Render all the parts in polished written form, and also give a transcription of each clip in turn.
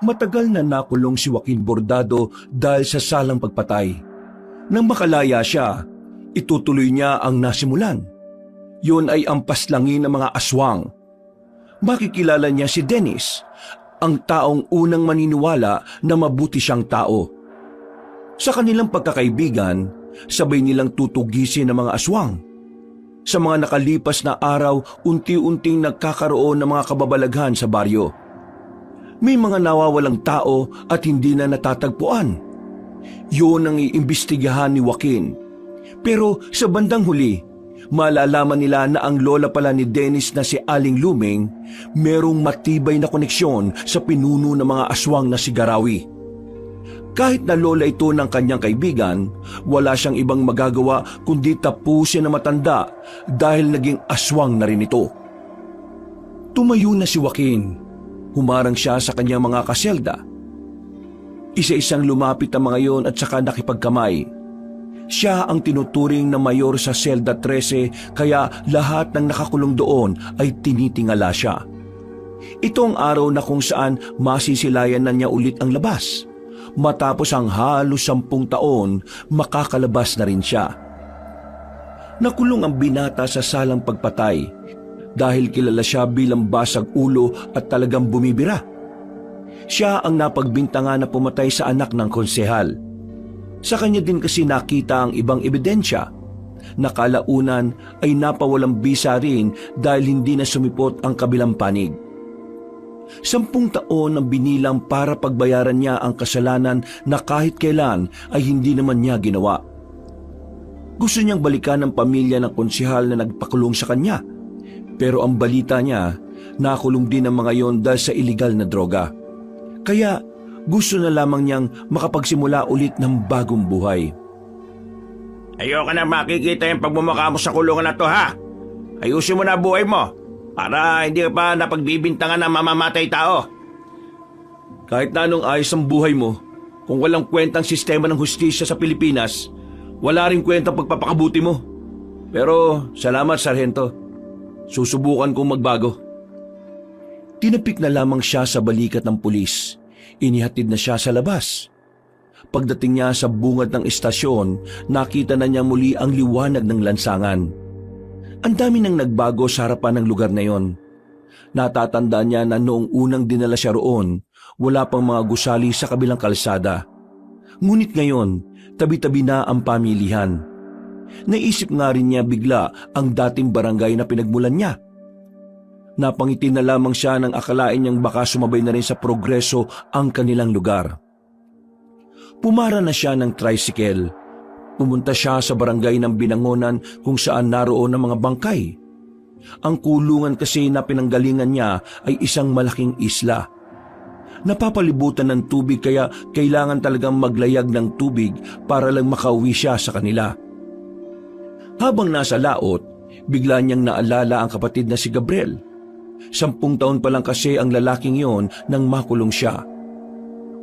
Matagal na nakulong si Joaquin Bordado dahil sa salang pagpatay. Nang makalaya siya, itutuloy niya ang nasimulan. Yun ay ang paslangin ng mga aswang. Makikilala niya si Dennis, ang taong unang maniniwala na mabuti siyang tao. Sa kanilang pagkakaibigan, sabay nilang tutugisin ng mga aswang. Sa mga nakalipas na araw, unti-unting nagkakaroon ng mga kababalaghan sa baryo. May mga nawawalang tao at hindi na natatagpuan. Yun ang iimbestigahan ni Joaquin. Pero sa bandang huli, malalaman nila na ang lola pala ni Dennis na si Aling Luming merong matibay na koneksyon sa pinuno ng mga aswang na si Garawi. Kahit na lola ito ng kanyang kaibigan, wala siyang ibang magagawa kundi tapusin na matanda dahil naging aswang na rin ito. Tumayo na si Joaquin. Humarang siya sa kanyang mga kaselda. Isa-isang lumapit ang mga yon at saka nakipagkamay. Siya ang tinuturing na mayor sa selda 13 kaya lahat ng nakakulong doon ay tinitingala siya. Ito ang araw na kung saan masisilayan na niya ulit ang labas. Matapos ang halos 10 taon, makakalabas na rin siya. Nakulong ang binata sa salang pagpatay dahil kilala siya bilang basag ulo at talagang bumibira. Siya ang napagbintangan na pumatay sa anak ng konsehal. Sa kanya din kasi nakita ang ibang ebidensya. Nakalaunan ay napawalang bisa rin dahil hindi na sumipot ang kabilang panig. 10 taon ang binilang para pagbayaran niya ang kasalanan na kahit kailan ay hindi naman niya ginawa. Gusto niyang balikan ang pamilya ng konsehal na nagpakulong sa kanya. Pero ang balita niya, nakulong din ang mga yon dahil sa iligal na droga. Kaya gusto na lamang niyang makapagsimula ulit ng bagong buhay. Ayoko na makikita yung pagmumukha mo sa kulungan na to, ha? Ayusin mo na buhay mo para hindi ka pa napagbibintangan ng mamamatay tao. Kahit na anong ayos ang buhay mo, kung walang kwentang sistema ng hustisya sa Pilipinas, wala rin kwentang pagpapakabuti mo. Pero salamat, Sargento. Susubukan kong magbago. Tinapik na lamang siya sa balikat ng pulis. Inihatid na siya sa labas. Pagdating niya sa bungad ng istasyon, nakita na niya muli ang liwanag ng lansangan. Ang dami nang nagbago sa harapan ng lugar na yon. Natatandaan niya na noong unang dinala siya roon, wala pang mga gusali sa kabilang kalsada. Ngunit ngayon, tabi-tabi na ang pamilihan. Naisip nga rin niya bigla ang dating barangay na pinagmulan niya. Napangiti na lamang siya nang akalain niyang baka sumabay na rin sa progreso ang kanilang lugar. Pumara na siya ng tricycle. Pumunta siya sa barangay ng Binangonan kung saan naroon ang mga bangkay. Ang kulungan kasi na pinanggalingan niya ay isang malaking isla. Napapalibutan ng tubig kaya kailangan talagang maglayag ng tubig para lang makauwi siya sa kanila. Habang nasa laot, bigla niyang naalala ang kapatid na si Gabriel. 10 taon pa lang kasi ang lalaking yon nang makulong siya.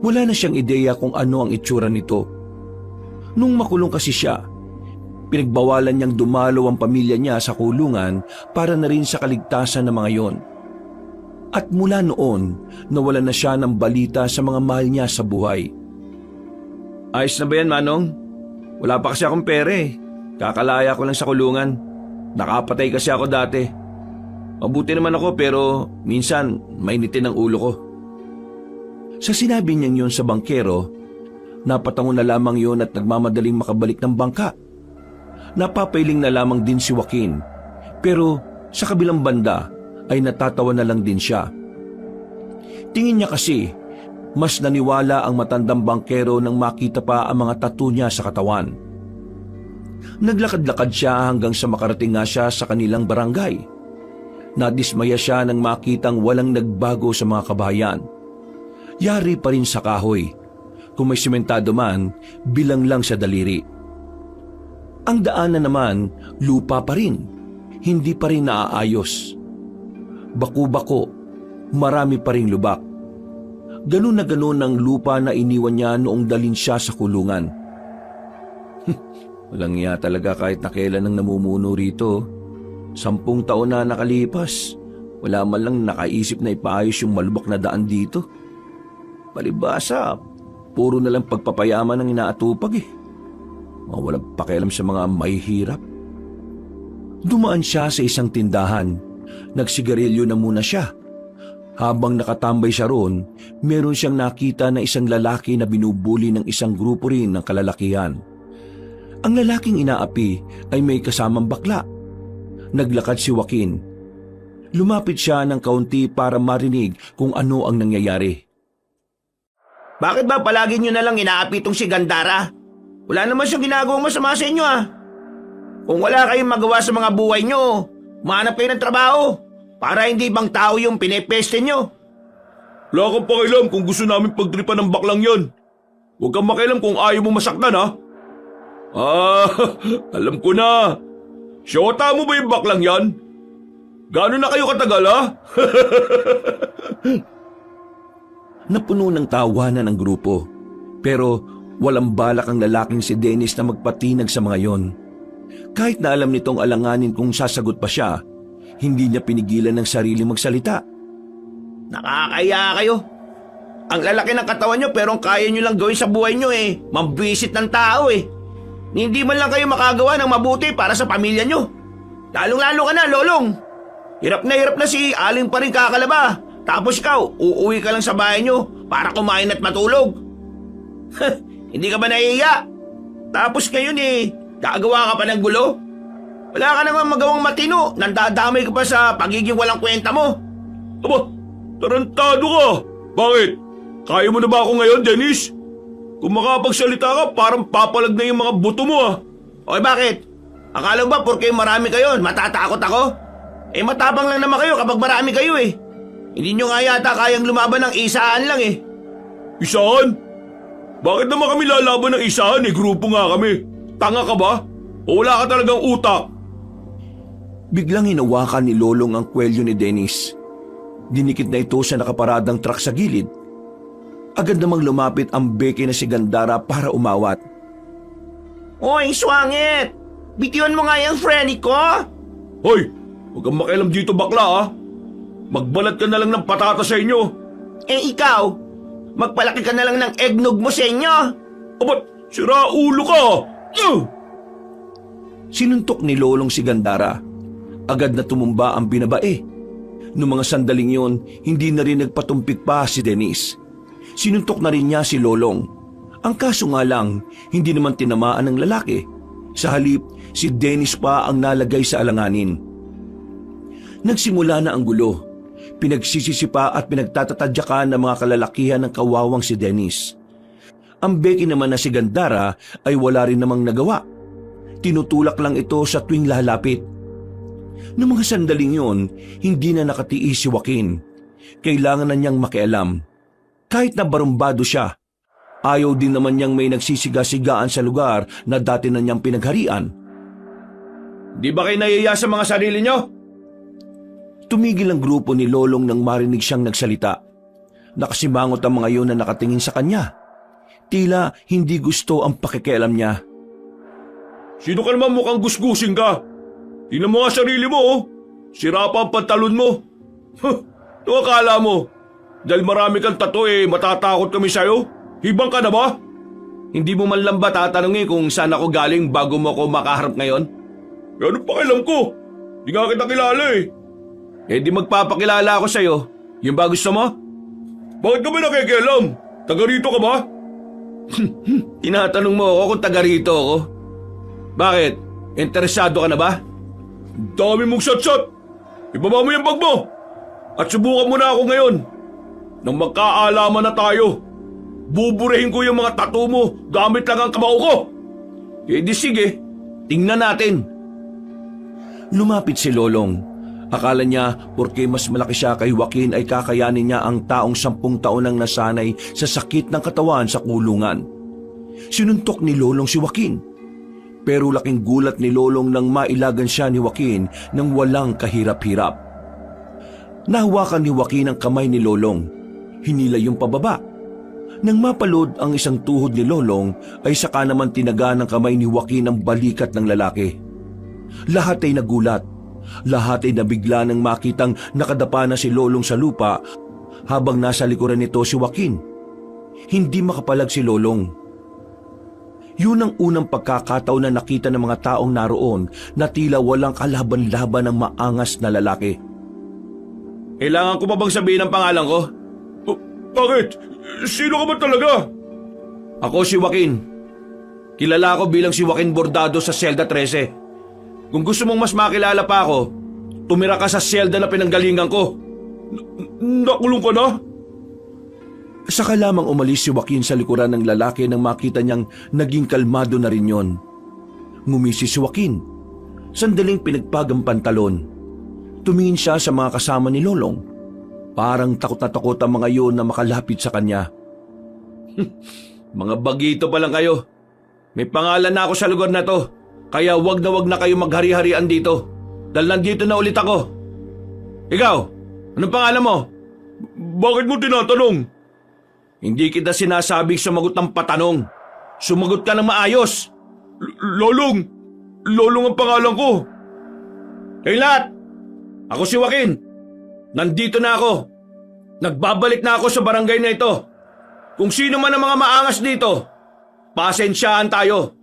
Wala na siyang ideya kung ano ang itsura nito. Nung makulong kasi siya, pinagbawalan niyang dumalo ang pamilya niya sa kulungan para na rin sa kaligtasan ng mga yon. At mula noon, nawalan na siya ng balita sa mga mahal niya sa buhay. Ayos na ba yan, Manong? Wala pa kasi akong pera eh. Kakalaya ko lang sa kulungan. Nakapatay kasi ako dati. Mabuti naman ako pero minsan mainitin ang ulo ko. Sa sinabi niyang yun sa bangkero, napatango na lamang yun at nagmamadaling makabalik ng bangka. Napapailing na lamang din si Joaquin. Pero sa kabilang banda ay natatawa na lang din siya. Tingin niya kasi mas naniwala ang matandang bangkero nang makita pa ang mga tattoo niya sa katawan. Naglakad-lakad siya hanggang sa makarating nga siya sa kanilang barangay. Nadismaya siya nang makitang walang nagbago sa mga kabahayan. Yari pa rin sa kahoy. Kung may simentado man, bilang lang sa daliri. Ang daanan naman, lupa pa rin. Hindi pa rin naaayos. Baku-bako, marami pa rin lubak. Ganun na ganun ang lupa na iniwan niya noong dalhin siya sa kulungan. Walang iya talaga kahit na kailan ang namumuno rito. 10 taon na nakalipas, wala man lang nakaisip na ipaayos yung malubak na daan dito. Palibasa, puro na lang pagpapayaman ang inaatupag eh. Mga walang pakialam sa mga mahihirap. Dumaan siya sa isang tindahan. Nagsigarilyo na muna siya. Habang nakatambay siya roon, meron siyang nakita na isang lalaki na binubuli ng isang grupo rin ng kalalakihan. Ang lalaking inaapi ay may kasamang bakla. Naglakad si Joaquin. Lumapit siya ng kaunti para marinig kung ano ang nangyayari. Bakit ba palagi nyo na lang inaapi itong si Gandara? Wala naman siyang ginagawang masama sa inyo ah. Kung wala kayong magawa sa mga buhay nyo, mahanap kayo ng trabaho para hindi ibang tao yung pinepeste nyo. Wala kang pakialam kung gusto namin pagtripan ng baklang yon. Huwag kang makialam kung ayaw mo masaktan ha. Alam ko na. Siyota mo ba yung baklang yan? Gano'n na kayo katagal ha? Napuno ng tawanan ang grupo. Pero walang balak ang lalaking si Dennis na magpatinag sa mga yon. Kahit na alam nitong alanganin kung sasagot pa siya, hindi niya pinigilan ng sarili magsalita. Nakakaya kayo. Ang lalaki ng katawan nyo pero ang kaya nyo lang gawin sa buhay nyo eh, mambisit ng tao eh. Hindi man lang kayo makagawa ng mabuti para sa pamilya nyo. Lalong-lalo ka na, Lolong. Hirap na si Aling pa rin kakalaba. Tapos ikaw, uuwi ka lang sa bahay nyo para kumain at matulog. Hindi ka ba nahihiya? Tapos ngayon eh, gagawa ka pa ng gulo? Wala ka naman magawang matino, nandadamay ka pa sa pagiging walang kwenta mo. Aba, tarantado ka. Bakit? Kaya mo na ba ako ngayon, Dennis? Kung makapagsalita ka, parang papalag na yung mga buto mo ah. Okay, bakit? Akala ba porque marami kayo, matatakot ako? Eh matapang lang naman kayo kapag marami kayo eh. Hindi nyo nga yata kayang lumaban ng isaan lang eh. Isahan? Bakit naman kami lalaban ng isahan eh? Grupo nga kami. Tanga ka ba? O wala ka talagang utak? Biglang hinawakan ni Lolong ang kwelyo ni Dennis. Dinikit na ito sa nakaparadang truck sa gilid. Agad namang lumapit ang beke na si Gandara para umawat. Hoy, swangit! Bitiwan mo nga yung friend ko! Hoy! Huwag kang makialam dito bakla ah! Magbalat ka na lang ng patata sa inyo! Eh ikaw, magpalaki ka na lang ng eggnog mo sa inyo! Abat, sira ulo ka! Sinuntok ni Lolong si Gandara. Agad na tumumba ang binabae. Noong mga sandaling yon, hindi na rin nagpatumpik pa si Dennis. Sinuntok na rin niya si Lolong. Ang kaso nga lang, hindi naman tinamaan ng lalaki. Sa halip, si Dennis pa ang nalagay sa alanganin. Nagsimula na ang gulo. Pinagsisisipa at pinagtatatadyakan ng mga kalalakihan ng kawawang si Dennis. Ang beki naman na si Gandara ay wala rin namang nagawa. Tinutulak lang ito sa tuwing lalapit. Noong mga sandaling yon, hindi na nakatiis si Joaquin. Kailangan na niyang makialam. Kahit na barumbado siya, ayaw din naman niyang may nagsisiga-sigaan sa lugar na dati na niyang pinagharian. Di ba kayo nahiya sa mga sarili niyo? Tumigil ang grupo ni Lolong nang marinig siyang nagsalita. Nakasimangot ang mga iyon na nakatingin sa kanya. Tila hindi gusto ang pakikialam niya. Sino ka naman mukhang gusgusin ka? Tingnan mo nga sarili mo oh. Sira pa ang pantalon mo. Ano akala mo? Dahil marami kang tato matatakot kami sa'yo? Hibang ka na ba? Hindi mo man lang ba tatanungin kung saan ako galing bago mo ako makaharap ngayon? Ano pakialam ko? Di nga kita kilala di magpapakilala ako sa'yo. Yung ba gusto mo? Bakit ka ba nakikialam? Taga rito ka ba? Tinatanong mo ako kung taga rito ako. Bakit? Interesado ka na ba? Dami mong satsat! Ibaba mo yung bag mo! At subukan mo na ako ngayon. Nang magkaalaman na tayo, buburahin ko yung mga tattoo mo gamit lang ang kamao ko. Di sige, tingnan natin. Lumapit si Lolong. Akala niya porke mas malaki siya kay Joaquin ay kakayanin niya ang taong 10 taon nang nasanay sa sakit ng katawan sa kulungan. Sinuntok ni Lolong si Joaquin. Pero laking gulat ni Lolong nang mailagan siya ni Joaquin nang walang kahirap-hirap. Nahawakan ni Joaquin ang kamay ni Lolong. Hinila yung pababa. Nang mapalod ang isang tuhod ni Lolong ay saka naman tinaga ng kamay ni Joaquin ang balikat ng lalaki. Lahat ay nagulat. Lahat ay nabigla nang makitang nakadapa na si Lolong sa lupa habang nasa likuran nito si Joaquin. hindi makapalag si Lolong. Yun ang unang pagkakataon na nakita ng mga taong naroon na tila walang kalaban-laban ng maangas na lalaki. Kailangan ko pa bang sabihin ang pangalan ko? Bakit? Sino ka ba talaga? Ako si Joaquin. Kilala ako bilang si Joaquin Bordado sa Selda 13. Kung gusto mong mas makilala pa ako, tumira ka sa selda na pinanggalingan ko. Nakulong ka na? Saka lamang umalis si Joaquin sa likuran ng lalaki nang makita niyang naging kalmado na rin yon. Ngumisi si Joaquin. Sandaling pinagpagang pantalon. Tumingin siya sa mga kasama ni Lolong. Parang takot na takot ang mga yun na makalapit sa kanya. Mga bagito pa lang kayo. May pangalan na ako sa lugar na to. Kaya wag na kayo maghari-harian dito. Dahil nandito na ulit ako. Ikaw, anong pangalan mo? Bakit mo tinatanong? Hindi kita sinasabing sumagot ng patanong. Sumagot ka ng maayos. Lolong! Lolong ang pangalan ko. Kayo lahat! Ako si Joaquin. Nandito na ako. Nagbabalik na ako sa barangay na ito. Kung sino man ang mga maangas dito, pasensyaan tayo.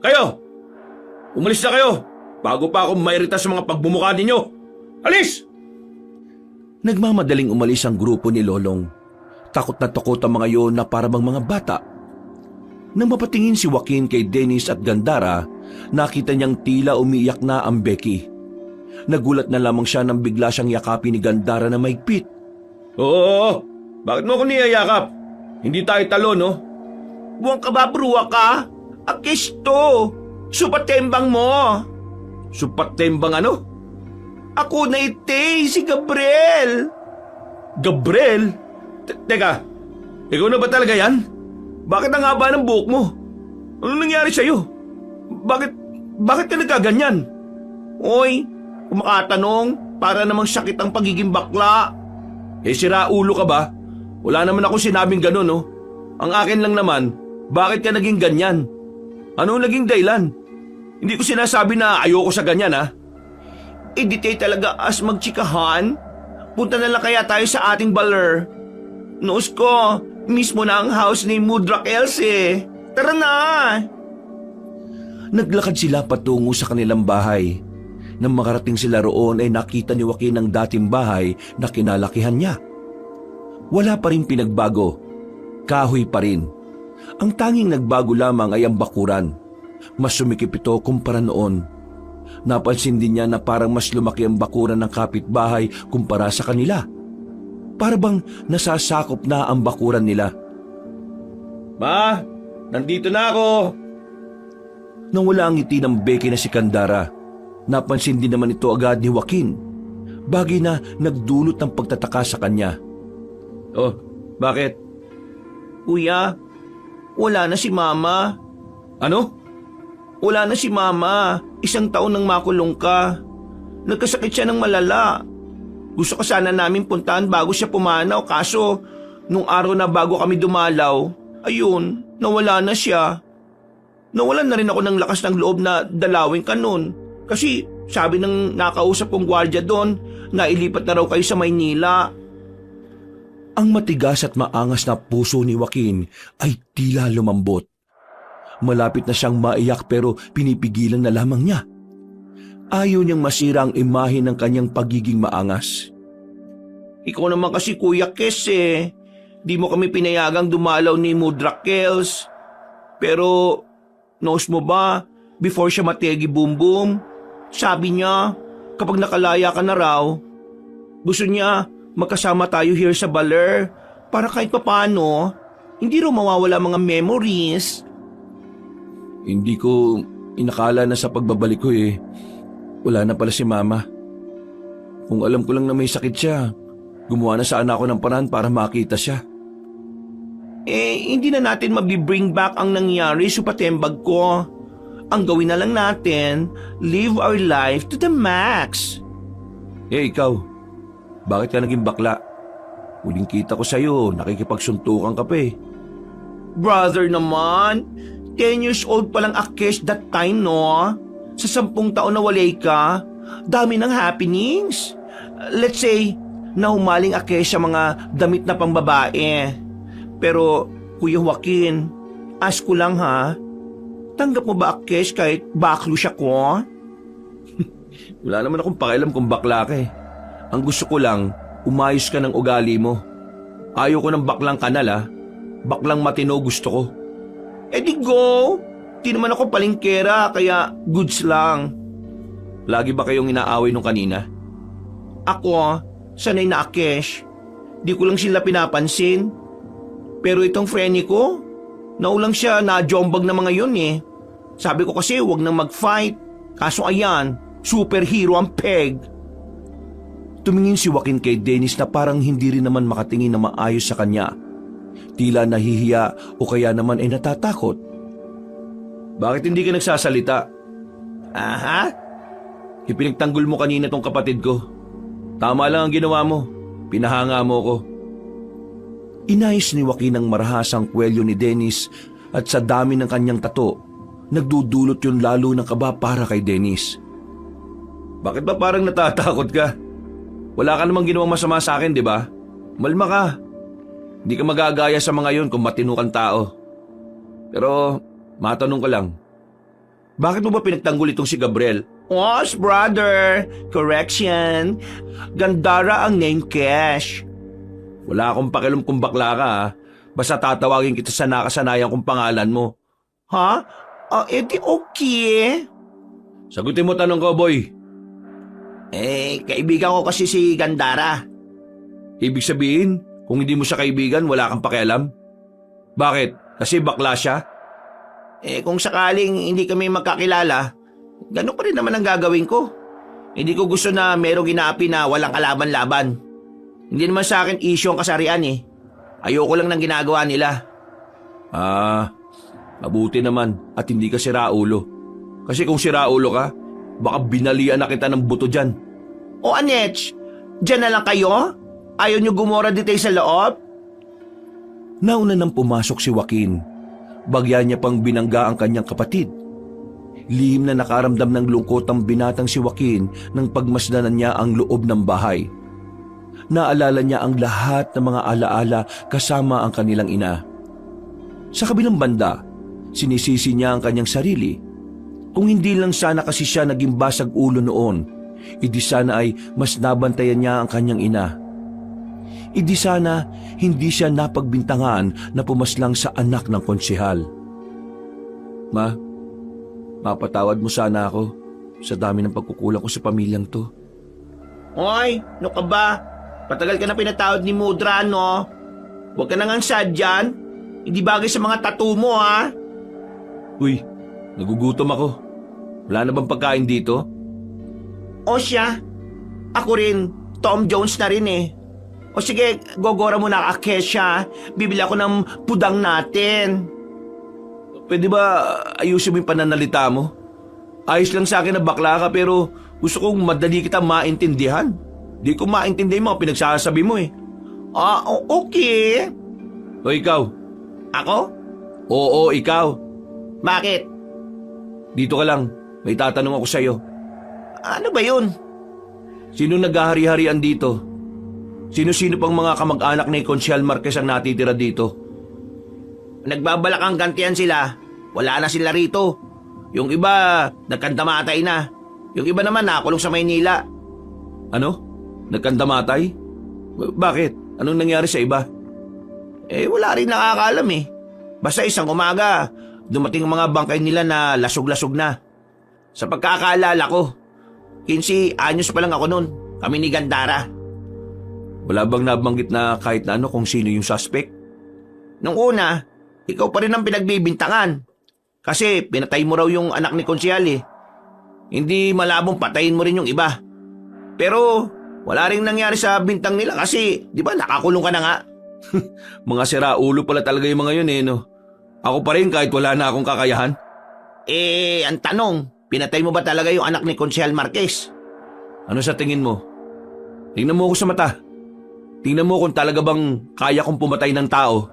Kayo! Umalis na kayo bago pa ako mairita sa mga pagbumuka ninyo. Alis! Nagmamadaling umalis ang grupo ni Lolong. Takot na takot ang mga yon na parabang mga bata. Nang mapatingin si Joaquin kay Dennis at Gandara, nakita niyang tila umiiyak na ang Becky. Nagulat na lamang siya nang bigla siyang yakapin ni Gandara na mahigpit. Oo, bakit mo ako niyayakap? Hindi tayo talo, no? Buwang ka ba, bruwa ka? Akisto! Supatembang mo! Supatembang ano? Ako na ite, si Gabriel! Gabriel? Teka, ikaw na ba talaga yan? Bakit ang haba ng buhok mo? Ano nangyari sa'yo? Bakit ka nagkaganyan? Oy, kumakatanong, para namang sakit ang pagiging bakla. Sira ulo ka ba? Wala naman ako sinabing gano'n, no? Ang akin lang naman, bakit ka naging ganyan? Ano naging dahilan? Hindi ko sinasabi na ayoko sa ganyan, ha? Di tayo talaga as magtsikahan. Punta na lang kaya tayo sa ating baler. Noos ko, mismo na ang house ni Mudrak Else. Tara na! Naglakad sila patungo sa kanilang bahay. Nang makarating sila roon ay nakita ni Joaquin ang dating bahay na kinalakihan niya. Wala pa rin pinagbago. Kahoy pa rin. Ang tanging nagbago lamang ay ang bakuran. Mas sumikip ito kumpara noon. Napansin din niya na parang mas lumaki ang bakuran ng kapitbahay kumpara sa kanila. Para bang nasasakop na ang bakuran nila. Ma, nandito na ako. Nang wala ang ngiti ng Becky na si Gandara, napansin din naman ito agad ni Joaquin. Bagay na nagdulot ng pagtataka sa kanya. Oh, bakit? Kuya, wala na si Mama. Ano? Wala na si Mama. 1 taon nang makulong ka. Nagkasakit siya ng malala. Gusto ka sana namin puntahan bago siya pumanaw, kaso nung araw na bago kami dumalaw, ayun, nawala na siya. Nawalan na rin ako ng lakas ng loob na dalawin ka nun. Kasi sabi ng nakausap kong gwardiya doon, nailipat na raw kayo sa Maynila. Ang matigas at maangas na puso ni Joaquin ay tila lumambot. Malapit na siyang maiyak pero pinipigilan na lamang niya. Ayaw niyang masira ang imahe ng kanyang pagiging maangas. Ikaw naman kasi Kuya Kes eh. Di mo kami pinayagang dumalaw ni Mudrak Kels. Pero, knows mo ba, before siya mategi boom boom, sabi niya, kapag nakalaya ka na raw, gusto niya magkasama tayo here sa baler para kahit papano, hindi raw mawawala mga memories. Hindi ko inakala na sa pagbabalik ko wala na pala si Mama. Kung alam ko lang na may sakit siya, gumawa na sana ako ng paraan para makita siya. Hindi na natin mabibring back ang nangyari sa patembag ko. Ang gawin na lang natin, live our life to the max. Ikaw, bakit ka naging bakla? Huling kita ko sa'yo, nakikipagsuntukan ka pa Brother naman, 10 years old pa lang Akesh that time, no? Sa 10 taon na walay ka, dami ng happenings. Let's say, nahumaling Akesh sa mga damit na pambabae. Pero, Kuya Joaquin, ask ko lang ha, tanggap mo ba cash kahit baklo siya ko? Wala naman akong pakialam kung bakla ka eh. Ang gusto ko lang, umayos ka ng ugali mo. Ayaw ko ng baklang kanal ah. Baklang matino gusto ko. Eh di go! Di naman ako palingkera, kaya goods lang. Lagi ba kayong inaaway nung kanina? Ako, sanay na cash. Di ko lang sila pinapansin. Pero itong friend ko, naulang siya na jombag na mga yun eh. Sabi ko kasi huwag nang mag-fight. Kaso ayan, superhero ang peg. Tumingin si Joaquin kay Dennis na parang hindi rin naman makatingin na maayos sa kanya. Tila nahihiya o kaya naman ay natatakot. Bakit hindi ka nagsasalita? Aha? Ipinagtanggol mo kanina tong kapatid ko. Tama lang ang ginawa mo. Pinahanga mo ko. Inayos ni Joaquin ang marahasang kwelyo ni Dennis at sa dami ng kanyang tato, nagdudulot yun lalo ng kaba para kay Dennis. Bakit ba parang natatakot ka? Wala ka namang ginawang masama sa akin, di ba? Malma ka. Hindi ka magagaya sa mga yon kung matino kang tao. Pero, matanong ko lang. Bakit mo ba pinagtanggol itong si Gabriel? Os, brother. Correction. Gandara ang name cash. Wala akong pakialam kung bakla ka ha. Basta tatawagin kita sa nakasanayan kong pangalan mo. Ha? Edi okay. Sagutin mo tanong ko, boy. Kaibigan ko kasi si Gandara. Ibig sabihin, kung hindi mo siya kaibigan, wala kang pakialam? Bakit? Kasi bakla siya? Kung sakaling hindi kami magkakilala, ganun pa rin naman ang gagawin ko. Hindi ko gusto na merong inaapi na walang kalaban-laban. Hindi naman sa akin issue ang kasarian eh. Ayoko lang ng ginagawa nila. Mabuti naman at hindi ka siraulo. Kasi kung siraulo ka, baka binalian na kita ng buto dyan. O Anech, dyan na lang kayo? Ayaw nyo gumora dito sa loob? Nauna nang pumasok si Joaquin. Bagya niya pang binangga ang kanyang kapatid. Lihim na nakaramdam ng lungkot ang binatang si Joaquin nang pagmasdanan niya ang loob ng bahay. Naalala niya ang lahat ng mga alaala kasama ang kanilang ina. Sa kabilang banda, sinisisi niya ang kanyang sarili. Kung hindi lang sana kasi siya naging basag ulo noon, idi sana ay mas nabantayan niya ang kanyang ina. Idi sana hindi siya napagbintangan na pumaslang sa anak ng konsehal. Ma, mapatawad mo sana ako sa dami ng pagkukulang ko sa pamilyang to. Hoy, no ka ba? Patagal ka na pinatawad ni Mudra, no? Huwag ka nang sad dyan. Hindi bagay sa mga tattoo mo, ha? Uy, nagugutom ako. Wala na bang pagkain dito? O siya, ako rin, Tom Jones na rin eh. O sige, gogora mo na ka, Kesha. Bibili ako ng pudang natin. Pwede ba ayusin mo yung pananalita mo? Ayos lang sa akin na bakla ka pero gusto kong madali kita maintindihan. Di ko maintindihan mga pinagsasabi mo eh. Okay. O ikaw? Ako? Oo, ikaw. Bakit? Dito ka lang. May tatanong ako sa'yo. Ano ba yun? Sino naghahari-harian dito? Sino-sino pang mga kamag-anak ni Consial Marquez ang natitira dito? Nagbabalak ang gantihan sila. Wala na sila rito. Yung iba, nagkandamatay na. Yung iba naman nakulong sa Maynila. Ano? Nagkandamatay? Bakit? Anong nangyari sa iba? Wala rin nakakaalam eh. Basta isang umaga, dumating ang mga bangkay nila na lasog-lasog na. Sa pagkakaalala ko, 15 anyos pa lang ako noon. Kami ni Gandara. Wala bang nabanggit na kahit na ano kung sino yung suspect? Nung una, ikaw pa rin ang pinagbibintangan. Kasi pinatay mo raw yung anak ni Konsyal eh. Hindi malabong patayin mo rin yung iba. Pero wala rin nangyari sa bintang nila kasi di ba nakakulong ka na nga. Mga siraulo pala talaga yung mga yun eh no. Ako pa rin kahit wala na akong kakayahan. Ang tanong, pinatay mo ba talaga yung anak ni Consial Marquez? Ano sa tingin mo? Tingnan mo ako sa mata. Tingnan mo kung talaga bang kaya kong pumatay ng tao.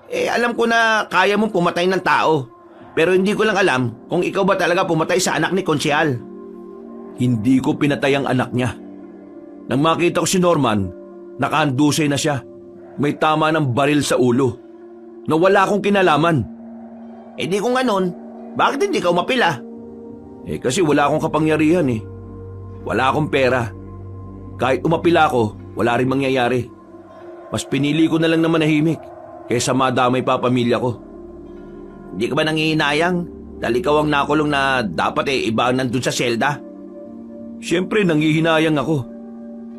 Alam ko na kaya mong pumatay ng tao. Pero hindi ko lang alam kung ikaw ba talaga pumatay sa anak ni Consial. Hindi ko pinatay ang anak niya. Nang makita ko si Norman, nakahandusay na siya. May tama ng baril sa ulo. na wala akong kinalaman. Eh di kung ganun, bakit hindi ka umapila? Eh kasi wala akong kapangyarihan eh. Wala akong pera. Kahit umapila ako, wala rin mangyayari. Mas pinili ko na lang na manahimik kaysa madamay pa pamilya ko. Hindi ka ba nangihinayang? Dahil ikaw ang nakulong na dapat iba ang nandun sa selda. Siyempre nangihinayang ako.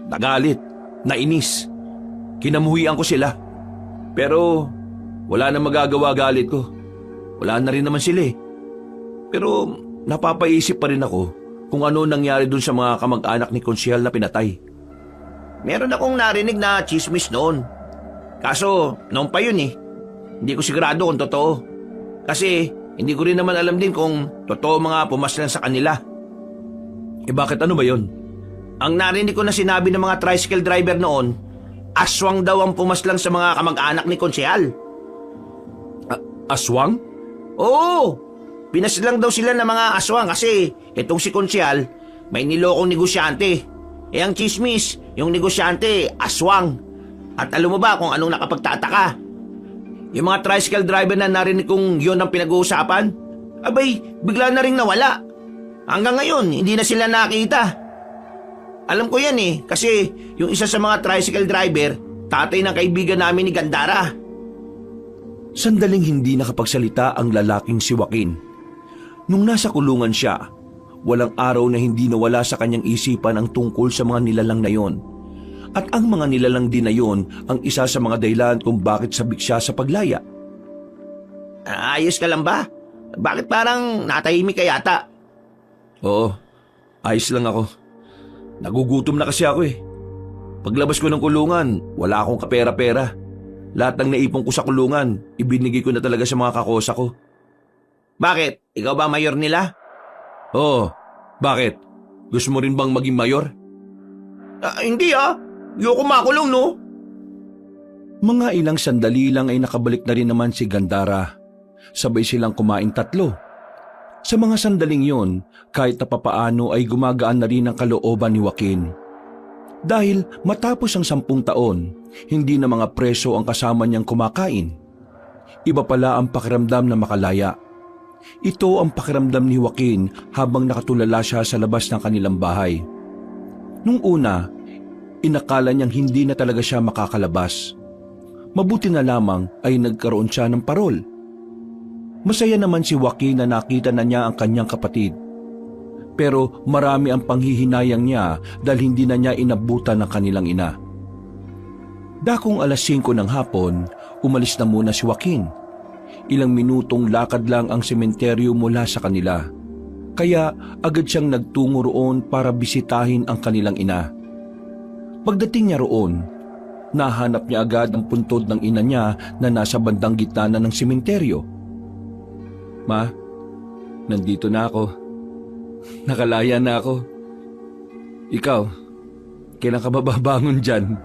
Nagalit, nainis. Kinamuhian ko sila. Pero wala na magagawa galit ko. Wala na rin naman sila eh. Pero napapaisip pa rin ako kung ano nangyari dun sa mga kamag-anak ni Konsehal na pinatay. Meron akong narinig na chismis noon. Kaso, noon pa yun eh. Hindi ko sigurado kung totoo. Kasi, hindi ko rin naman alam din kung totoo mga pumaslan sa kanila. Eh bakit ano ba yon? Ang narinig ko na sinabi ng mga tricycle driver noon, aswang daw ang pumaslang sa mga kamag-anak ni Konsehal. Aswang? Oo! Pinaslang daw sila ng mga aswang kasi itong si Konsehal may nilokong negosyante. Eh ang chismis, yung negosyante, aswang. At alam mo ba kung anong nakapagtataka? Yung mga tricycle driver na narinig kong yun ang pinag-uusapan, abay, bigla na rin nawala. Hanggang ngayon, hindi na sila nakita. Alam ko yan eh, kasi yung isa sa mga tricycle driver, tatay ng kaibigan namin ni Gandara. Sandaling hindi nakapagsalita ang lalaking si Joaquin. Nung nasa kulungan siya, walang araw na hindi nawala sa kanyang isipan ang tungkol sa mga nilalang na yon. At ang mga nilalang din na yon ang isa sa mga dahilan kung bakit sabik siya sa paglaya. Ayos ka lang ba? Bakit parang natahimik ka yata? Oo, ayos lang ako. Nagugutom na kasi ako eh. Paglabas ko ng kulungan, wala akong kapera-pera. Lahat ng naipon ko sa kulungan, ibinigay ko na talaga sa mga kakosa ko. Bakit? Ikaw ba mayor nila? Oo, bakit? Gusto mo rin bang maging mayor? Hindi ah. Ayoko makulong no. Mga ilang sandali lang ay nakabalik na rin naman si Gandara. Sabay silang kumain tatlo. Sa mga sandaling yon, kahit na papaano ay gumagaan na rin ang kalooban ni Joaquin. Dahil matapos ang 10 taon, hindi na mga preso ang kasama niyang kumakain. Iba pala ang pakiramdam na makalaya. Ito ang pakiramdam ni Joaquin habang nakatulala siya sa labas ng kanilang bahay. Nung una, inakala niyang hindi na talaga siya makakalabas. Mabuti na lamang ay nagkaroon siya ng parol. Masaya naman si Joaquin na nakita na niya ang kanyang kapatid. Pero marami ang panghihinayang niya dahil hindi na niya inabutan ng kanilang ina. Dakong 5:00 ng hapon, umalis na muna si Joaquin. Ilang minutong lakad lang ang sementeryo mula sa kanila. Kaya agad siyang nagtungo roon para bisitahin ang kanilang ina. Pagdating niya roon, nahanap niya agad ang puntod ng ina niya na nasa bandang gitna na ng sementeryo. Ma, nandito na ako. Nakalaya na ako. Ikaw, kailan ka ba babangon dyan?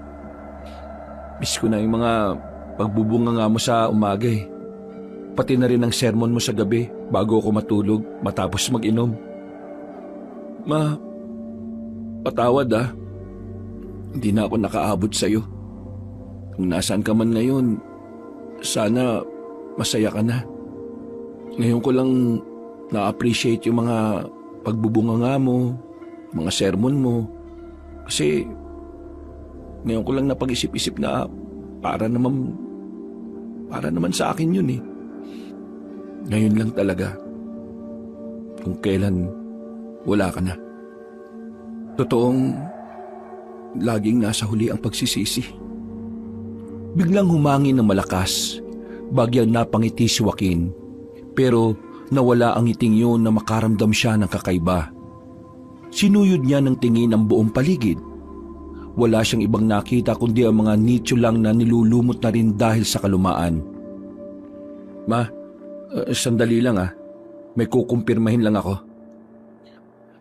Miss ko na yung mga pagbubunga mo sa umaga eh. Pati na rin ang sermon mo sa gabi bago ako matulog matapos mag-inom. Ma, patawad ah. Hindi na ako nakaabot sa'yo. Kung nasaan ka man ngayon, sana masaya ka na. Ngayon ko lang na-appreciate yung mga pagbubunga mo, mga sermon mo. Kasi ngayon ko lang napag-isip-isip na para naman sa akin yun eh. Ngayon lang talaga. Kung kailan wala ka na. Totoong laging nasa huli ang pagsisisi. Biglang humangin ng malakas. Bagyang napangiti si Joaquin. Pero nawala ang ngiting yun na makaramdam siya ng kakaiba. Sinuyod niya ng tingin ang buong paligid. Wala siyang ibang nakita kundi ang mga nicho lang na nilulumot na rin dahil sa kalumaan. Ma, sandali lang ah. May kukumpirmahin lang ako.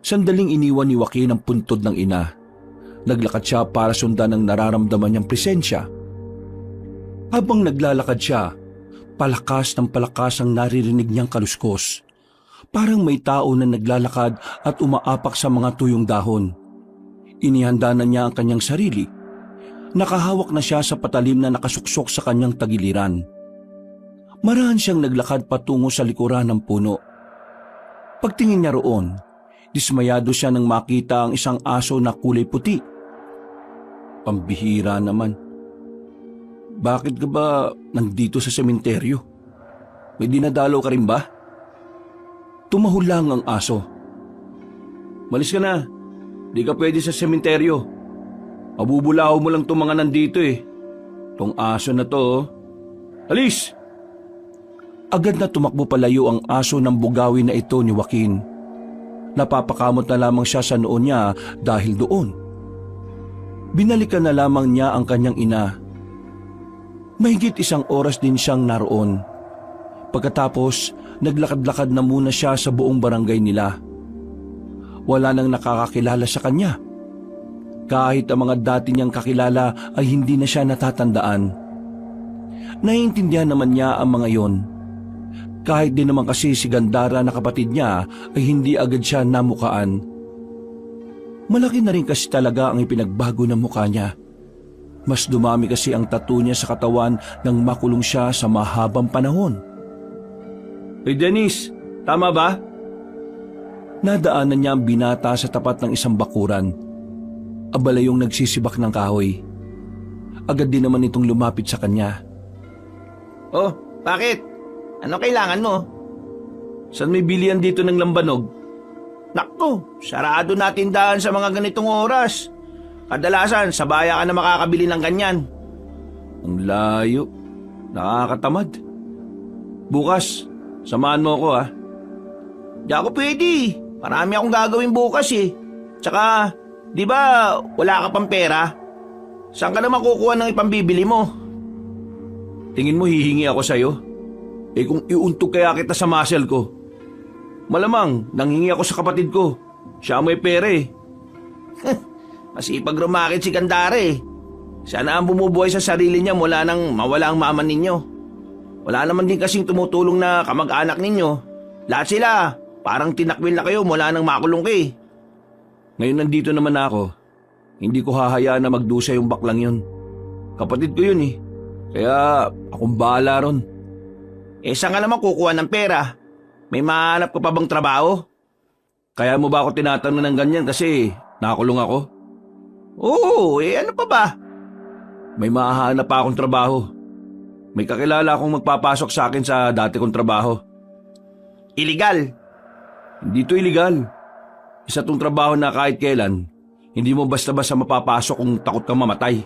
Sandaling iniwan ni Joaquin ang puntod ng ina. Naglakad siya para sundan ang nararamdaman niyang presensya. Habang naglalakad siya, palakas ng palakas ang naririnig niyang kaluskos. Parang may tao na naglalakad at umaapak sa mga tuyong dahon. Inihanda na niya ang kanyang sarili. Nakahawak na siya sa patalim na nakasuksok sa kanyang tagiliran. Marahan siyang naglakad patungo sa likuran ng puno. Pagtingin niya roon, dismayado siya nang makita ang isang aso na kulay puti. Pambihira naman. Bakit ka ba nandito sa sementeryo? May dinadalaw ka rin ba? Tumahol lang ang aso. Malis ka na. Di ka pwede sa sementeryo. Mabubulaw mo lang itong mga nandito eh. Tong aso na to, oh. Alis! Agad na tumakbo palayo ang aso ng bugawi na ito ni Joaquin. Napapakamot na lamang siya sa noon niya dahil doon. Binalikan na lamang niya ang kanyang ina. Mahigit 1 oras din siyang naroon. Pagkatapos, naglakad-lakad na muna siya sa buong barangay nila. Wala nang nakakakilala sa kanya. Kahit ang mga dati niyang kakilala ay hindi na siya natatandaan. Naiintindihan naman niya ang mga yon. Kahit din naman kasi si Gandara na kapatid niya ay hindi agad siya namukaan. Malaki na rin kasi talaga ang ipinagbago ng mukha niya. Mas dumami kasi ang tattoo niya sa katawan nang makulong siya sa mahabang panahon. Hey Dennis, tama ba? Nadaanan niya ang binata sa tapat ng isang bakuran. Abala yung nagsisibak ng kahoy. Agad din naman itong lumapit sa kanya. Oh, bakit? Ano kailangan mo? Saan may bilihan dito ng lambanog? Nakto, sarado na tindahan sa mga ganitong oras. Kadalasan, sa baya ka na makakabili ng ganyan. Ang layo. Nakakatamad. Bukas, samahan mo ako ha. Di ako pwede. Marami akong gagawin bukas eh. Tsaka, di ba wala ka pang pera? Saan ka naman kukuha ng ipambibili mo? Tingin mo hihingi ako sa'yo? Eh kung iuntog kaya kita sa muscle ko. Malamang, nanghingi ako sa kapatid ko. Siya may pera eh. Masipag rumakit si Gandara eh. Siya na ang bumubuhay sa sarili niya mula nang mawala ang mama ninyo. Wala naman din kasing tumutulong na kamag-anak ninyo. Lahat sila, parang tinakwil na kayo mula nang makulong ka eh. Ngayon nandito naman ako. Hindi ko hahayaan na magdusa yung baklang yun. Kapatid ko yun eh. Kaya akong bahala ron. Eh saan ka naman kukuha ng pera? May mahanap ka pa bang trabaho? Kaya mo ba ako tinatanong ng ganyan kasi nakakulong ako? Oo, eh ano pa ba? May mahahanap pa akong trabaho. May kakilala akong magpapasok sa akin sa dati kong trabaho. Illegal. Hindi to illegal. Isa tong trabaho na kahit kailan, hindi mo basta-basta mapapasok kung takot kang mamatay.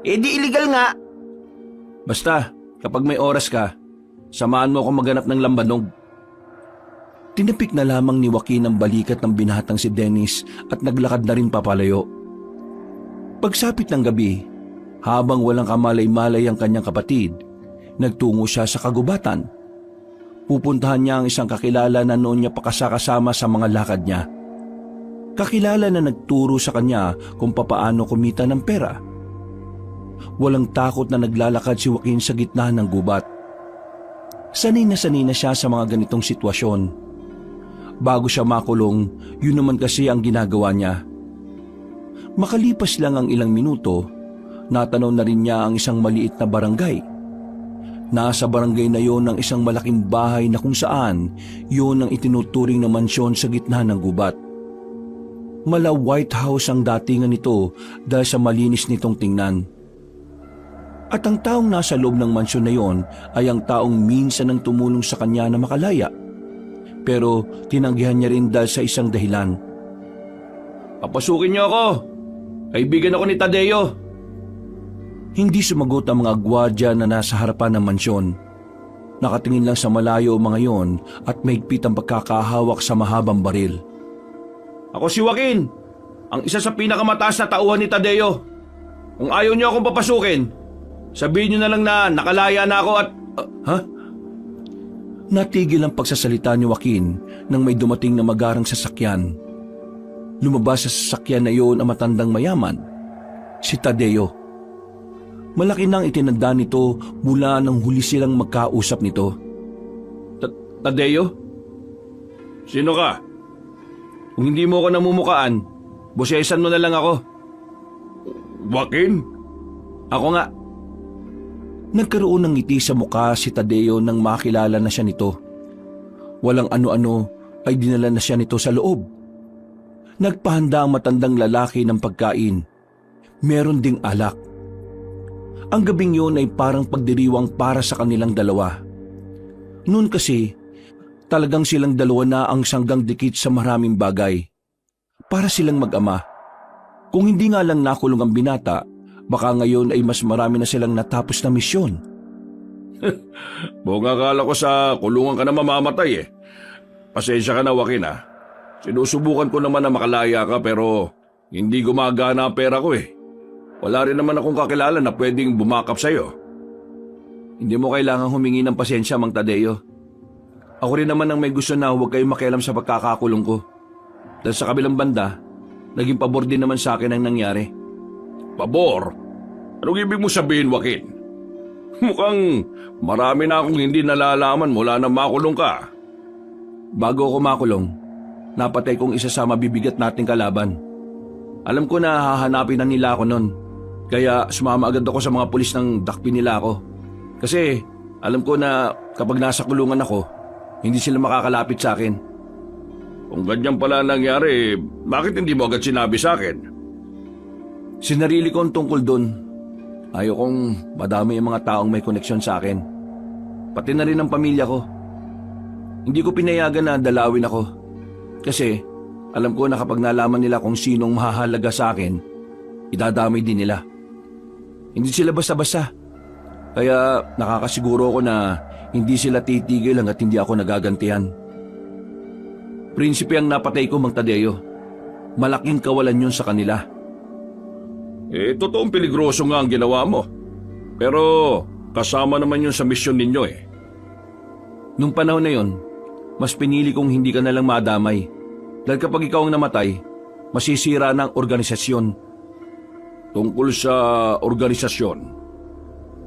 Eh di illegal nga. Basta, kapag may oras ka, samahan mo akong maghanap ng lambanog. Tinapik na lamang ni Joaquin ang balikat ng binatang si Dennis at naglakad na rin papalayo. Pagsapit ng gabi, habang walang kamalay-malay ang kanyang kapatid, nagtungo siya sa kagubatan. Pupuntahan niya ang isang kakilala na noon niya pakasakasama sa mga lakad niya. Kakilala na nagturo sa kanya kung papaano kumita ng pera. Walang takot na naglalakad si Joaquin sa gitna ng gubat. Sanay na siya sa mga ganitong sitwasyon. Bago siya makulong, yun naman kasi ang ginagawa niya. Makalipas lang ang ilang minuto, natanaw na rin niya ang isang maliit na barangay. Nasa barangay na yon ang isang malaking bahay na kung saan yon ang itinuturing na mansyon sa gitna ng gubat. Mala White House ang datingan nito dahil sa malinis nitong tingnan. At ang taong nasa loob ng mansyon na yon ay ang taong minsan ang tumulong sa kanya na makalaya. Pero tinanggihan niya rin dahil sa isang dahilan. Papasukin niyo ako! Kaibigan ako ni Tadeo! Hindi sumagot ang mga gwardiya na nasa harapan ng mansyon. Nakatingin lang sa malayo mga yon at mahigpit ang pagkakahawak sa mahabang baril. Ako si Joaquin, ang isa sa pinakamataas na tauhan ni Tadeo. Kung ayaw niyo akong papasukin, sabihin niyo na lang na nakalaya na ako at... Ha? Natigil ang pagsasalita ni Joaquin nang may dumating na magarang sasakyan. Lumabas sa sasakyan na iyon ang matandang mayaman, si Tadeo. Malaki nang itinanda nito mula nang huli silang magkausap nito. Tadeo? Sino ka? Kung hindi mo ako namumukaan, busesan mo na lang ako. Joaquin? Ako nga. Nagkaroon ng ngiti sa mukha si Tadeo nang makilala na siya nito. Walang ano-ano ay dinala na siya nito sa loob. Nagpahanda ang matandang lalaki ng pagkain. Meron ding alak. Ang gabing yun ay parang pagdiriwang para sa kanilang dalawa. Noon kasi, talagang silang dalawa na ang sanggang dikit sa maraming bagay. Para silang mag-ama. Kung hindi nga lang nakulong ang binata, baka ngayon ay mas marami na silang natapos na misyon. Buong akala ko sa kulungan ka na mamamatay eh. Pasensya ka na, Joaquin ah. Sinusubukan ko naman na makalaya ka pero hindi gumagana ang pera ko eh. Wala rin naman akong kakilala na pwedeng bumakap sa'yo. Hindi mo kailangang humingi ng pasensya, Mang Tadeo. Ako rin naman ang may gusto na huwag kayong makialam sa pagkakakulong ko. Dahil sa kabilang banda, naging pabor din naman sa akin ang nangyari. Pabor? Anong ibig mo sabihin, Joaquin? Mukhang marami na akong hindi nalalaman mula na makulong ka. Bago ako makulong, napatay kong isa sa mabibigat nating kalaban. Alam ko na hahanapin na nila ako noon. Kaya sumama agad ako sa mga pulis ng dakpi nila ako. Kasi alam ko na kapag nasa kulungan ako, hindi sila makakalapit sa akin. Kung ganyan pala nangyari, bakit hindi mo agad sinabi sa akin? Sinarili ko ang tungkol doon. Ayaw kong madami ang mga taong may koneksyon sa akin. Pati na rin ang pamilya ko. Hindi ko pinayagan na dalawin ako. Kasi alam ko na kapag nalaman nila kung sinong mahahalaga sa akin, idadamay din nila. Hindi sila basta-basta. Kaya nakakasiguro ako na hindi sila titigil hanggat hindi ako nagagantihan. Prinsipe ang napatay ko, Mang Tadeo. Malaking kawalan yun sa kanila. Totoong peligroso nga ang ginawa mo. Pero kasama naman yun sa misyon ninyo eh. Nung panahon na yon, mas pinili kong hindi ka nalang madamay. Dahil kapag ikaw ang namatay, masisira na ang organisasyon. Tungkol sa organisasyon,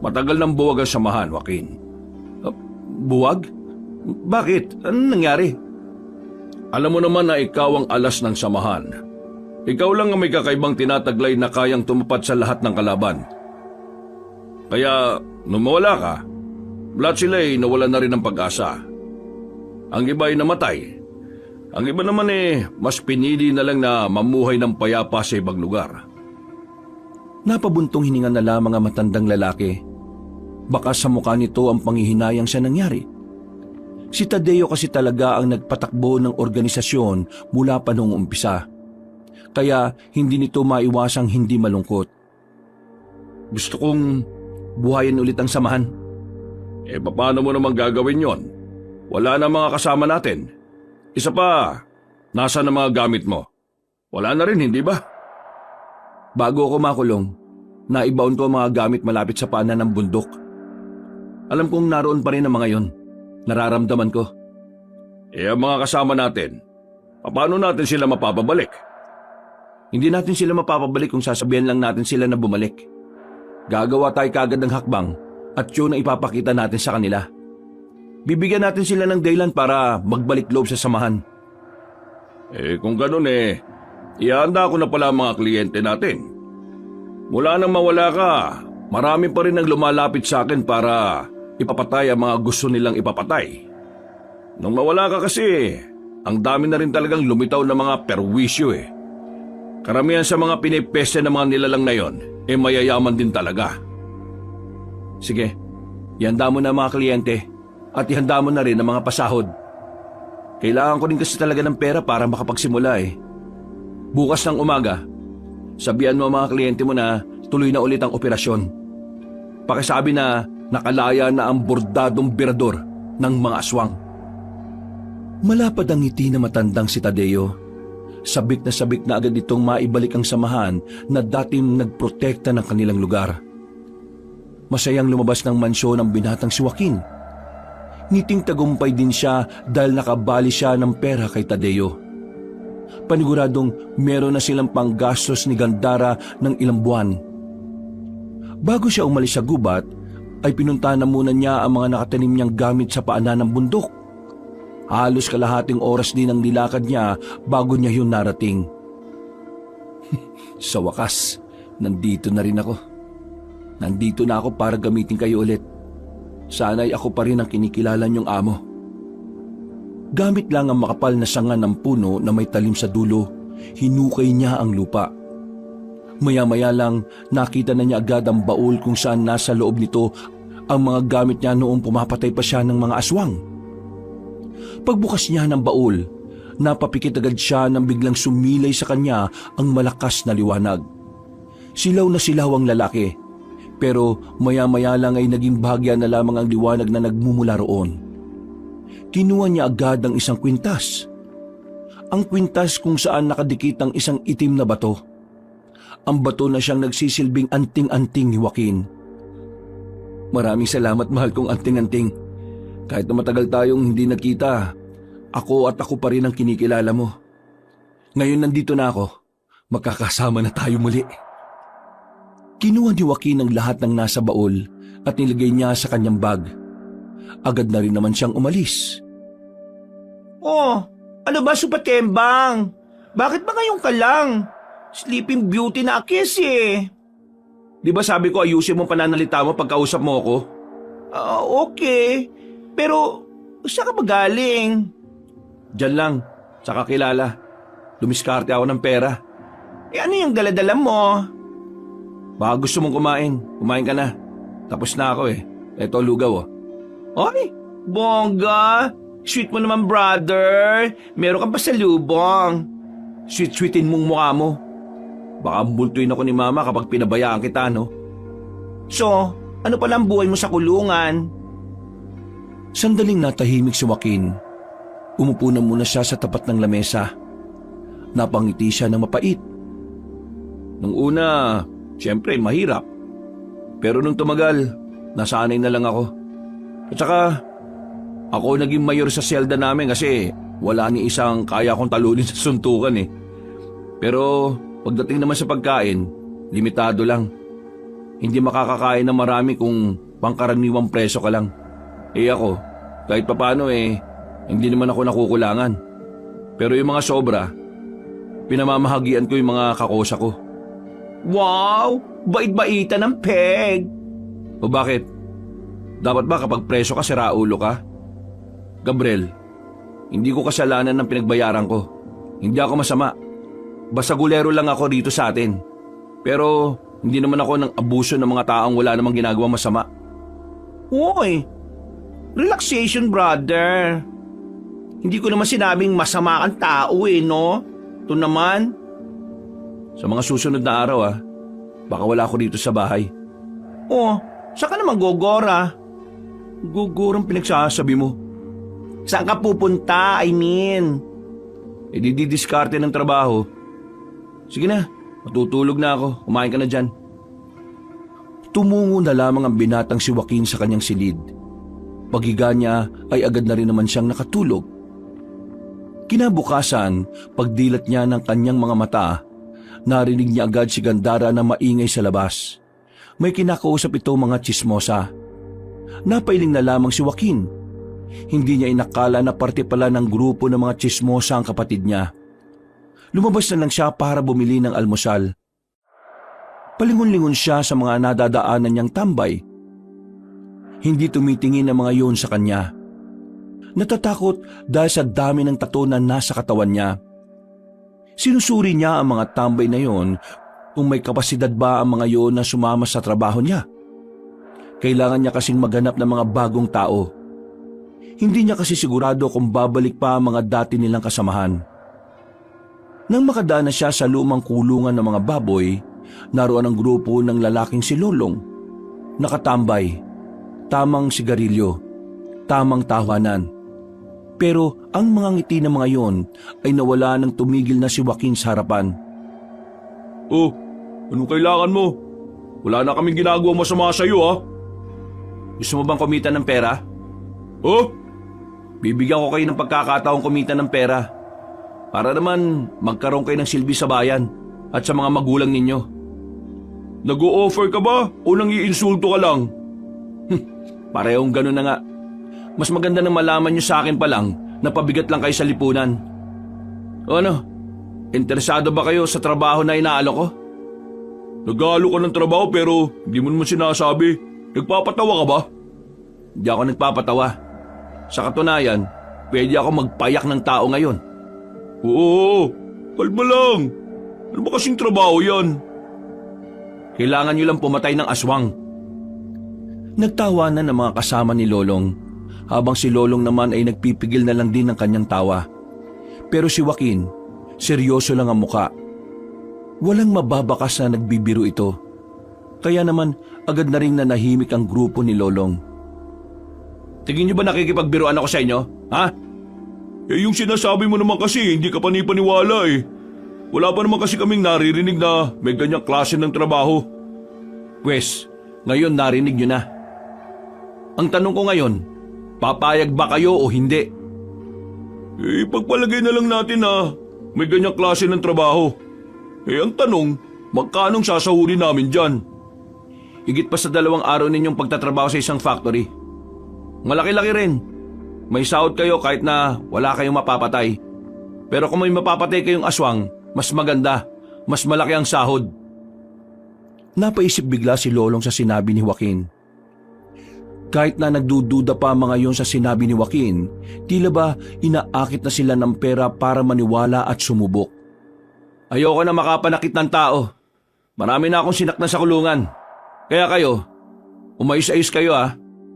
matagal nang buwag ang samahan, Joaquin. Buwag? Bakit? Anong nangyari? Alam mo naman na ikaw ang alas ng samahan. Ikaw lang ang may kakaibang tinataglay na kayang tumapat sa lahat ng kalaban. Kaya, nung mawala ka, lahat sila ay nawalan na rin ng pag-asa. Ang iba ay namatay. Ang iba naman mas pinili na lang na mamuhay ng payapa sa ibang lugar. Napabuntong hininga na lamang ang matandang lalaki. Baka sa mukha nito ang panghihinayang sa nangyari. Si Tadeo kasi talaga ang nagpatakbo ng organisasyon mula pa noong umpisa. Kaya hindi nito maiwasang hindi malungkot. Gusto kong buhayin ulit ang samahan. Paano mo naman gagawin yon? Wala na mga kasama natin. Isa pa, nasa na mga gamit mo? Wala na rin, hindi ba? Bago ako makulong, naibaon ko ang mga gamit malapit sa paanan ng bundok. Alam kong naroon pa rin ang mga yon. Nararamdaman ko. Ang mga kasama natin, paano natin sila mapapabalik? Hindi natin sila mapapabalik kung sasabihan lang natin sila na bumalik. Gagawa tayo kagad ng hakbang at yun ang ipapakita natin sa kanila. Bibigyan natin sila ng dahilan para magbalik loob sa samahan. Kung ganun ihanda ko na pala ang mga kliyente natin. Mula nang mawala ka, marami pa rin ang lumalapit sa akin para ipapatay ang mga gusto nilang ipapatay. Nung mawala ka kasi, ang dami na rin talagang lumitaw na mga perwisyo Karamihan sa mga pinipeste ng mga nilalang na yon, mayayaman din talaga. Sige, ihanda mo na mga kliyente at ihanda mo na rin ang mga pasahod. Kailangan ko din kasi talaga ng pera para makapagsimula Bukas ng umaga, sabihan mo ang mga kliyente mo na tuloy na ulit ang operasyon. Pakisabi na nakalaya na ang bordadong birador ng mga aswang. Malapad ang ngiti na matandang si Tadeo. Sabik na agad itong maibalik ang samahan na dating nagprotekta ng kanilang lugar. Masayang lumabas ng mansyon ang binatang si Joaquin. Ngiting tagumpay din siya dahil nakabali siya ng pera kay Tadeo. Paniguradong meron na silang panggastos ni Gandara ng ilang buwan. Bago siya umalis sa gubat, ay pinuntahan na muna niya ang mga nakatanim niyang gamit sa paanan ng bundok. Halos kalahating oras din ang nilakad niya bago niya yun narating. Sa wakas, nandito na rin ako. Nandito na ako para gamitin kayo ulit. Sana'y ako pa rin ang kinikilala niyong amo. Gamit lang ang makapal na sanga ng puno na may talim sa dulo, hinukay niya ang lupa. Maya-maya lang nakita na niya agad ang baul kung saan nasa loob nito ang mga gamit niya noong pumapatay pa siya ng mga aswang. Pagbukas niya ng baul, napapikit agad siya nang biglang sumilay sa kanya ang malakas na liwanag. Silaw na silaw ang lalaki, pero maya-maya lang ay naging bahagya na lamang ang liwanag na nagmumula roon. Kinuha niya agad ang isang kwintas. Ang kwintas kung saan nakadikit ang isang itim na bato. Ang bato na siyang nagsisilbing anting-anting ni Joaquin. Maraming salamat, mahal kong anting-anting. Kahit na matagal tayong hindi nakita, ako pa rin ang kinikilala mo. Ngayon nandito na ako, magkakasama na tayo muli. Kinuha ni Joaquin ang lahat ng nasa baul at nilagay niya sa kanyang bag. Agad na rin naman siyang umalis. Oh, ano ba Supatembang? Bakit ba ngayon ka lang? Sleeping Beauty na akis eh. Di ba sabi ko ayusin mo pananalita mo pagkausap mo ako? Okay. Pero, saan ka ba galing? Diyan lang, sa kakilala. Dumiskarte ako ng pera. Ano yung daladala mo? Baka gusto mong kumain. Kumain ka na. Tapos na ako eh. Eto lugaw oh. Ay, bongga. Sweet mo naman, brother. Meron kang pasalubong. Sweet-sweetin mong mukha mo. Baka mbultuin ako ni mama kapag pinabayaan kita, no? So, ano pala ang buhay mo sa kulungan? Sandaling natahimik si Joaquin. Umupo na muna siya sa tapat ng lamesa. Napangiti siya ng mapait. Nung una, siyempre mahirap. Pero nung tumagal, nasanay na lang ako. At saka, ako naging mayor sa selda namin kasi wala ni isang kaya kong talunin sa suntukan eh. Pero pagdating naman sa pagkain, limitado lang. Hindi makakakain na marami kung pangkaraniwang preso ka lang. Eh ako, kahit papano hindi naman ako nakukulangan. Pero yung mga sobra, pinamamahagian ko yung mga kakosa ko. Wow! Bait-baita ng peg! O bakit? Dapat ba kapag preso ka, siraulo ka? Gabriel, hindi ko kasalanan ng pinagbayaran ko. Hindi ako masama. Basta gulero lang ako dito sa atin. Pero hindi naman ako ng abuso ng mga taong wala namang ginagawang masama. Uy! Relaxation, brother. Hindi ko naman sinabing masama kang tao no? Ito naman. Sa mga susunod na araw baka wala ako dito sa bahay. Oh, saan ka naman gogora? Gugurang pinagsasabi mo. Saan ka pupunta, I mean? Didiskarte ng trabaho. Sige na, matutulog na ako. Kumain ka na dyan. Tumungo na lamang ang binatang si Joaquin sa kanyang silid. Paghiga niya ay agad na rin naman siyang nakatulog. Kinabukasan, pagdilat niya ng kanyang mga mata, narinig niya agad si Gandara na maingay sa labas. May kinakausap ito mga tsismosa. Napailing na lamang si Joaquin. Hindi niya inakala na parte pala ng grupo ng mga tsismosa ang kapatid niya. Lumabas na lang siya para bumili ng almusal. Palingon-lingon siya sa mga nadadaanan niyang tambay. Hindi tumitingin ang mga yon sa kanya. Natatakot dahil sa dami ng tato na nasa katawan niya. Sinusuri niya ang mga tambay na yon kung may kapasidad ba ang mga yon na sumama sa trabaho niya. Kailangan niya kasing maghanap ng mga bagong tao. Hindi niya kasi sigurado kung babalik pa ang mga dati nilang kasamahan. Nang makadaan na siya sa lumang kulungan ng mga baboy, naroon ang grupo ng lalaking si Lolong. Nakatambay, tamang sigarilyo, tamang tawanan. Pero ang mga ngiti ng mga yon ay nawala nang tumigil na si Joaquin sa harapan. Oh, anong kailangan mo? Wala na kaming ginagawa masama sa iyo Gusto mo bang kumita ng pera? Oh, bibigyan ko kayo ng pagkakataong kumita ng pera. Para naman magkaroon kayo ng silbi sa bayan at sa mga magulang ninyo. Nag-o-offer ka ba o nang iinsulto ka lang? Parehong ganun na nga. Mas maganda nang malaman nyo sa akin pa lang na pabigat lang kayo sa lipunan. O ano, interesado ba kayo sa trabaho na inaalok ko? Nag-aalok ka ng trabaho pero hindi mo naman sinasabi. Nagpapatawa ka ba? Hindi ako nagpapatawa. Sa katunayan, pwede ako magpayak ng tao ngayon. Oo, kalma lang. Ano ba kasing trabaho yan? Kailangan nyo lang pumatay ng aswang. Nagtawanan ng mga kasama ni Lolong, habang si Lolong naman ay nagpipigil na lang din ng kanyang tawa. Pero si Joaquin, seryoso lang ang muka. Walang mababakas na nagbibiro ito. Kaya naman agad na rin nanahimik ang grupo ni Lolong. Tingin niyo ba nakikipagbiruan ako sa inyo? Ha? Eh yung sinasabi mo naman kasi hindi ka panipaniwala eh. Wala pa naman kasi kaming naririnig na may ganyang klase ng trabaho. Pwes, ngayon narinig nyo na. Ang tanong ko ngayon, papayag ba kayo o hindi? Eh pagpalagay na lang natin na may ganyang klase ng trabaho. Eh ang tanong, magkanong sasahurin namin dyan? Higit pa sa 2 araw ninyong pagtatrabaho sa isang factory. Malaki-laki rin. May sahod kayo kahit na wala kayong mapapatay. Pero kung may mapapatay kayong aswang, mas maganda, mas malaki ang sahod. Napaisip bigla si Lolong sa sinabi ni Joaquin. Kahit na nagdududa pa mga yon sa sinabi ni Joaquin, tila ba inaakit na sila ng pera para maniwala at sumubok. Ayoko na makapanakit ng tao. Marami na akong sinaktan sa kulungan. Kaya kayo, umayos-ayos kayo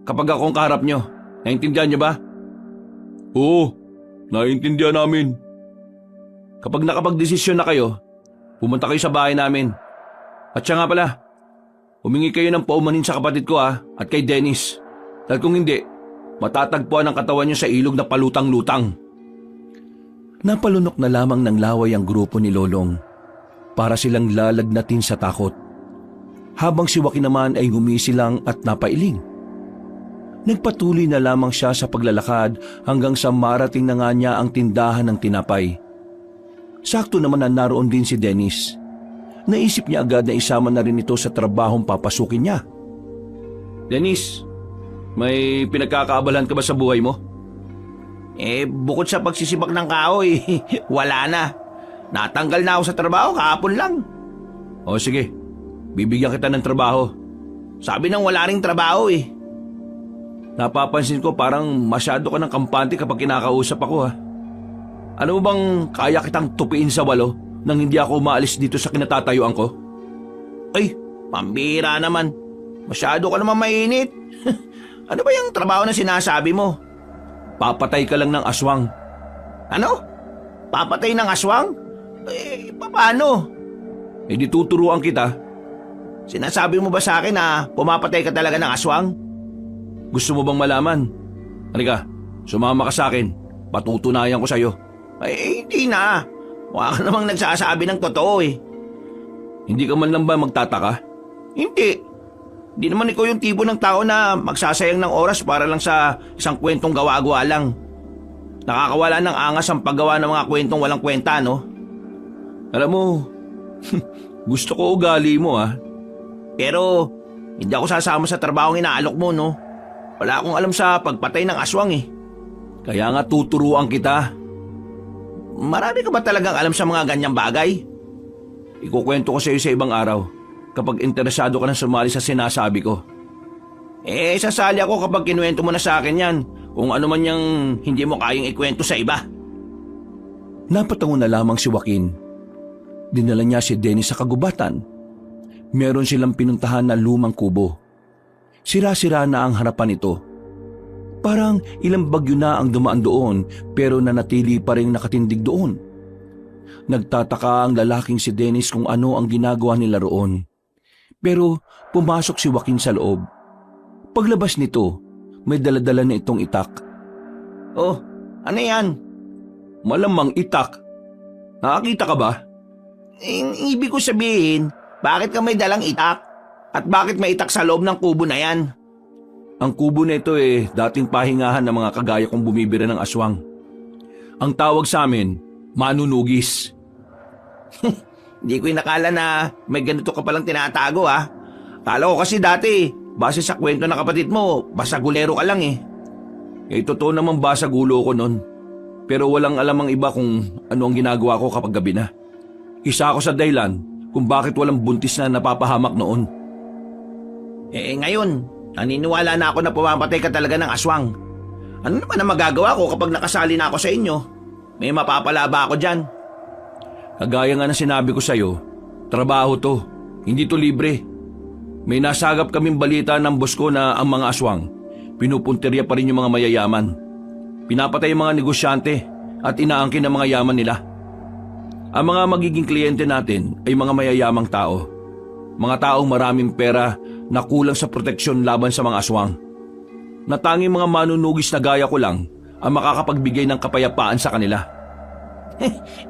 kapag akong kaharap nyo. Naintindihan nyo ba? Oo, naintindihan namin. Kapag nakapag-desisyon na kayo, pumunta kayo sa bahay namin. At siya nga pala, humingi kayo ng paumanin sa kapatid ko at kay Dennis. Dahil kung hindi, matatagpuan ang katawan niyo sa ilog na palutang-lutang. Napalunok na lamang ng laway ang grupo ni Lolong para silang lalagnatin sa takot. Habang si Joaquin naman ay gumisilang at napailing. Nagpatuloy na lamang siya sa paglalakad hanggang sa marating na nga niya ang tindahan ng tinapay. Sakto naman na naroon din si Dennis. Naisip niya agad na isama na rin ito sa trabahong papasukin niya. Dennis, may pinagkakaabalan ka ba sa buhay mo? Eh, bukod sa pagsisibak ng kahoy, wala na. Natanggal na ako sa trabaho kahapon lang. O sige, bibigyan kita ng trabaho. Sabi nang wala ring trabaho eh. Napapansin ko parang masyado ka ng kampante kapag kinakausap ako Ano mo bang kaya kitang tupiin sa walo nang hindi ako umaalis dito sa kinatatayuan ko? Ay, pambira naman. Masyado ka naman mainit. Ano ba yung trabaho na sinasabi mo? Papatay ka lang ng aswang. Ano? Papatay ng aswang? Eh, paano? Eh di tuturuan kita. Sinasabi mo ba sa akin na pumapatay ka talaga ng aswang? Gusto mo bang malaman? Halika, sumama ka sa akin. Patutunayan ko sa'yo. Ay, hindi na. Mukha ka namang nagsasabi ng totoo eh. Hindi ka man lang ba magtataka? Hindi. Hindi naman ikaw yung tipo ng tao na magsasayang ng oras para lang sa isang kwentong gawa-gawa lang. Nakakawala ng angas ang paggawa ng mga kwentong walang kwenta, no? Alam mo, gusto ko ugali mo Pero, hindi ako sasama sa trabahong inaalok mo, no? Wala akong alam sa pagpatay ng aswang eh. Kaya nga tuturuan kita. Marami ka ba talagang alam sa mga ganyang bagay? Ikukwento ko sa iyo sa ibang araw kapag interesado ka na sumali sa sinasabi ko. Eh, sasali ako kapag kinuwento mo na sa akin yan. Kung ano man yung hindi mo kayang ikwento sa iba. Napatango na lamang si Joaquin. Dinala niya si Dennis sa kagubatan. Meron silang pinuntahan na lumang kubo. Sira-sira na ang harapan nito. Parang ilang bagyo na ang dumaan doon pero nanatili pa rin nakatindig doon. Nagtataka ang lalaking si Dennis kung ano ang ginagawa nila roon. Pero pumasok si Joaquin sa loob. Paglabas nito, may daladala na itong itak. Oh, ano yan? Malamang itak. Nakakita ka ba? Ibig ko sabihin, bakit ka may dalang itak? At bakit may itak sa loob ng kubo na yan? Ang kubo na ito dating pahingahan ng mga kagaya kong bumibira ng aswang. Ang tawag sa amin, manunugis. Hindi ko inakala na may ganito ka palang tinatago Kala ko kasi dati, base sa kwento ng kapatid mo, basagulero ka lang eh. Totoo naman basagulo ko nun. Pero walang alam ang iba kung ano ang ginagawa ko kapag gabi na. Isa ako sa dahilan kung bakit walang buntis na napapahamak noon. Ngayon, naniniwala na ako na pumamatay ka talaga ng aswang. Ano naman ang magagawa ko kapag nakasali na ako sa inyo? May mapapala ba ako dyan? Kagaya nga ng sinabi ko sa'yo, trabaho to, hindi to libre. May nasagap kaming balita ng boss ko na ang mga aswang, pinupuntirya pa rin yung mga mayayaman. Pinapatay yung mga negosyante at inaangkin ang mga yaman nila. Ang mga magiging kliyente natin ay mga mayayamang tao. Mga taong maraming pera na kulang sa proteksyon laban sa mga aswang. Na tanging mga manunugis na gaya ko lang ang makakapagbigay ng kapayapaan sa kanila.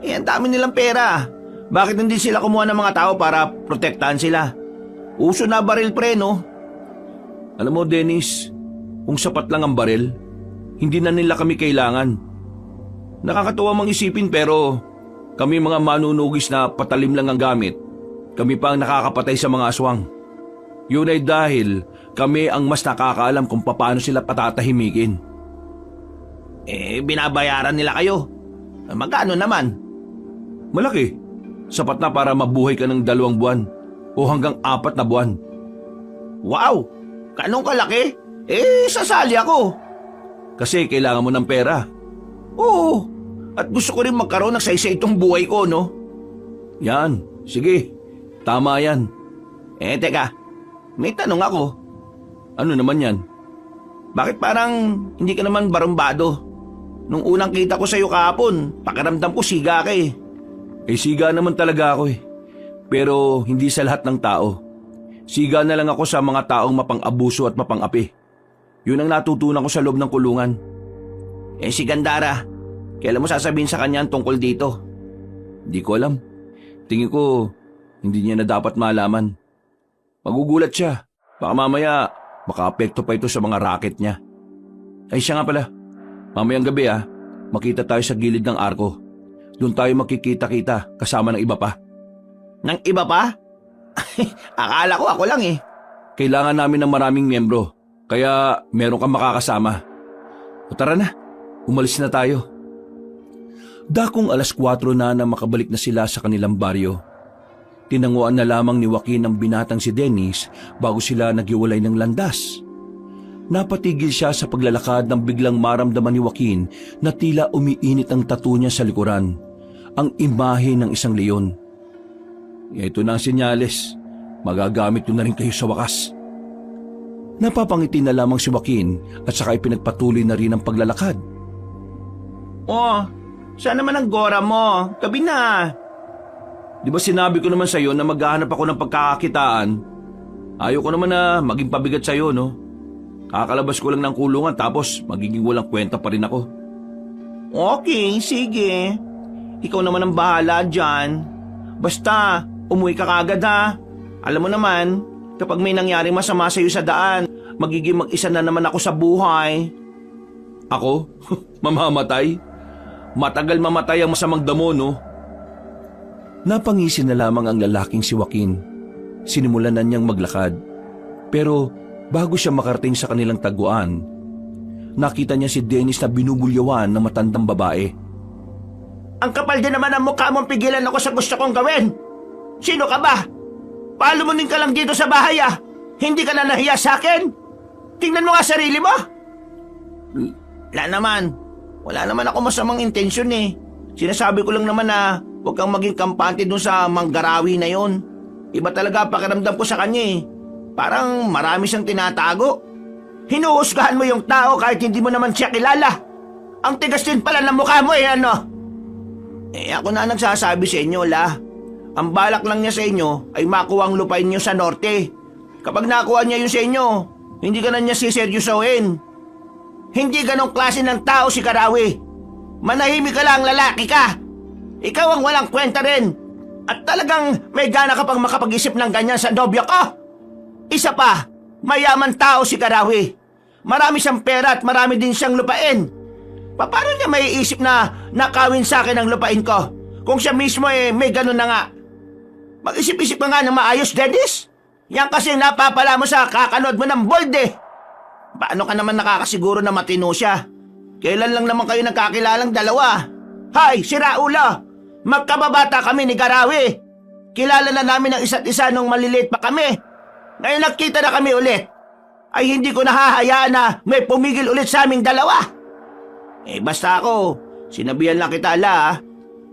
Ang dami nilang pera. Bakit hindi sila kumuha ng mga tao para protektahan sila? Uso na baril pre, no? Alam mo, Dennis, kung sapat lang ang baril, hindi na nila kami kailangan. Nakakatuwa mang isipin pero kami mga manunugis na patalim lang ang gamit, kami pa ang nakakapatay sa mga aswang. Yun ay dahil kami ang mas nakakaalam kung paano sila patatahimikin. Binabayaran nila kayo. Magkano naman? Malaki. Sapat na para mabuhay ka ng 2 buwan o hanggang 4 na buwan. Wow! Ganong kalaki? Sasali ako. Kasi kailangan mo ng pera. Oo. At gusto ko rin magkaroon ng saysay itong buhay ko, no? Yan. Sige. Tama yan. Teka. May tanong ako. Ano naman yan? Bakit parang hindi ka naman barumbado? Nung unang kita ko sa'yo kahapon, pakiramdam ko siga ka eh. Siga naman talaga ako eh. Pero hindi sa lahat ng tao. Siga na lang ako sa mga taong mapang-abuso at mapang-api. Yun ang natutunan ko sa loob ng kulungan. Si Gandara, kailan mo sasabihin sa kanya tungkol dito? Hindi ko alam. Tingin ko, hindi niya na dapat malaman. Magugulat siya. Baka mamaya, makaapekto pa ito sa mga racket niya. Siya nga pala. Mamayang gabi makita tayo sa gilid ng arko. Doon tayo makikita-kita kasama ng iba pa. Ng iba pa? Akala ko ako lang eh. Kailangan namin ng maraming miyembro, kaya meron kang makakasama. O tara na, umalis na tayo. Dakong 4:00 na makabalik na sila sa kanilang baryo. Tinanguan na lamang ni Joaquin ang binatang si Dennis bago sila naghiwalay ng landas. Napatigil siya sa paglalakad nang biglang maramdaman ni Joaquin na tila umiinit ang tattoo niya sa likuran, ang imahe ng isang leon. Ito na ang senyales, magagamit ko na rin kayo sa wakas. Napapangiti na lamang si Joaquin at saka ipinagpatuloy na rin ang paglalakad. Saan naman ang gora mo? Gabi na. Di ba sinabi ko naman sa'yo na maghahanap ako ng pagkakakitaan? Ayaw ko naman na maging pabigat sa'yo, no? Kakalabas ko lang ng kulungan tapos magiging walang kwenta pa rin ako. Okay, sige. Ikaw naman ang bahala dyan. Basta, umuwi ka kagad ha. Alam mo naman, kapag may nangyaring masama sa'yo sa daan, magiging mag-isa na naman ako sa buhay. Ako? Mamamatay? Matagal mamatay ang masamang damo, no? Napangisi na lamang ang lalaking si Joaquin. Sinimulan na niyang maglakad. Pero bago siya makarating sa kanilang taguan, nakita niya si Dennis na binubulyawan ng matandang babae. Ang kapal din naman ang mukha mong pigilan ako sa gusto kong gawin. Sino ka ba? Palumunin ka lang dito sa bahay Hindi ka na nahiya sa akin? Tingnan mo nga sarili mo. Wala naman ako masamang intensyon eh. Sinasabi ko lang naman na huwag kang maging kampante dun sa manggarawi na yon. Iba talaga pakiramdam ko sa kanya eh. Parang marami siyang tinatago. Hinuhusgahan mo yung tao kahit hindi mo naman siya kilala. Ang tigas din pala ng mukha mo ano? Ako na nagsasabi sa inyo, Ang balak lang niya sa inyo ay makuha ang lupain niyo sa norte. Kapag nakuha niya yun sa inyo, hindi ka na niya siseryosohin. Hindi ganong klase ng tao si Karawi. Manahimik ka lang, lalaki ka. Ikaw ang walang kwenta rin. At talagang may gana ka pang makapag-isip ng ganyan sa nobyo ko. Isa pa, mayaman tao si Karawi. Marami siyang pera at marami din siyang lupain. Paano niya maiisip na nakawin sa akin ang lupain ko? Kung siya mismo may ganun na nga. Mag-isip-isip ka nga ng maayos, Dennis. Yan kasi napapala mo sa kakanood mo ng bold eh. Paano ka naman nakakasiguro na matino siya? Kailan lang naman kayo nagkakilalang dalawa? Hay, sira ulo! Magkababata kami ni Karawi. kilala na namin ang isa't isa nung maliliit pa kami. Ngayon nagkita na kami ulit, ay hindi ko nahahayaan na may pumigil ulit sa aming dalawa. Basta ako, sinabihan lang kita, ala.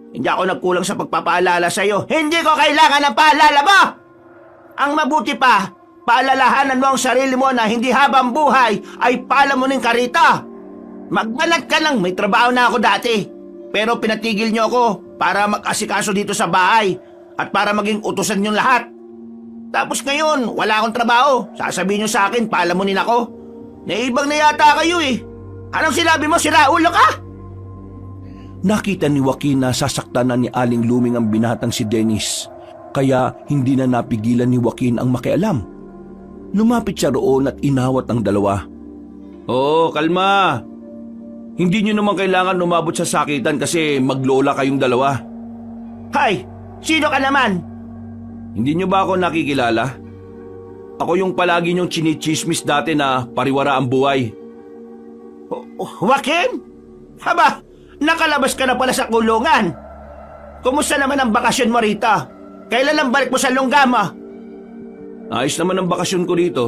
Hindi ako nagkulang sa pagpapaalala sa'yo. Hindi ko kailangan ng paalala mo! Ang mabuti pa, paalalahanan mo ang sarili mo na hindi habang buhay ay palamunin ka rito. Magbanat ka lang, may trabaho na ako dati. Pero pinatigil niyo ako para mag-asikaso dito sa bahay at para maging utusan niyong lahat. Tapos ngayon, wala akong trabaho. Sasabihin niyo sa akin, palamunin ako. Naibang na yata kayo eh. Anong sinabi mo, sira ulo ka? Nakita ni Joaquin na sasaktan na ni Aling Luming ang binatang si Dennis, kaya hindi na napigilan ni Joaquin ang makialam. Lumapit siya roon at inawat ang dalawa. Oo, kalma. Hindi niyo naman kailangan umabot sa sakitan kasi maglola kayong dalawa. Hay, sino ka naman? Hindi niyo ba ako nakikilala? Ako yung palagi niyong chinichismis dati na pariwara ang buhay. Joaquin? Haba, nakalabas ka na pala sa kulungan. Kumusta naman ang bakasyon mo rito? Kailan lang balik mo sa Lunggama? Ayos naman ang bakasyon ko dito.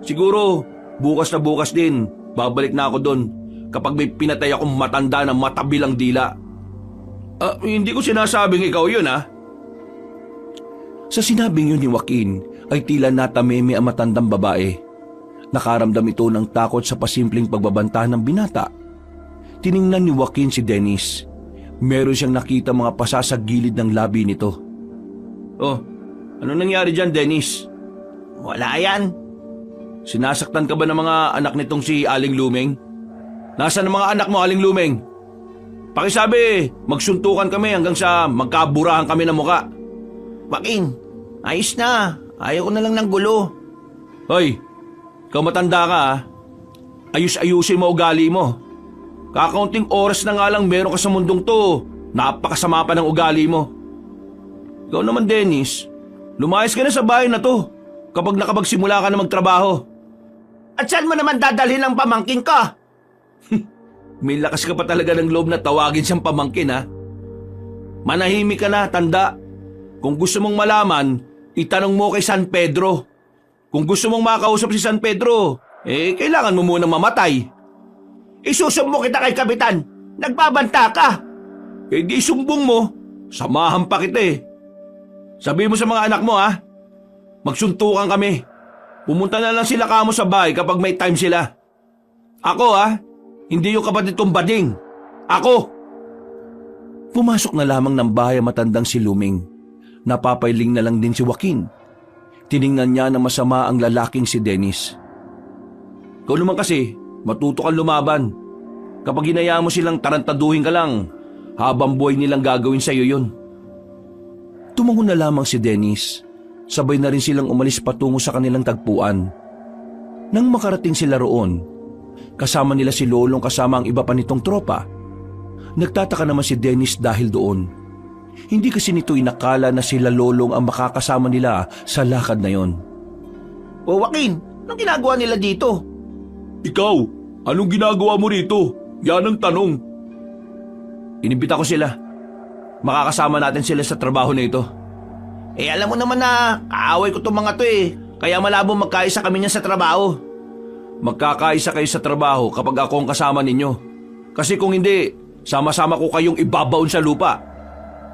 Siguro, bukas na bukas din, babalik na ako doon kapag may pinatay akong matanda na matabilang dila. Hindi ko sinasabing ikaw yun, ha? Sa sinabing yun ni Joaquin, ay tila natameme ang matandang babae. Nakaramdam ito ng takot sa pasimpleng pagbabanta ng binata. Tiningnan ni Joaquin si Dennis. Meron siyang nakita mga pasa sa gilid ng labi nito. Oh, ano nangyari dyan, Dennis? Wala yan. Sinasaktan ka ba ng mga anak nitong si Aling Lumeng? Nasaan ang mga anak mo, Aling Lumeng? Pakisabi, magsuntukan kami hanggang sa magkaburahan kami ng muka. Joaquin, ayos na. Ayaw ko na lang ng gulo. Hoy, ikaw matanda ka, ha? Ayus-ayusin mo ugali mo. Kakaunting oras na nga lang meron ka sa mundong to. Napakasama pa ng ugali mo. Ikaw naman, Dennis, lumayas ka na sa bahay na to kapag nakapagsimula ka na magtrabaho. At saan mo naman dadalhin ang pamangkin ko? May lakas ka pa talaga ng loob na tawagin siyang pamangkin, ha? Manahimik ka na, tanda. Kung gusto mong malaman, itanong mo kay San Pedro. Kung gusto mong makausap si San Pedro, kailangan mo munang mamatay. Isusumbo kita kay Kapitan. Nagbabanta ka. Di sumbong mo. Samahan pa kita eh. Sabi mo sa mga anak mo, ha? Magsuntukan kami. Pumunta na lang sila kamo sa bahay kapag may time sila. Ako, ha? Hindi yung kapatid kong bading. Ako! Pumasok na lamang ng bahay ang matandang si Luming. Napapailing na lang din si Joaquin. Tiningnan niya na masama ang lalaking si Dennis. Ikaw naman kasi, matuto kang lumaban. Kapag hinayaan mo silang tarantaduhin ka lang, habang buhay nilang gagawin sa iyo yun. Tumango na lamang si Dennis. Sabay na rin silang umalis patungo sa kanilang tagpuan. Nang makarating sila roon, kasama nila si Lolong kasama ang iba pa nitong tropa. Nagtataka naman si Dennis dahil doon. Hindi kasi nito inakala na sila Lolong ang makakasama nila sa lakad na yon. O Joaquin, anong ginagawa nila dito? Ikaw, anong ginagawa mo rito? Yan ang tanong. Inimbita ko sila. Makakasama natin sila sa trabaho na ito. Alam mo naman na kaaway ko itong mga to eh. Kaya malabo magkaisa kami niya sa trabaho. Magkakaisa kayo sa trabaho kapag ako ang kasama ninyo. Kasi kung hindi, sama-sama ko kayong ibabaon sa lupa.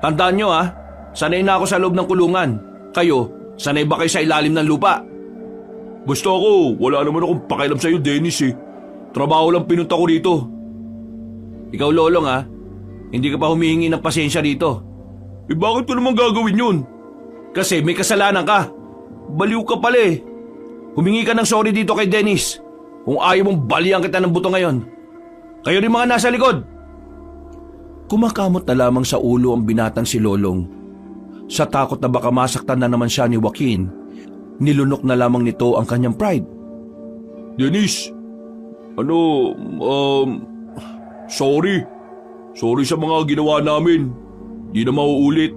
Tandaan nyo, ha, sanay na ako sa loob ng kulungan. Kayo, sanay ba kayo sa ilalim ng lupa? Basta ako, wala naman akong pakialam sa'yo, Dennis eh. Trabaho lang pinunta ko rito. Ikaw, Lolong, ha, hindi ka pa humihingi ng pasensya rito. Bakit ko naman gagawin yun? Kasi may kasalanan ka. Baliw ka pala eh. Humingi ka ng sorry dito kay Dennis kung ayaw mong balian kita ng buto ngayon. Kayo rin mga nasa likod. Kumakamot na lamang sa ulo ang binatang si Lolong. Sa takot na baka masaktan na naman siya ni Joaquin, nilunok na lamang nito ang kanyang pride. Dennis, sorry. Sorry sa mga ginawa namin. Di na mauulit.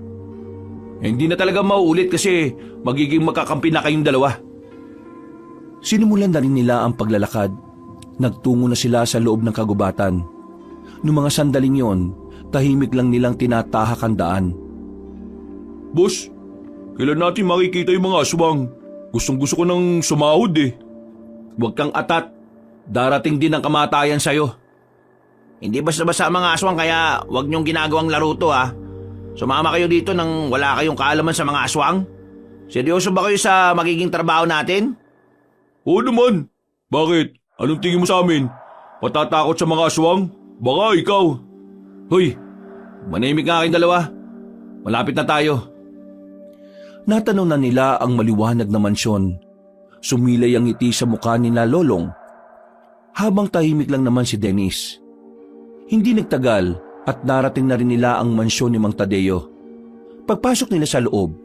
Hindi na talaga mauulit kasi magiging magkakampi na kayong dalawa. Sinimulan na rin nila ang paglalakad. Nagtungo na sila sa loob ng kagubatan. Noong mga sandaling yon, tahimik lang nilang tinatahak ang daan. Boss, Kailan natin makikita yung mga aswang? Gustong gusto ko nang sumahod eh. Huwag kang atat. Darating din ang kamatayan sa'yo. Hindi basta-basta ang mga aswang kaya wag niyong ginagawang laro to ha. Sumama kayo dito nang wala kayong kaalaman sa mga aswang? Seryoso ba kayo sa magiging trabaho natin? Oo naman. Bakit? Anong tingin mo sa amin? Patatakot sa mga aswang? Baka ikaw. Hoy, manahimik nga kayong dalawa. Malapit na tayo. Natanong na nila ang maliwanag na mansyon. Sumilay ang ngiti sa mukha ni na Lolong. Habang tahimik lang naman si Dennis. Hindi nagtagal at narating na rin nila ang mansyon ni Mang Tadeo. Pagpasok nila sa loob,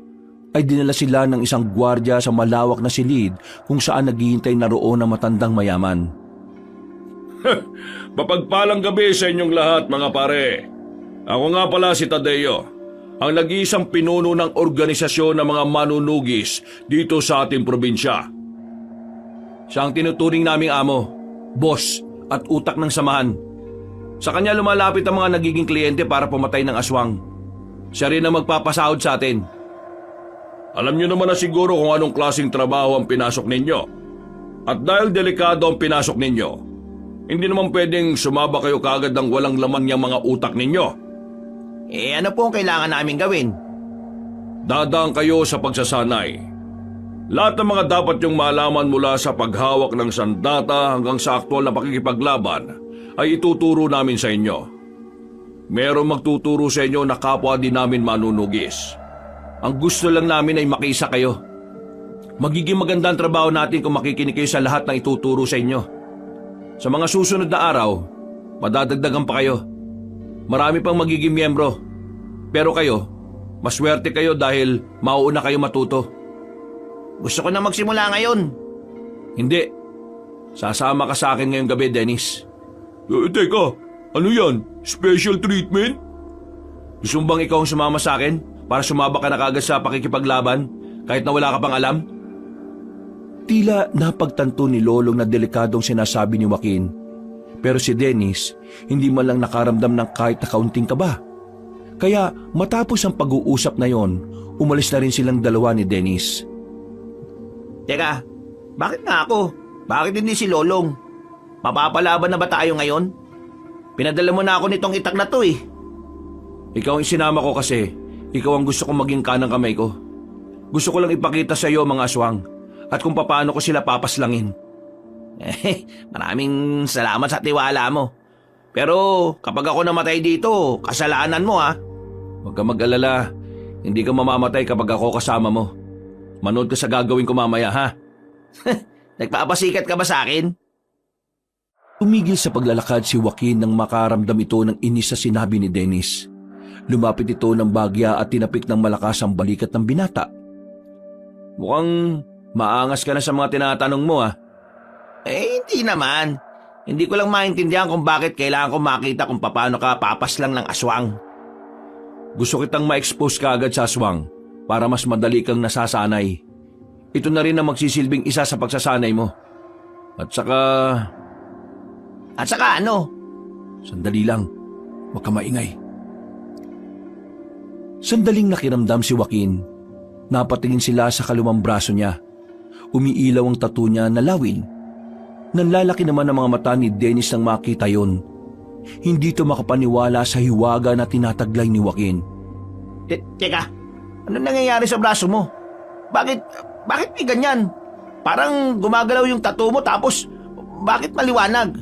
ay dinala sila ng isang gwardya sa malawak na silid kung saan naghihintay na roon ang matandang mayaman. Mapagpalang gabi sa inyong lahat mga pare. Ako nga pala si Tadeo, ang nag-iisang pinuno ng organisasyon ng mga manunugis dito sa ating probinsya. Siya ang tinuturing naming amo, boss at utak ng samahan. Sa kanya lumalapit ang mga nagiging kliyente para pumatay ng aswang. Siya rin ang magpapasahod sa atin. Alam niyo naman na siguro kung anong klaseng trabaho ang pinasok ninyo. At dahil delikado ang pinasok ninyo, hindi naman pwedeng sumaba kayo kaagad ng walang laman niyang mga utak ninyo. Ano po ang kailangan namin gawin? Dadaan kayo sa pagsasanay. Lahat ng mga dapat niyong malaman mula sa paghawak ng sandata hanggang sa aktwal na pakikipaglaban ay ituturo namin sa inyo. Merong magtuturo sa inyo na kapwa din namin manunugis. Ang gusto lang namin ay makisa kayo. Magiging maganda ang trabaho natin kung makikinig kayo sa lahat ng ituturo sa inyo. Sa mga susunod na araw, madadagdagan pa kayo. Marami pang magiging miyembro. Pero kayo, maswerte kayo dahil mauuna kayo matuto. Gusto ko na magsimula ngayon. Hindi. Sasama ka sa akin ngayong gabi, Dennis. Teka, ano yan? Special treatment? Gusto mo bang ikaw ang sumama sa akin para sumaba ka na kagad sa pakikipaglaban kahit na wala ka pang alam? Tila napagtanto ni Lolong na delikadong sinasabi ni Joaquin. Pero si Dennis hindi man lang nakaramdam ng kahit na kaunting kaba. Kaya matapos ang pag-uusap na yon, umalis na rin silang dalawa ni Dennis. Teka, bakit nga ako? Bakit hindi si Lolong? Mapapalaban na ba tayo ngayon? Pinadala mo na ako nitong itak na to eh. Ikaw ang sinama ko kasi ikaw ang gusto kong maging kanang kamay ko. Gusto ko lang ipakita sa iyo mga aswang at kung paano ko sila papaslangin. Maraming salamat sa tiwala mo. Pero kapag ako namatay dito, kasalanan mo ha. Huwag ka mag-alala. Hindi ka mamamatay kapag ako kasama mo. Manood ka sa gagawin ko mamaya ha. Nagpapasikat ka ba sa akin? Tumigil sa paglalakad si Joaquin nang makaramdam ito ng inis sa sinabi ni Dennis. Lumapit ito ng bagya at tinapik ng malakas ang balikat ng binata. Mukhang maangas ka na sa mga tinatanong mo ah. Hindi naman. Hindi ko lang maintindihan kung bakit kailangan ko makita kung paano ka papaslang ng aswang. Gusto kitang ma-expose ka agad sa aswang para mas madali kang nasasanay. Ito na rin ang magsisilbing isa sa pagsasanay mo. At saka ano? Sandali lang. Huwag ka maingay. Sandaling nakiramdam si Joaquin. Napatingin sila sa kaluwang braso niya. Umiilaw ang tattoo niya na lawin. Nanlalaki naman ang mga mata ni Dennis nang makita yon. Hindi ito makapaniwala sa hiwaga na tinataglay ni Joaquin. Teka, ano nangyayari sa braso mo? Bakit may ganyan? Parang gumagalaw yung tattoo mo tapos bakit maliwanag?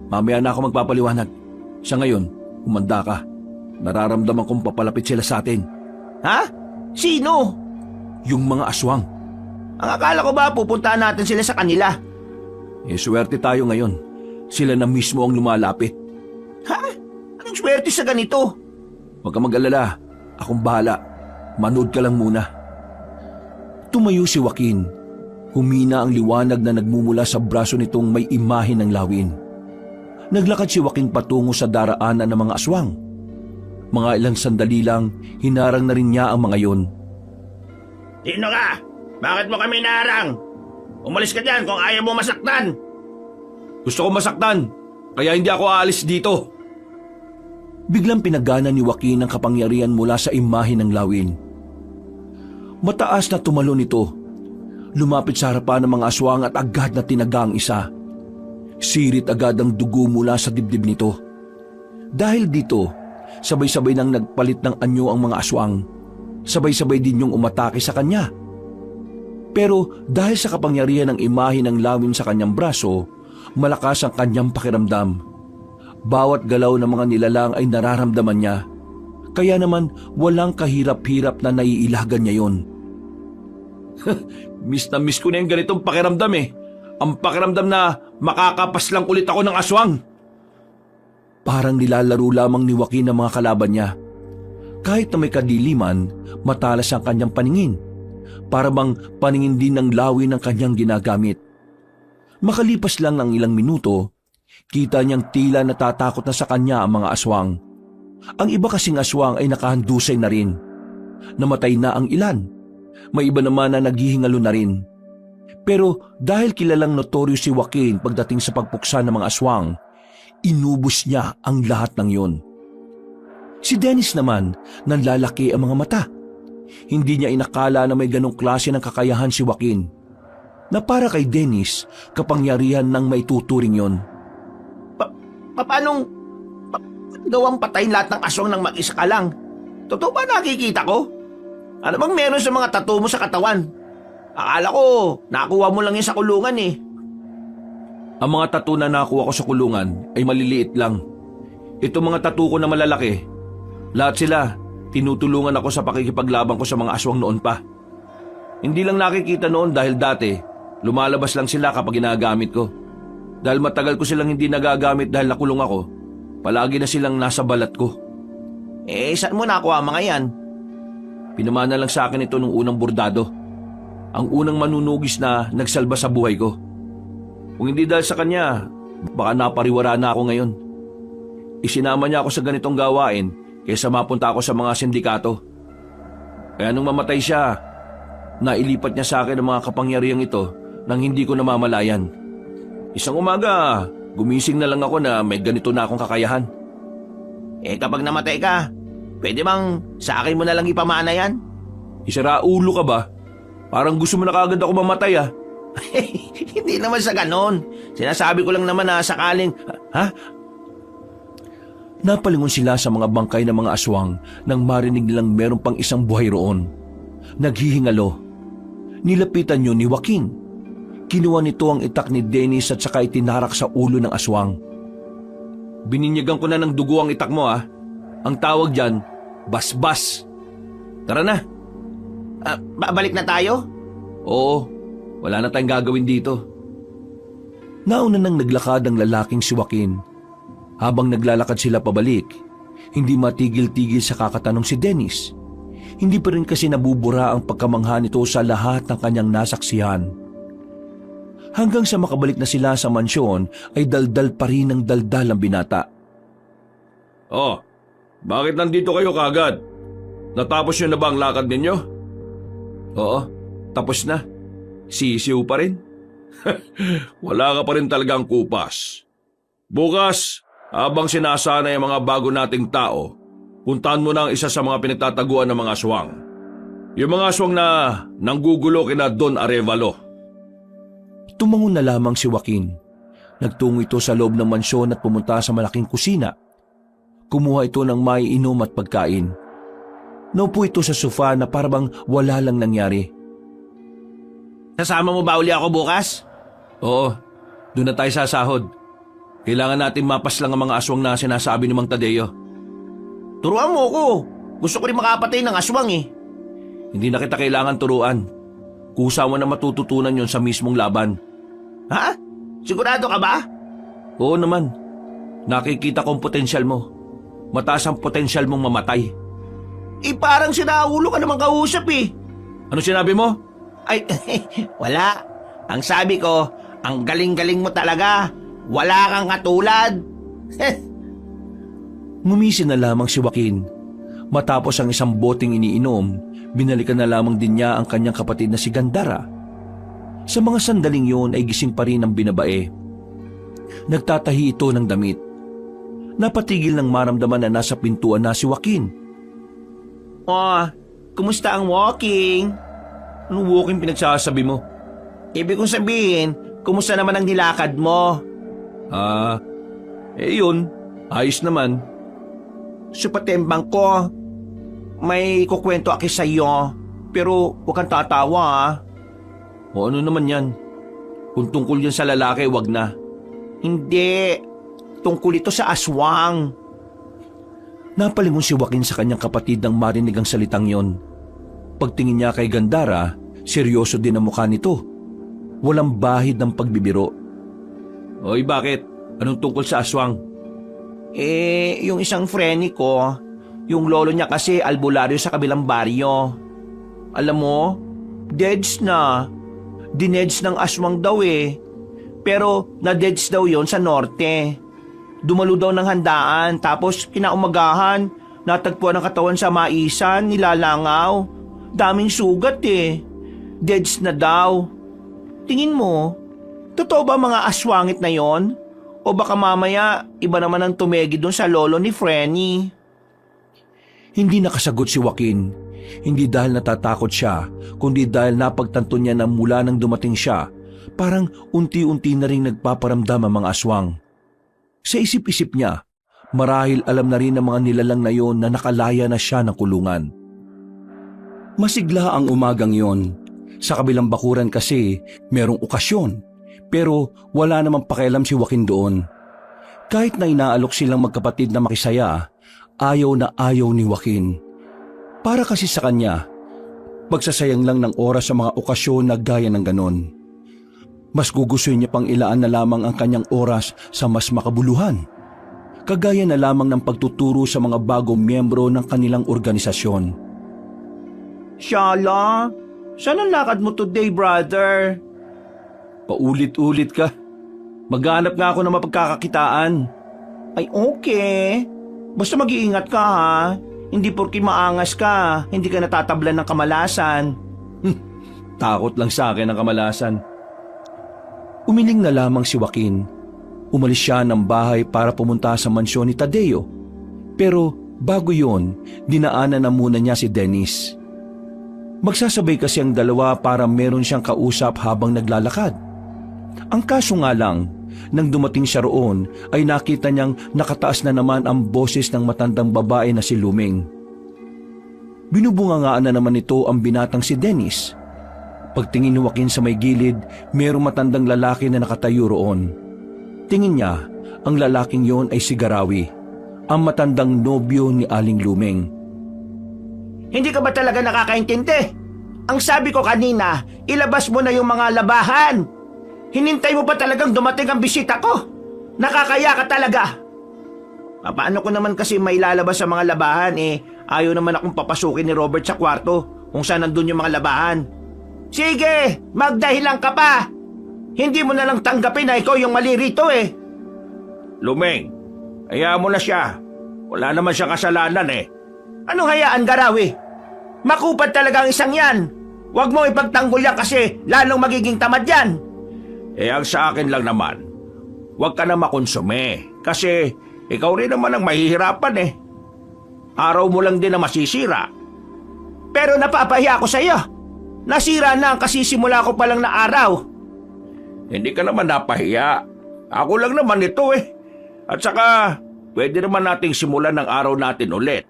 Mamaya na ako magpapaliwanag. Sa ngayon, umanda ka. Nararamdaman kong papalapit sila sa atin. Ha? Sino? Yung mga aswang. Ang akala ko ba pupuntahan natin sila sa kanila? Swerte tayo ngayon. Sila na mismo ang lumalapit. Ha? Anong swerte sa ganito? Huwag ka mag-alala. Akong bahala. Manood ka lang muna. Tumayo si Joaquin. Humina ang liwanag na nagmumula sa braso nitong may imahe ng lawin. Naglakad si Joaquin patungo sa daraanan ng mga aswang. Mga ilang sandali lang, hinarang na rin niya ang mga yon. Sino ka? Bakit mo kami narang? Umalis ka dyan kung ayaw mo masaktan. Gusto ko masaktan, kaya hindi ako aalis dito. Biglang pinagana ni Joaquin ang kapangyarihan mula sa imahe ng lawin. Mataas na tumalon ito. Lumapit sa harapan ng mga aswang at agad na tinaga ang isa. Sirit agad ang dugo mula sa dibdib nito. Dahil dito, sabay-sabay nang nagpalit ng anyo ang mga aswang. Sabay-sabay din yung umatake sa kanya. Pero dahil sa kapangyarihan ng imahe ng lawin sa kanyang braso, malakas ang kanyang pakiramdam. Bawat galaw ng mga nilalang ay nararamdaman niya. Kaya naman walang kahirap-hirap na naiilagan niya yon. Miss na miss ko na yung ganitong pakiramdam eh. Ang pakiramdam na makakapas lang ulit ako ng aswang. Parang nilalaro lamang ni Joaquin ang mga kalaban niya. Kahit na may kadiliman, matalas ang kanyang paningin. Para bang paningin din ng lawin ng kanyang ginagamit. Makalipas lang ng ilang minuto, kita niyang tila natatakot na sa kanya ang mga aswang. Ang iba kasing aswang ay nakahandusay na rin. Namatay na ang ilan. May iba naman na naghihingalo na rin. Pero dahil kilalang notoryo si Joaquin pagdating sa pagpuksa ng mga aswang, inubos niya ang lahat ng yon. Si Dennis naman, nanlalaki ang mga mata. Hindi niya inakala na may ganong klase ng kakayahan si Joaquin. Na para kay Dennis, kapangyarihan ng maituturing yon. Paanong gawang patayin lahat ng aswang ng mag-isa ka lang? Totoo ba nakikita ko? Ano bang meron sa mga tattoo mo sa katawan? Akala ko, nakuha mo lang yun sa kulungan eh. Ang mga tattoo na nakuha ko sa kulungan ay maliliit lang. Itong mga tattoo ko na malalaki, lahat sila, tinutulungan ako sa pakikipaglaban ko sa mga aswang noon pa. Hindi lang nakikita noon dahil dati, lumalabas lang sila kapag ginagamit ko. Dahil matagal ko silang hindi nagagamit dahil nakulong ako, palagi na silang nasa balat ko. Eh, saan mo nakuha mga yan? Pinamana lang sa akin ito nung unang bordado. Ang unang manunugis na nagsalba sa buhay ko. Kung hindi dahil sa kanya, baka napariwara na ako ngayon. Isinama niya ako sa ganitong gawain kaysa mapunta ako sa mga sindikato. Kaya nung mamatay siya, nailipat niya sa akin ang mga kapangyarihang ito nang hindi ko namamalayan. Isang umaga, gumising na lang ako na may ganito na akong kakayahan. Eh kapag namatay ka, pwede bang sa akin mo na lang ipamana yan? Isaraulo ka ba? Parang gusto mo na kagad ako mamatay ah. Hindi naman sa ganon. Sinasabi ko lang naman na sakaling... Ha? Napalingon sila sa mga bangkay ng mga aswang nang marinig nilang meron pang isang buhay roon. Naghihingalo. Nilapitan yun ni Joaquin. Kinuha nito ang itak ni Dennis at saka itinarak sa ulo ng aswang. Bininyagan ko na ng dugo ang itak mo ah. Ang tawag dyan, basbas. Tara na. Babalik na tayo? Oo, wala na tayong gagawin dito. Nauna nang naglakad ang lalaking si Joaquin. Habang naglalakad sila pabalik, hindi matigil-tigil sa kakatanong si Dennis. Hindi pa rin kasi nabubura ang pagkamangha nito sa lahat ng kanyang nasaksihan. Hanggang sa makabalik na sila sa mansyon ay daldal pa rin ng daldal ang binata. Oh, bakit nandito kayo kagad? Natapos nyo na ba ang lakad ninyo? Oo, tapos na. Sisiw pa rin. Wala ka pa rin talagang kupas. Bukas, habang sinasanay ang mga bago nating tao, puntahan mo na ang isa sa mga pinagtataguan ng mga aswang. Yung mga aswang na nanggugulo kina Don Arevalo. Tumangon na lamang si Joaquin. Nagtungo ito sa loob ng mansyon at pumunta sa malaking kusina. Kumuha ito ng maiinom at pagkain. Naupo ito sa sofa na parang wala lang nangyari. Sasama mo ba uli ako bukas? Oo, doon na tayo sasahod. Kailangan natin mapas lang ang mga aswang na sinasabi ni Mang Tadeo. Turuan mo ko. Gusto ko rin makapatay ng aswang eh. Hindi na kita kailangan turuan. Kusa mo na matututunan yon sa mismong laban. Ha? Sigurado ka ba? Oo naman. Nakikita ko ang potensyal mo. Mataas ang potensyal mong mamatay. Eh parang sinaulo ka naman kausap eh. Ano sinabi mo? Ay, wala. Ang sabi ko, ang galing-galing mo talaga. Wala kang katulad. Ngumisi na lamang si Joaquin. Matapos ang isang boteng iniinom, binalikan na lamang din niya ang kanyang kapatid na si Gandara. Sa mga sandaling yun ay gising pa rin ang binabae. Nagtatahi ito ng damit. Napatigil ng maramdaman na nasa pintuan na si Joaquin. Oh, kumusta ang walking? Anong walking pinagsasabi mo? Ibig kong sabihin, kumusta naman ang nilakad mo? Yun. Ayos naman. Supatembang ko, may kukwento aki sa'yo, pero huwag kang tatawa ah. O ano naman yan? Kung tungkol yan sa lalaki, wag na. Hindi, tungkol ito sa aswang. Napalingon si Joaquin sa kanyang kapatid nang marinig ang salitang yon. Pagtingin niya kay Gandara, seryoso din ang mukha nito. Walang bahid ng pagbibiro. Oy, bakit? Anong tungkol sa aswang? Yung isang freni ko, yung lolo niya kasi albularyo sa kabilang baryo. Alam mo, deads na. Dineds ng aswang daw eh. Pero na-deads daw yon sa norte. Dumalo daw ng handaan, tapos kinaumagahan, natagpuan ang katawan sa maisan, nilalangaw. Daming sugat eh. Deads na daw. Tingin mo, totoo ba mga aswangit na yon? O baka mamaya, iba naman ang tumegi doon sa lolo ni Frenny? Hindi nakasagot si Joaquin. Hindi dahil natatakot siya, kundi dahil napagtanto niya na mula nang dumating siya, parang unti-unti na rin nagpaparamdam ang mga aswang. Sa isip-isip niya, marahil alam na rin ng mga nilalang na yon na nakalaya na siya ng kulungan. Masigla ang umagang yon. Sa kabilang bakuran kasi, merong okasyon, pero wala namang pakialam si Joaquin doon. Kahit na inaalok silang magkapatid na makisaya, ayaw na ayaw ni Joaquin. Para kasi sa kanya, pagsasayang lang ng oras sa mga okasyon na gaya ng ganon. Mas gugustuhin niya pang ilaan na lamang ang kanyang oras sa mas makabuluhan. Kagaya na lamang ng pagtuturo sa mga bagong miyembro ng kanilang organisasyon. Shala, saan ang lakad mo today, brother? Paulit-ulit ka. Maghanap nga ako ng mapagkakakitaan. Ay okay. Basta mag-iingat ka ha. Hindi porki maangas ka, hindi ka natatablan ng kamalasan. Takot lang sa akin ang kamalasan. Umiling na lamang si Joaquin. Umalis siya ng bahay para pumunta sa mansyon ni Tadeo. Pero bago yon, dinaanan na muna niya si Dennis. Magsasabay kasi ang dalawa para meron siyang kausap habang naglalakad. Ang kaso nga lang, nang dumating siya roon ay nakita niyang nakataas na naman ang boses ng matandang babae na si Luming. Binubungangaan na naman nito ang binatang si Dennis. Pagtingin ni Joaquin sa may gilid, mayroong matandang lalaki na nakatayo roon. Tingin niya, ang lalaking yon ay si Garawi, ang matandang nobyo ni Aling Luming. Hindi ka ba talaga nakakaintindi? Ang sabi ko kanina, ilabas mo na yung mga labahan. Hinintay mo pa talagang dumating ang bisita ko? Nakakaya ka talaga. Paano ko naman kasi may lalabas sa mga labahan ayaw naman akong papasukin ni Robert sa kwarto kung saan nandun yung mga labahan. Sige, magdahilan ka pa. Hindi mo na lang tanggapin na ikaw yung mali rito eh. Lumeng, hayaan mo na siya. Wala naman siyang kasalanan eh. Anong hayaan, Garawi? Makupad talaga ang isang yan. Huwag mo ipagtanggol yan kasi lalong magiging tamad yan. Ang sa akin lang naman, huwag ka na makonsume kasi ikaw rin naman ang mahihirapan eh. Araw mo lang din na masisira. Pero napapahiya ako sa iyo. Nasira na ang kasisimula ko palang na araw. Hindi ka naman napahiya. Ako lang naman ito eh. At saka, pwede naman nating simulan ng araw natin ulit.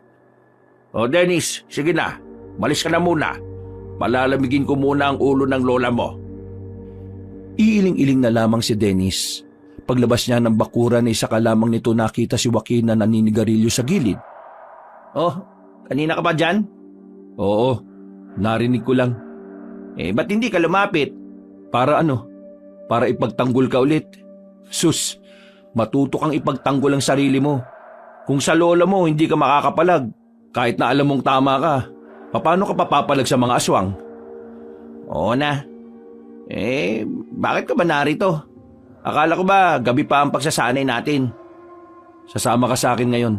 O Dennis, sige na. Malis ka na muna. Palalamigin ko muna ang ulo ng lola mo. Iiling-iling na lamang si Dennis. Paglabas niya ng bakuran ay saka lamang nito nakita si Joaquin na naninigarilyo sa gilid. Oh, kanina ka ba dyan? Oo, narinig ko lang. Ba't hindi ka lumapit? Para ano? Para ipagtanggol ka ulit? Sus, matuto kang ipagtanggol ang sarili mo. Kung sa lola mo hindi ka makakapalag, kahit na alam mong tama ka, paano ka papapalag sa mga aswang? Oo na. Bakit ka ba narito? Akala ko ba gabi pa ang pagsasanay natin? Sasama ka sa akin ngayon.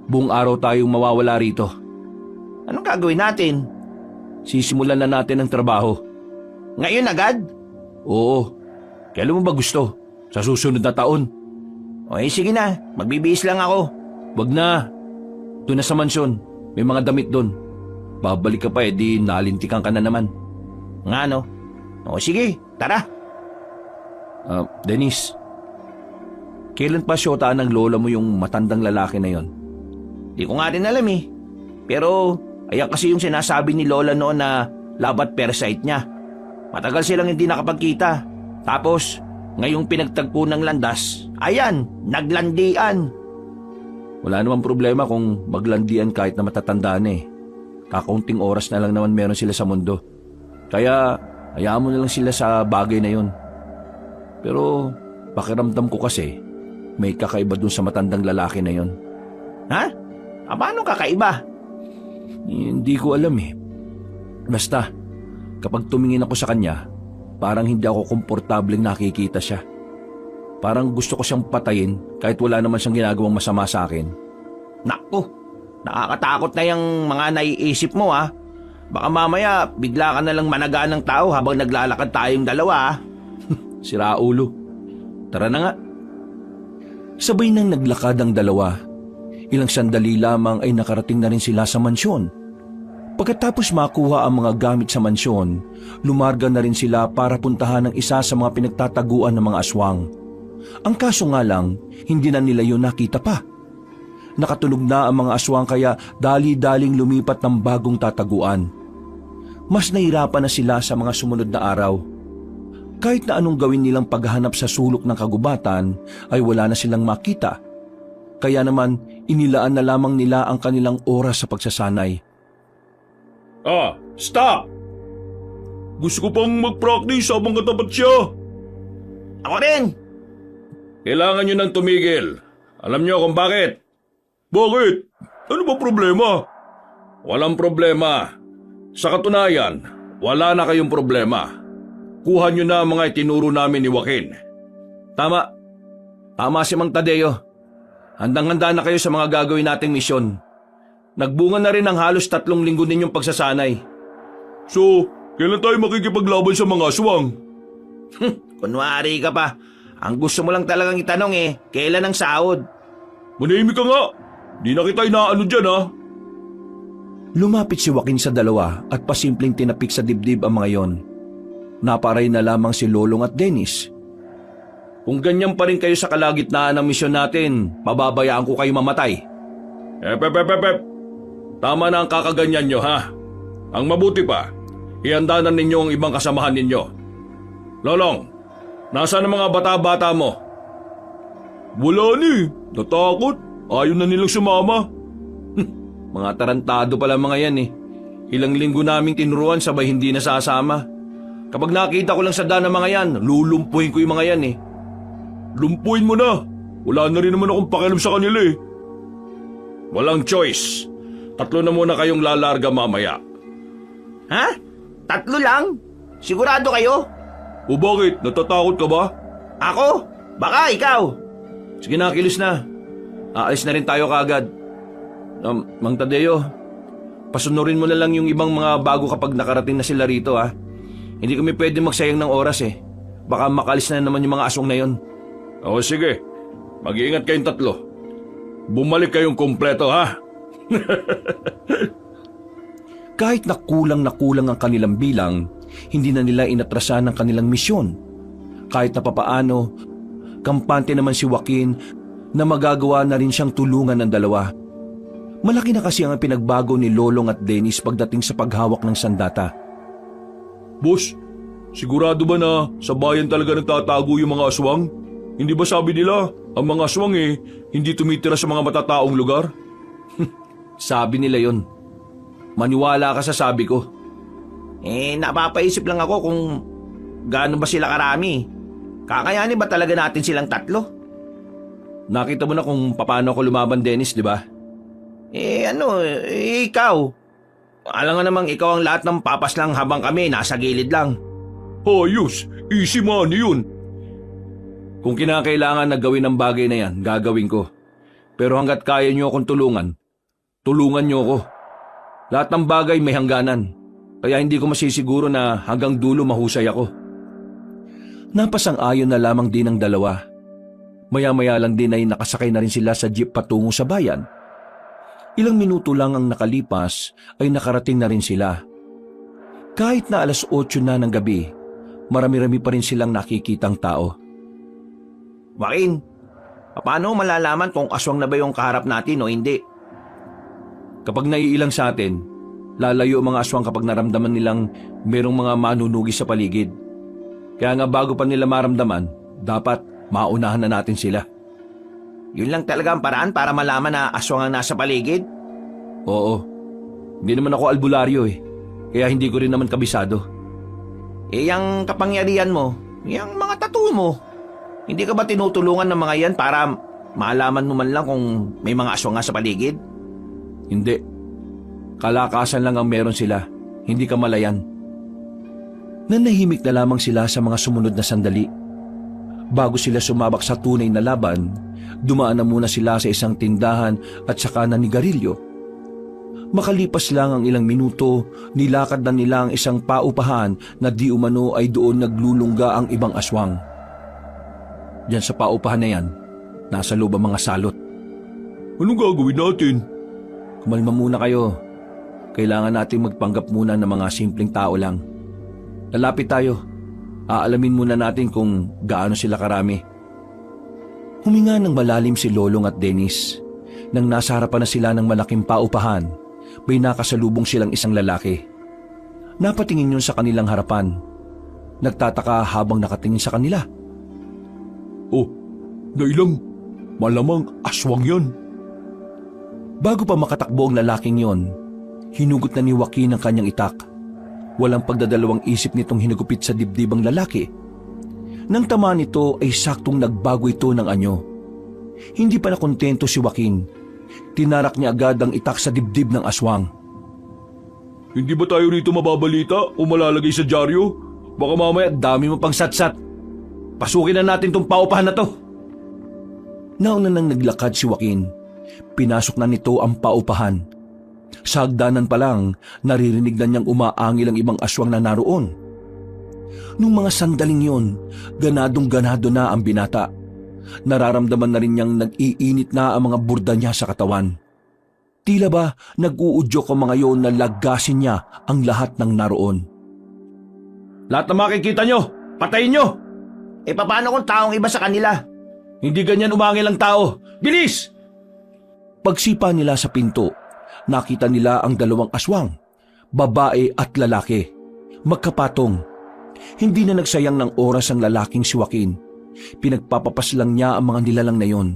Buong araw tayong mawawala rito. Anong gagawin natin? Sisimulan na natin ang trabaho. Ngayon agad? Oo. Kailan mo ba gusto? Sa susunod na taon? Sige na. Magbibihis lang ako. Wag na. Doon na sa mansyon. May mga damit doon. Babalik ka pa di nalintikan ka na naman. Nga no? O sige, tara. Dennis, kailan pa syotaan ng lola mo yung matandang lalaki na yon? Di ko nga rin alam eh. Pero ayan kasi yung sinasabi ni Lola noon na labat parasite niya. Matagal silang hindi nakapagkita. Tapos, ngayong pinagtagpo ng landas, ayan, naglandian. Wala namang problema kung maglandian kahit na matatanda na eh. Kakaunting oras na lang naman meron sila sa mundo. Kaya, hayaan mo na lang sila sa bagay na yon. Pero, pakiramdam ko kasi, may kakaiba dun sa matandang lalaki na yon. Ha? Paano kakaiba? Hindi ko alam eh. Basta, kapag tumingin ako sa kanya, parang hindi ako komportableng nakikita siya. Parang gusto ko siyang patayin kahit wala naman siyang ginagawang masama sa akin. Naku, nakakatakot na yung mga naiisip mo ha. Baka mamaya bigla ka na lang managaan ng tao habang naglalakad tayong dalawa ha. Sira ulo. Tara na nga. Sabay nang naglakad ang dalawa. Ilang sandali lamang ay nakarating na rin sila sa mansyon. Pagkatapos makuha ang mga gamit sa mansyon, lumarga na rin sila para puntahan ang isa sa mga pinagtataguan ng mga aswang. Ang kaso nga lang, hindi na nila yun nakita pa. Nakatulog na ang mga aswang kaya dali-daling lumipat ng bagong tataguan. Mas nahirapan na sila sa mga sumunod na araw. Kahit na anong gawin nilang paghahanap sa sulok ng kagubatan ay wala na silang makita. Kaya naman inilaan na lamang nila ang kanilang oras sa pagsasanay. Stop! Gusto ko pang mag-practice habang katapat siya. Ako rin! Kailangan nyo nang tumigil. Alam nyo kung bakit? Bakit? Ano ba problema? Walang problema. Sa katunayan, wala na kayong problema. Kuha nyo na ang mga itinuro namin ni Joaquin. Tama. Tama si Mang Tadeo. Handang-handa na kayo sa mga gagawin nating misyon. Nagbunga na rin ang halos 3 linggo ninyong pagsasanay. So, kailan tayo makikipaglaban sa mga aswang? Kunwari ka pa. Ang gusto mo lang talagang itanong eh, kailan ang sahod? Manahimik ka nga. Di na kita inaano dyan ha. Lumapit si Joaquin sa dalawa at pasimpleng tinapik sa dibdib ang mga yon. Naparay na lamang si Lolong at Dennis. Kung ganyan pa rin kayo sa kalagitnaan ng misyon natin, pababayaan ko kayo mamatay. Epep. Tama na ang kakaganyan nyo ha. Ang mabuti pa, ihanda na ninyo ang ibang kasamahan ninyo. Lolong, nasaan ang mga bata-bata mo? Wala ni. Natakot. Ayaw na nilang sumama. Mga tarantado pala mga yan eh. Ilang linggo naming tinuruan sabay hindi nasasama. Kapag nakita ko lang sa daan ng mga yan, lulumpuhin ko yung mga yan eh. Lumpuin mo na. Wala na rin naman akong pakialam sa kanila eh. Walang choice. 3 na muna kayong lalarga mamaya. Ha? 3 lang? Sigurado kayo? O bakit? Natatakot ka ba? Ako? Baka ikaw? Sige na, kilos na. Aalis na rin tayo kaagad. Mang Tadeo, pasunurin mo na lang yung ibang mga bago kapag nakarating na sila rito ha. Hindi kami pwede magsayang ng oras eh. Baka makalis na naman yung mga aswang na yon. O sige. Mag-iingat kayong 3. Bumalik kayong kumpleto ha. Kahit na kulang ang kanilang bilang, hindi na nila inatrasan ang kanilang misyon. Kahit na papaano, kampante naman si Joaquin na magagawa na rin siyang tulungan ng dalawa. Malaki na kasi ang pinagbago ni Lolong at Dennis pagdating sa paghawak ng sandata. Boss, sigurado ba na sa bayan talaga nagtatago yung mga aswang? Hindi ba sabi nila, ang mga aswang hindi tumitira sa mga matataong lugar? Sabi nila yon. Maniwala ka sa sabi ko. Napapaisip lang ako kung gaano ba sila karami. Kakayanin ba talaga natin silang 3? Nakita mo na kung paano ako lumaban, Dennis, di ba? Ikaw. Alam nga namang ikaw ang lahat ng papas lang habang kami nasa gilid lang. Ayos, easy money yun. Kung kinakailangan na gawin ang bagay na yan, gagawin ko. Pero hanggat kaya niyo akong tulungan, tulungan niyo ako. Lahat ng bagay may hangganan. Kaya hindi ko masisiguro na hanggang dulo mahusay ako. Napasang-ayon na lamang din ang dalawa. Maya-maya lang din ay nakasakay na rin sila sa jeep patungo sa bayan. Ilang minuto lang ang nakalipas ay nakarating na rin sila. Kahit na 8:00 na ng gabi, marami-rami pa rin silang nakikitang tao. Joaquin, paano malalaman kung aswang na ba yung kaharap natin o hindi? Kapag naiilang sa atin, lalayo ang mga aswang kapag naramdaman nilang merong mga manunugi sa paligid. Kaya nga bago pa nila maramdaman, dapat maunahan na natin sila. Yun lang talaga ang paraan para malaman na aswang ang nasa paligid? Oo, hindi naman ako albularyo kaya hindi ko rin naman kabisado. Yung kapangyarihan mo, yung mga tattoo mo, hindi ka ba tinutulungan ng mga yan para malaman mo man lang kung may mga aswang nga sa paligid? Hindi. Kalakasan lang ang meron sila, hindi kamalayan. Nanahimik na lamang sila sa mga sumunod na sandali. Bago sila sumabak sa tunay na laban, dumaan na muna sila sa isang tindahan at saka nanigarilyo. Makalipas lang ang ilang minuto, nilakad na nila ang isang paupahan na di umano ay doon naglulungga ang ibang aswang. Diyan sa paupahan na yan, nasa loob ang mga salot. Anong gagawin natin? Kumalma muna kayo. Kailangan natin magpanggap muna ng mga simpleng tao lang. Lalapit tayo. Aalamin muna natin kung gaano sila karami. Huminga ng malalim si Lolong at Dennis. Nang nasa harapan na sila ng malaking paupahan, may nakasalubong silang isang lalaki. Napatingin yun sa kanilang harapan. Nagtataka habang nakatingin sa kanila. Oh, nailang. Malamang aswang yan. Bago pa makatakbo ang lalaking yon, hinugot na ni Joaquin ang kanyang itak. Walang pagdadalawang isip nitong hinugupit sa dibdib ang lalaki. Nang tama nito ay saktong nagbago ito ng anyo. Hindi pa nakontento si Joaquin. Tinarak niya agad ang itak sa dibdib ng aswang. Hindi ba tayo rito mababalita o malalagay sa dyaryo? Baka mamaya dami mo pang satsat. Pasukin na natin tong paupahan na to. Nauna nang naglakad si Joaquin. Pinasok na nito ang paupahan. Sa hagdanan pa lang, naririnig na niyang umaangil ang ibang aswang na naroon. Nung mga sandaling yon, ganadong-ganado na ang binata. Nararamdaman na rin niyang nag-iinit na ang mga burda niya sa katawan. Tila ba nag-uudyok ang mga yon na lagasin niya ang lahat ng naroon. Lahat na makikita nyo, patayin nyo! Paano kung taong iba sa kanila? Hindi ganyan umangil ang tao. Bilis! Pagsipa nila sa pinto, nakita nila ang dalawang aswang, babae at lalaki, magkapatong. Hindi na nagsayang ng oras ang lalaking si Joaquin. Pinagpapapas lang niya ang mga nilalang na yon.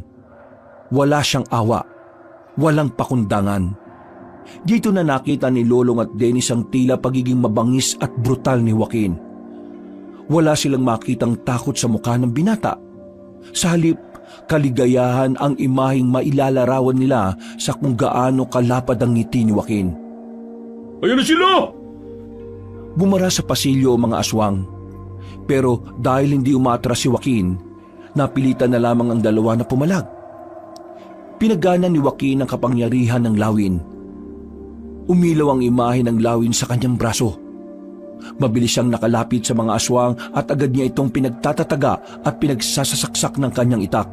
Wala siyang awa, walang pakundangan. Dito na nakita ni Lolong at Dennis ang tila pagiging mabangis at brutal ni Joaquin. Wala silang makitang takot sa mukha ng binata. Sa halip, kaligayahan ang imaheng mailalarawan nila sa kung gaano kalapad ang ngiti ni Joaquin. Ayan na sila! Bumara sa pasilyo ang mga aswang. Pero dahil hindi umatras si Joaquin, napilitan na lamang ang dalawa na pumalag. Pinagana ni Joaquin ang kapangyarihan ng lawin. Umilaw ang imahe ng lawin sa kanyang braso. Mabilis siyang nakalapit sa mga aswang at agad niya itong pinagtatataga at pinagsasasaksak ng kanyang itak.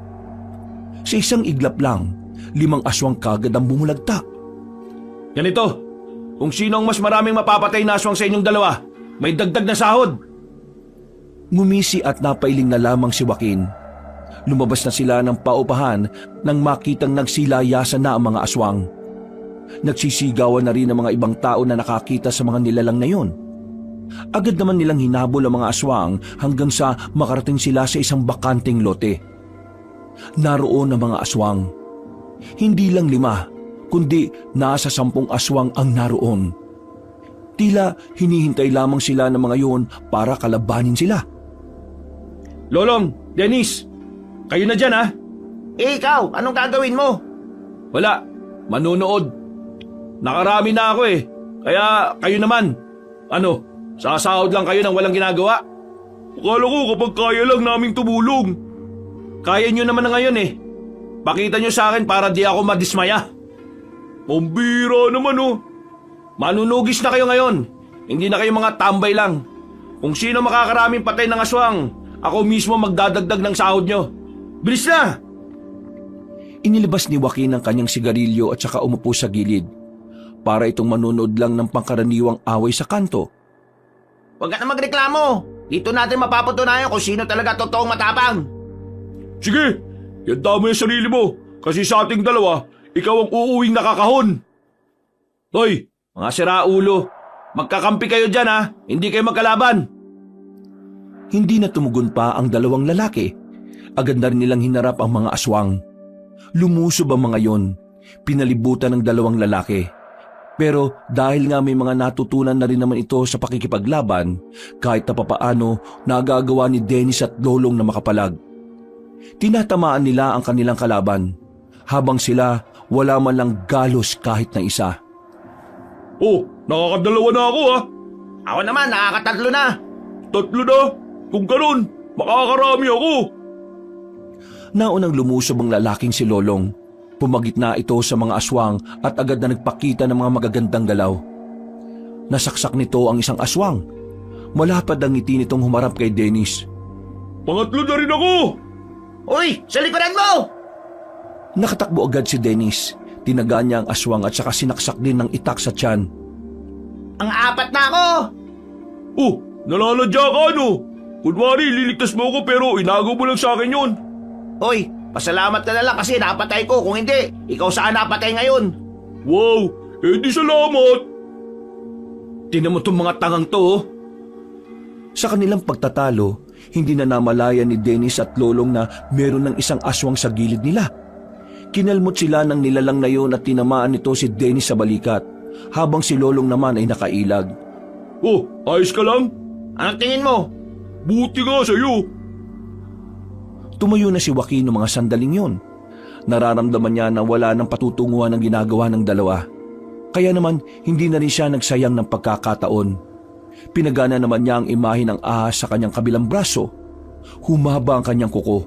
Sa isang iglap lang, 5 aswang kagad ang bumulagta. Ganito, kung sino ang mas maraming mapapatay na aswang sa inyong dalawa, may dagdag na sahod. Ngumisi at napailing na lamang si Joaquin. Lumabas na sila ng paupahan nang makitang nagsilayasan na ang mga aswang. Nagsisigawan na rin ang mga ibang tao na nakakita sa mga nilalang na yon. Agad naman nilang hinabol ang mga aswang hanggang sa makarating sila sa isang bakanting lote. Naroon ang mga aswang. Hindi lang 5, kundi nasa 10 aswang ang naroon. Tila hinihintay lamang sila ng mga yon para kalabanin sila. Lolong, Dennis, kayo na dyan ha? Ikaw, anong gagawin mo? Wala, manunood. Nakarami na ako kaya kayo naman. Ano? Sasahod lang kayo nang walang ginagawa? Akala ko kapag kaya lang naming tumulong. Kaya nyo naman na ngayon Pakita nyo sa akin para di ako madismaya. Pambira naman Manunugis na kayo ngayon. Hindi na kayo mga tambay lang. Kung sino makakaraming patay ng aswang, ako mismo magdadagdag ng sahod nyo. Bilis na! Inilabas ni Joaquin ang kanyang sigarilyo at saka umupo sa gilid para itong manunood lang ng pangkaraniwang away sa kanto. Huwag ka na magreklamo. Dito natin mapapatunayan kung sino talaga totoong matapang. Sige, yanda mo yung sarili mo. Kasi sa ating dalawa, ikaw ang uuwing nakakahon. Hoy, Mga siraulo, magkakampi kayo dyan ha, hindi kayo magkalaban. Hindi na tumugon pa ang dalawang lalaki. Agad na rin nilang hinarap ang mga aswang. Lumusob ang mga yon, pinalibutan ng dalawang lalaki. Pero dahil nga may mga natutunan na rin naman ito sa pakikipaglaban, kahit na papaano nagagawa ni Dennis at Lolong na makapalag. Tinatamaan nila ang kanilang kalaban, habang sila wala man lang galos kahit na isa. oh, nakakadalawa na ako ha. Ako naman, nakakatatlo na. 3 na. Kung ganun, makakarami ako. Naunang lumusob ang lalaking si Lolong. Pumagitna ito sa mga aswang at agad na nagpakita ng mga magagandang galaw. Nasaksak nito ang isang aswang. Malapad ang ngiti nitong humarap kay Dennis. Pangatlo na rin ako. Uy, sa likuran mo! Nakatakbo agad si Dennis. Tinaga niya ang aswang at saka sinaksak din ng itak sa tiyan. Ang 4 na ako! Oh, nalalagya ka ano? Kunwari, liligtas mo ako pero inago mo lang sa akin yun. Uy, pasalamat ka na lang kasi napatay ko. Kung hindi, ikaw saan napatay ngayon? Wow, di salamat. Tinan mo itong mga tangang to, oh. Sa kanilang pagtatalo, hindi na namalayan ni Dennis at Lolong na meron ng isang aswang sa gilid nila. Kinalmot sila ng nilalang na yon at tinamaan nito si Dennis sa balikat, habang si Lolong naman ay nakailag. Oh, ayos ka lang? Anong tingin mo? Buti nga sa'yo. Tumayo na si Joaquin noong mga sandaling yon. Nararamdaman niya na wala ng patutunguhan ang ginagawa ng dalawa. Kaya naman hindi na rin siya nagsayang ng pagkakataon. Pinagana naman niya ang imahe ng ahas sa kanyang kabilang braso. Humaba ang kanyang kuko.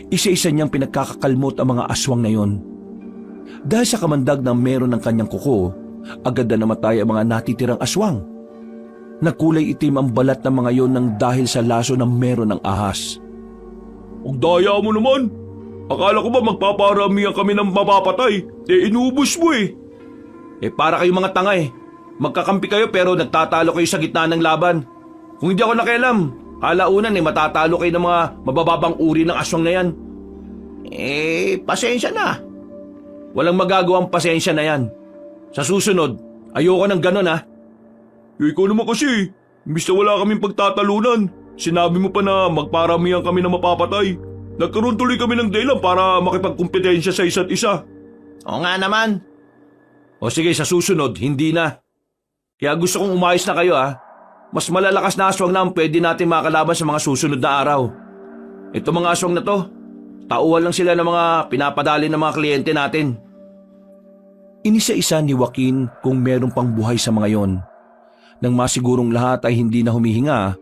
Isa-isa niyang pinagkakakalmot ang mga aswang na yon. Dahil sa kamandag na meron ng kanyang kuko, agad na namatay ang mga natitirang aswang. Nakulay itim ang balat ng mga yon nang dahil sa laso na meron ng ahas. Ang daya mo naman. Akala ko ba magpaparamihan kami ng mapapatay? Inubos mo eh. Para kayong mga tanga eh. Magkakampi kayo pero nagtatalo kayo sa gitna ng laban. Kung hindi ako nakialam, kalaunan matatalo kayo ng mga mabababang uri ng aswang na yan. Pasensya na. Walang magagawang pasensya na yan. Sa susunod, ayoko ng ganon ha. Ikaw naman kasi, imbis na wala kaming pagtatalunan, sinabi mo pa na magparamihan kami ng mapapatay. Nagkaroon tuloy kami ng dahilan para makipagkumpetensya sa isa't isa. Oo nga naman. O sige, sa susunod, hindi na. Kaya gusto kong umayos na kayo ha. Mas malalakas na aswang na ang pwede natin makalaban sa mga susunod na araw. Ito mga aswang na to, tauhan lang sila ng mga pinapadali ng mga kliyente natin. Inisa-isa ni Joaquin kung meron pang buhay sa mga yon. Nang masigurong lahat ay hindi na humihinga,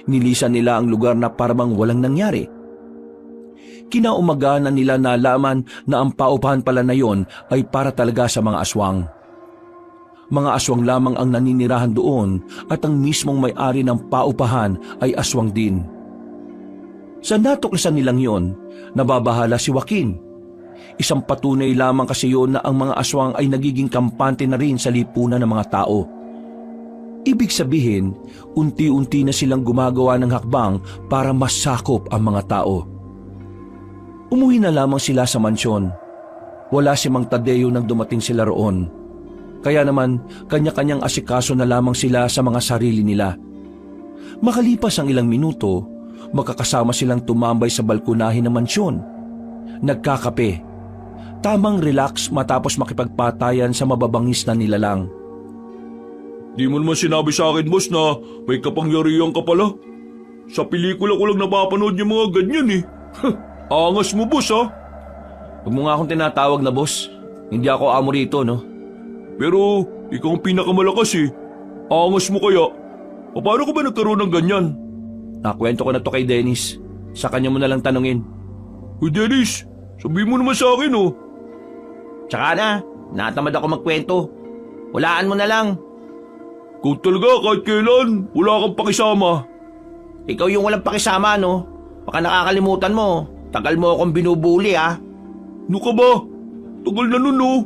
nilisan nila ang lugar na parang walang nangyari. Kinaumaga na nila nalaman na ang paupahan pala na yon ay para talaga sa mga aswang. Mga aswang lamang ang naninirahan doon at ang mismong may-ari ng paupahan ay aswang din. Sa natuklasan nilang yon, nababahala si Joaquin. Isang patunay lamang kasi yon na ang mga aswang ay nagiging kampante na rin sa lipunan ng mga tao. Ibig sabihin, unti-unti na silang gumagawa ng hakbang para masakop ang mga tao. Umuwi na lamang sila sa mansyon. Wala si Mang Tadeo nang dumating sila roon. Kaya naman, kanya-kanyang asikaso na lamang sila sa mga sarili nila. Makalipas ang ilang minuto, magkakasama silang tumambay sa balkonahin ng mansyon. Nagkakape. Tamang relax matapos makipagpatayan sa mababangis na nilalang. Di mo naman sinabi sa akin, boss, na may kapangyarihan ka pala. Sa pelikula ko lang napapanood yung mga ganyan eh. Angas mo, boss, ha? Huwag mo nga akong tinatawag na boss. Hindi ako amo rito, no? Pero ikaw ang pinakamalakas eh. Angas mo kaya. Paano ka ba nagkaroon ng ganyan? Nakwento ko na to kay Dennis. Sa kanya mo na lang tanungin. Uy, Dennis, sabihin mo naman sa akin, oh. Tsaka na, natamad ako magkwento. Hulaan mo na lang. Kung talaga kahit kailan, wala kang pakisama. Ikaw yung walang pakisama, no? Baka nakakalimutan mo. Tagal mo akong binubuli, ha? Ano ka ba? Tagal na nun, oh.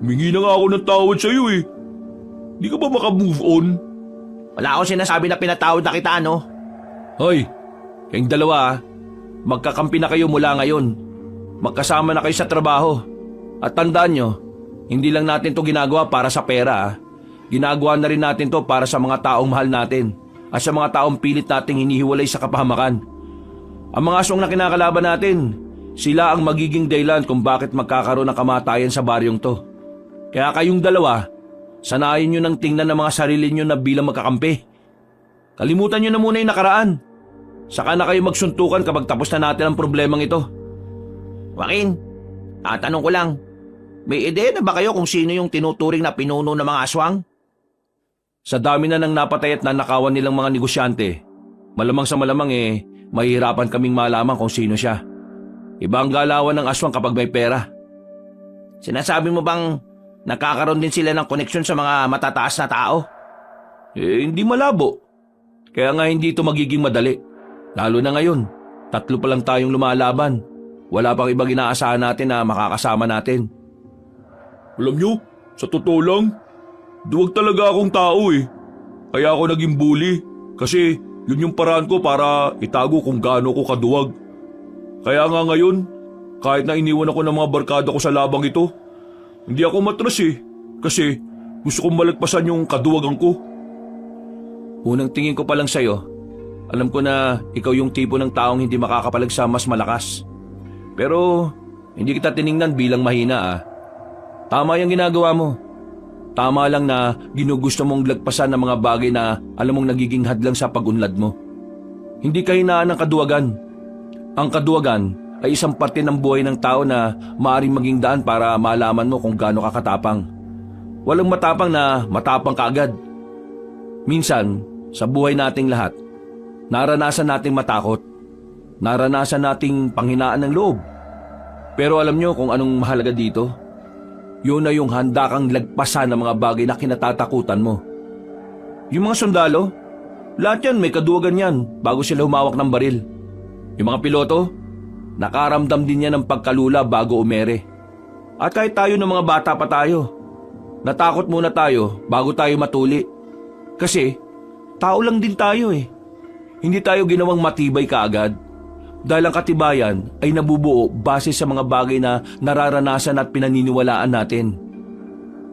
Humingi na nga ako ng tawad sa'yo, eh. Di ka ba maka-move on? Wala akong sinasabi na pinatawad na kita, ano? Hoy, kayong dalawa magkakampi na kayo mula ngayon. Magkasama na kayo sa trabaho. At tandaan nyo, hindi lang natin to ginagawa para sa pera. Ginagawa na rin natin to para sa mga taong mahal natin at sa mga taong pilit nating hinihiwalay sa kapahamakan. Ang mga aswang na kinakalaban natin, sila ang magiging dahilan kung bakit magkakaroon ng kamatayan sa baryong to. Kaya kayong dalawa, sanayin nyo ng tingnan ng mga sarili nyo na bilang magkakampi. Kalimutan nyo na muna yung nakaraan. Saka na kayo magsuntukan kapag tapos na natin ang problemang ito. Joaquin, tatanong ko lang, may ideya na ba kayo kung sino yung tinuturing na pinuno ng mga aswang? Sa dami na ng napatay at nanakawan nilang mga negosyante, malamang sa malamang mahihirapan kaming malaman kung sino siya. Iba ang galawan ng aswang kapag may pera. Sinasabi mo bang nakakaroon din sila ng koneksyon sa mga matataas na tao? Hindi malabo. Kaya nga hindi ito magiging madali. Lalo na ngayon, 3 pa lang tayong lumalaban. Wala pang ibang inaasahan natin na makakasama natin. Alam nyo, sa totoo lang, duwag talaga akong tao eh. Kaya ako naging bully. Kasi yun yung paraan ko para itago kung gaano ko kaduwag. Kaya nga ngayon, kahit na iniwan ako ng mga barkada ko sa labang ito, hindi ako matras eh. Kasi gusto kong malagpasan yung kaduwagan ko. Unang tingin ko pa lang sa'yo, alam ko na ikaw yung tipo ng taong hindi makakapalag sa mas malakas. Pero hindi kita tiningnan bilang mahina. Tama yung ginagawa mo. Tama lang na ginugusto mong lagpasan ng mga bagay na alam mong nagiging hadlang sa pag-unlad mo. Hindi ka hinaan ng kaduwagan. Ang kaduwagan ay isang parte ng buhay ng tao na maaaring maging daan para malaman mo kung gaano ka katapang. Walang matapang na matapang ka agad. Minsan, sa buhay nating lahat, naranasan nating matakot. Naranasan nating panghinaan ng loob. Pero alam nyo kung anong mahalaga dito? Yun na yung handa kang lagpasan ng mga bagay na kinatatakutan mo. Yung mga sundalo, lahat yan may kaduwagan yan bago sila humawak ng baril. Yung mga piloto, nakaramdam din yan ng pagkalula bago umere. At kahit tayo ng mga bata pa tayo, natakot muna tayo bago tayo matuli. Kasi, tao lang din tayo eh. Hindi tayo ginawang matibay kaagad. Dahil ang katibayan ay nabubuo base sa mga bagay na nararanasan at pinaniniwalaan natin.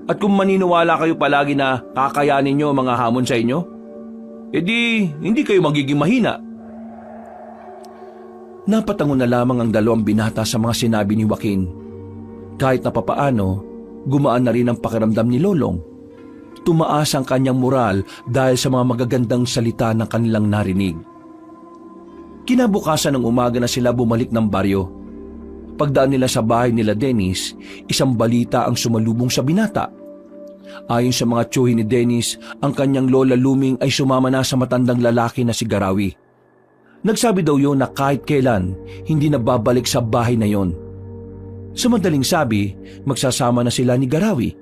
At kung maniniwala kayo palagi na kakayanin nyo mga hamon sa inyo, edi hindi kayo magiging mahina. Napatango na lamang ang 2 binata sa mga sinabi ni Joaquin. Kahit na papaano, gumaan na rin ang pakiramdam ni Lolong. Tumaas ang kanyang moral dahil sa mga magagandang salita ng kanilang narinig. Kinabukasan ng umaga na sila bumalik ng baryo. Pagdaan nila sa bahay nila Dennis, isang balita ang sumalubong sa binata. Ayon sa mga tiyuhin ni Dennis, ang kanyang lola Luming ay sumama na sa matandang lalaki na si Garawi. Nagsabi daw yun na kahit kailan, hindi na babalik sa bahay na yon. Sa madaling sabi, magsasama na sila ni Garawi.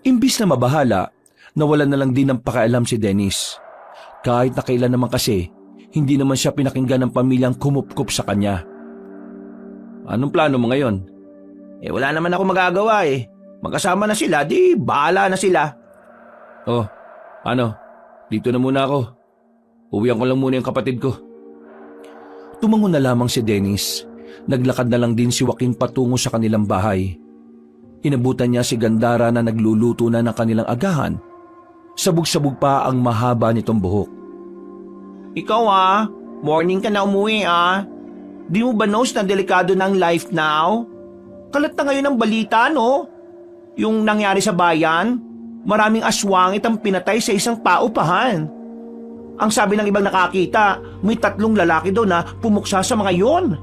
Imbis na mabahala, nawalan na lang din ng pakialam si Dennis. Kahit na kailan naman kasi, hindi naman siya pinakinggan ng pamilyang kumupkup sa kanya. Anong plano mo ngayon? Wala naman ako magagawa eh. Magkasama na sila, di bahala na sila. Oh, dito na muna ako. Uwihan ko lang muna yung kapatid ko. Tumangon na lamang si Dennis. Naglakad na lang din si Joaquin patungo sa kanilang bahay. Inabutan niya si Gandara na nagluluto na ng kanilang agahan. Sabog-sabog pa ang mahaba nitong buhok. Ikaw morning ka na umuwi Di mo ba knows na delikado ng life now? Kalat na ngayon ang balita, no? Yung nangyari sa bayan, maraming aswangit ang pinatay sa isang paupahan. Ang sabi ng ibang nakakita, may 3 lalaki doon na pumuksa sa mga yon.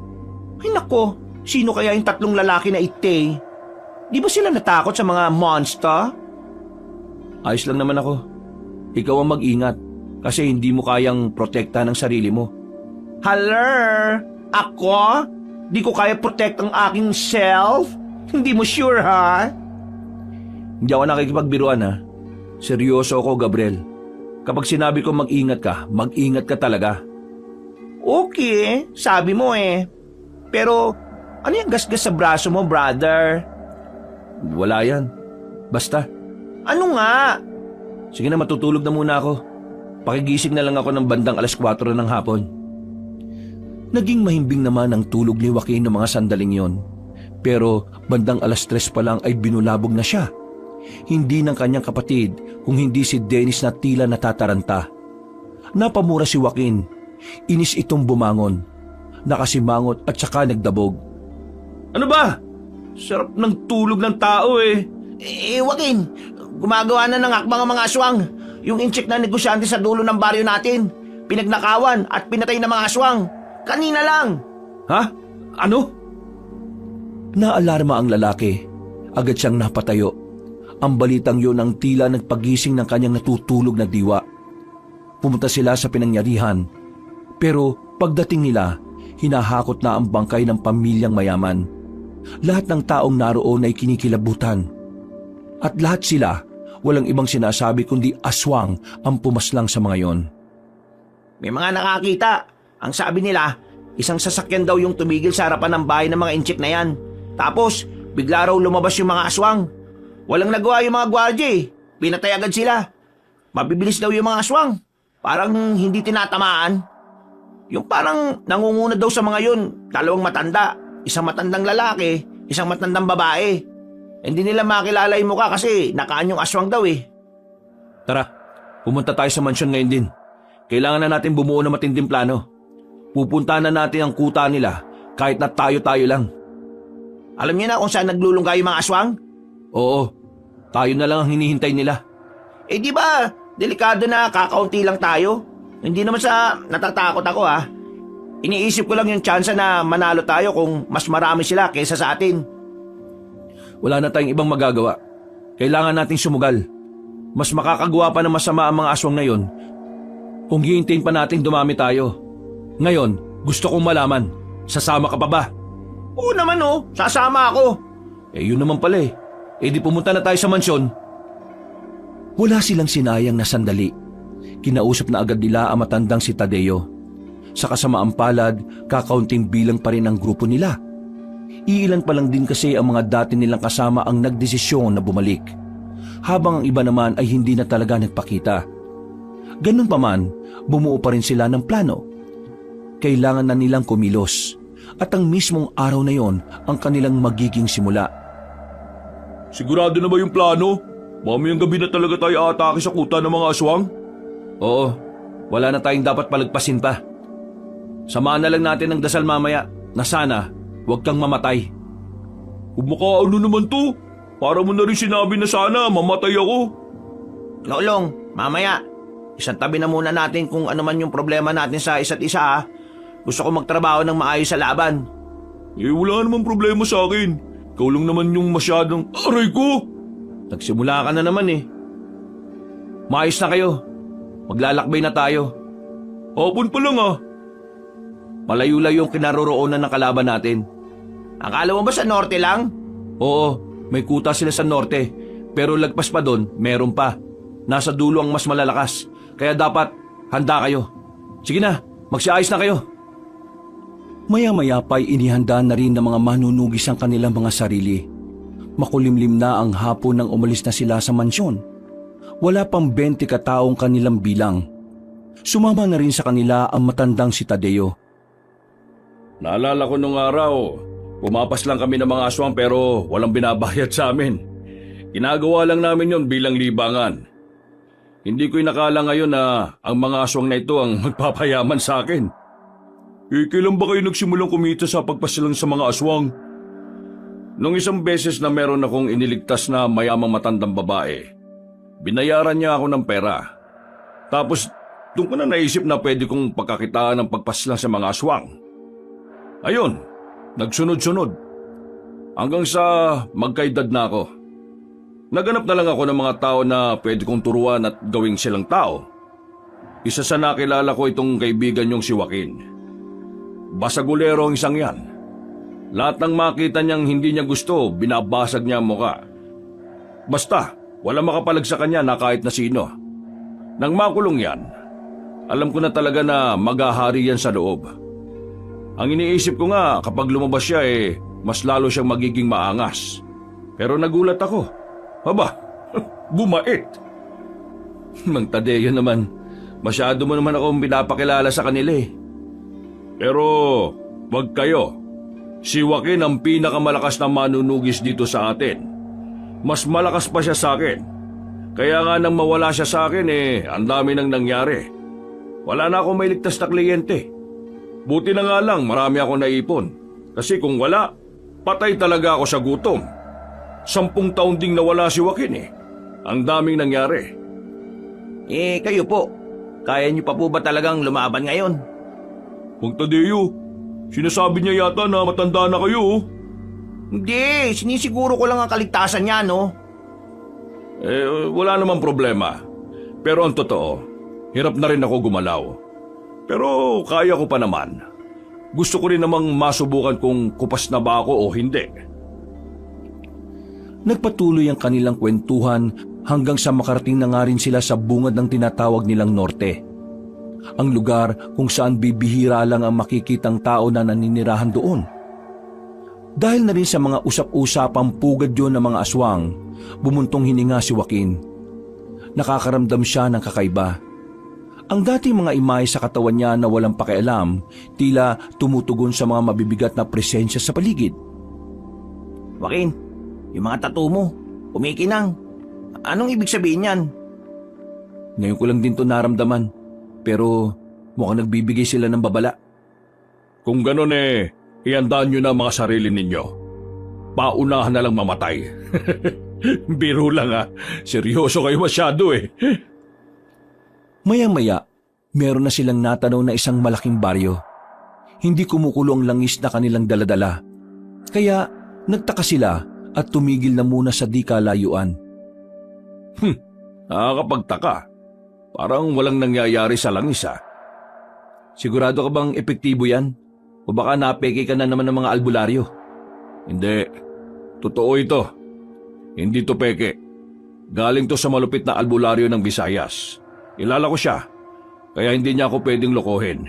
Ay nako, sino kaya yung 3 lalaki na ite? Di ba sila natakot sa mga monster? Ayos lang naman ako. Ikaw ang mag-ingat kasi hindi mo kayang protekta ng sarili mo. Haller! Ako? Di ko kaya protect ang aking self? Hindi mo sure, ha? Hindi ako nakikipagbiruan, ha? Seryoso ako, Gabriel. Kapag sinabi ko mag-ingat ka talaga. Okay, sabi mo eh. Pero ano yung gasgas sa braso mo, brother? Wala yan. Basta. Ano nga? Sige na, matutulog na muna ako. Pakigising na lang ako ng bandang 4:00 ng hapon. Naging mahimbing naman ang tulog ni Joaquin ng mga sandaling yon. Pero bandang 3:00 pa lang ay binulabog na siya. Hindi ng kanyang kapatid kung hindi si Dennis na tila natataranta. Napamura si Joaquin. Inis itong bumangon. Nakasimangot at saka nagdabog. Ano ba? Sarap ng tulog ng tao eh. Joaquin, gumagawa na ng akbang ang mga aswang. Yung incheck na negosyante sa dulo ng baryo natin. Pinagnakawan at pinatay ng mga aswang. Kanina lang. Ha? Ano? Naalarma ang lalaki. Agad siyang napatayo. Ang balitang yun ang tila nagpagising ng kanyang natutulog na diwa. Pumunta sila sa pinangyarihan. Pero pagdating nila, hinahakot na ang bangkay ng pamilyang mayaman. Lahat ng taong naroon ay kinikilabutan. At lahat sila, walang ibang sinasabi kundi aswang ang pumaslang sa mga yon. May mga nakakita. Ang sabi nila, isang sasakyan daw yung tumigil sa harapan ng bahay ng mga incheck na yan. Tapos, bigla raw lumabas yung mga aswang. Walang nagawa yung mga gwardya eh. Pinatay agad sila. Mabibilis daw yung mga aswang. Parang hindi tinatamaan. Yung parang nangunguna daw sa mga yun, 2 matanda. Isang matandang lalaki, isang matandang babae. Hindi nila makilala yung mukha kasi nakaan yung aswang daw eh. Tara, pumunta tayo sa mansyon ngayon din. Kailangan na natin bumuo ng matinding plano. Pupunta na natin ang kuta nila kahit na tayo-tayo lang. Alam niyo na kung saan naglulungga yung mga aswang? Oo, tayo na lang ang hinihintay nila. Eh di ba, delikado na kakaunti lang tayo. Hindi naman sa natatakot ako ha. Iniisip ko lang yung tsansa na manalo tayo kung mas marami sila kaysa sa atin. Wala na tayong ibang magagawa. Kailangan nating sumugal. Mas makakagawa pa ng masama ang mga aswang na yon kung hihintayin pa nating dumami tayo. Ngayon, gusto kong malaman, sasama ka pa ba? Oo naman oh, sasama ako. Eh yun naman pala eh. Eh di pumunta na tayo sa mansyon. Wala silang sinayang na sandali. Kinausap na agad nila ang matandang si Tadeo. Sa kasamaang palad, kakaunting bilang pa rin ang grupo nila. Iilan pa lang din kasi ang mga dati nilang kasama ang nagdesisyon na bumalik. Habang ang iba naman ay hindi na talaga nagpakita. Ganun pa man, bumuo pa rin sila ng plano. Kailangan na nilang kumilos. At ang mismong araw na yon ang kanilang magiging simula. Sigurado na ba yung plano? Mamayang gabi na talaga tayo atake sa kuta ng mga aswang? Oo, wala na tayong dapat palagpasin pa. Samahan na lang natin ng dasal mamaya na sana huwag kang mamatay. Ano naman to? Para mo na rin sinabi na sana mamatay ako. Lolong, mamaya, isang tabi na muna natin kung ano man yung problema natin sa isa't isa ha. Gusto ko magtrabaho ng maayos sa laban. Eh wala namang problema sa akin. Ikaw lang naman yung masyadong aray ko. Nagsimula ka na naman eh. Maayos na kayo. Maglalakbay na tayo. Hapon pa lang ah. Malayo-layo yung kinaroroonan ng kalaban natin. Akala mo ba sa norte lang? Oo, may kuta sila sa norte. Pero lagpas pa doon, meron pa. Nasa dulo ang mas malalakas. Kaya dapat, handa kayo. Sige na, magsiayos na kayo. Maya-maya pa'y inihanda na rin ng mga manunugis ang kanilang mga sarili. Makulimlim na ang hapon nang umalis na sila sa mansyon. Wala pang 20 kataong kanilang bilang. Sumama na rin sa kanila ang matandang si Tadeo. Naalala ko nung araw, pumapas lang kami ng mga aswang pero walang binabayad sa amin. Ginagawa lang namin yon bilang libangan. Hindi ko inakala ngayon na ang mga aswang na ito ang magpapayaman sa akin. Eh, kailan ba kayo nagsimulang kumita sa pagpasilang sa mga aswang? Nung isang beses na meron akong iniligtas na mayamang matandang babae, binayaran niya ako ng pera. Tapos, doon ko na naisip na pwede kong pagkakitaan ng pagpasilang sa mga aswang. Ayun, nagsunod-sunod. Hanggang sa magkaedad na ako. Naganap na lang ako ng mga tao na pwede kong turuan at gawing silang tao. Isa sa nakilala ko itong kaibigan niyong si Joaquin. Basagulero ang isang yan. Lahat ng makita niyang hindi niya gusto, binabasag niya ang muka. Basta, wala makapalag sa kanya na kahit na sino. Nang makulong yan, alam ko na talaga na maghahari yan sa loob. Ang iniisip ko nga kapag lumabas siya mas lalo siyang magiging maangas. Pero nagulat ako. Aba, bumait. Mang Tadeo naman, masyado mo naman akong pinapakilala sa kanila eh. Pero, wag kayo. Si Joaquin ang pinakamalakas na manunugis dito sa atin. Mas malakas pa siya sa akin. Kaya nga nang mawala siya sa akin ang dami nang nangyari. Wala na akong may ligtas na kliyente. Buti na nga lang marami ako naipon. Kasi kung wala, patay talaga ako sa gutom. 10 taon ding nawala si Joaquin Ang daming nangyari. Kayo po, kaya niyo pa po ba talagang lumaban ngayon? Mang Tadeo, sinasabi niya yata na matanda na kayo. Hindi, sinisiguro ko lang ang kaligtasan niya, no? Wala namang problema. Pero ang totoo, hirap na rin ako gumalaw. Pero kaya ko pa naman. Gusto ko rin namang masubukan kung kupas na ba ako o hindi. Nagpatuloy ang kanilang kwentuhan hanggang sa makarating na nga rin sila sa bungad ng tinatawag nilang Norte. Ang lugar kung saan bibihira lang ang makikitang tao na naninirahan doon. Dahil na rin sa mga usap-usapang pugad yun ng mga aswang, bumuntong hininga si Joaquin. Nakakaramdam siya ng kakaiba. Ang dating mga imahe sa katawan niya na walang pakialam, tila tumutugon sa mga mabibigat na presensya sa paligid. Joaquin, yung mga tattoo mo, kumikinang. Anong ibig sabihin yan? Ngayon ko lang din to naramdaman, pero mukhang nagbibigay sila ng babala. Kung ganon iandaan nyo na mga sarili ninyo. Paunahan na lang mamatay. Biro lang seryoso kayo masyado Maya-maya, meron na silang natanaw na isang malaking baryo. Hindi kumukulo ang langis na kanilang daladala. Kaya nagtaka sila at tumigil na muna sa di kalayuan. Nakakapagtaka. Parang walang nangyayari sa langis Sigurado ka bang epektibo yan? O baka napeke ka na naman ng mga albularyo? Hindi. Totoo ito. Hindi to peke. Galing to sa malupit na albularyo ng Visayas. Kilala ko siya. Kaya hindi niya ako pwedeng lokohin.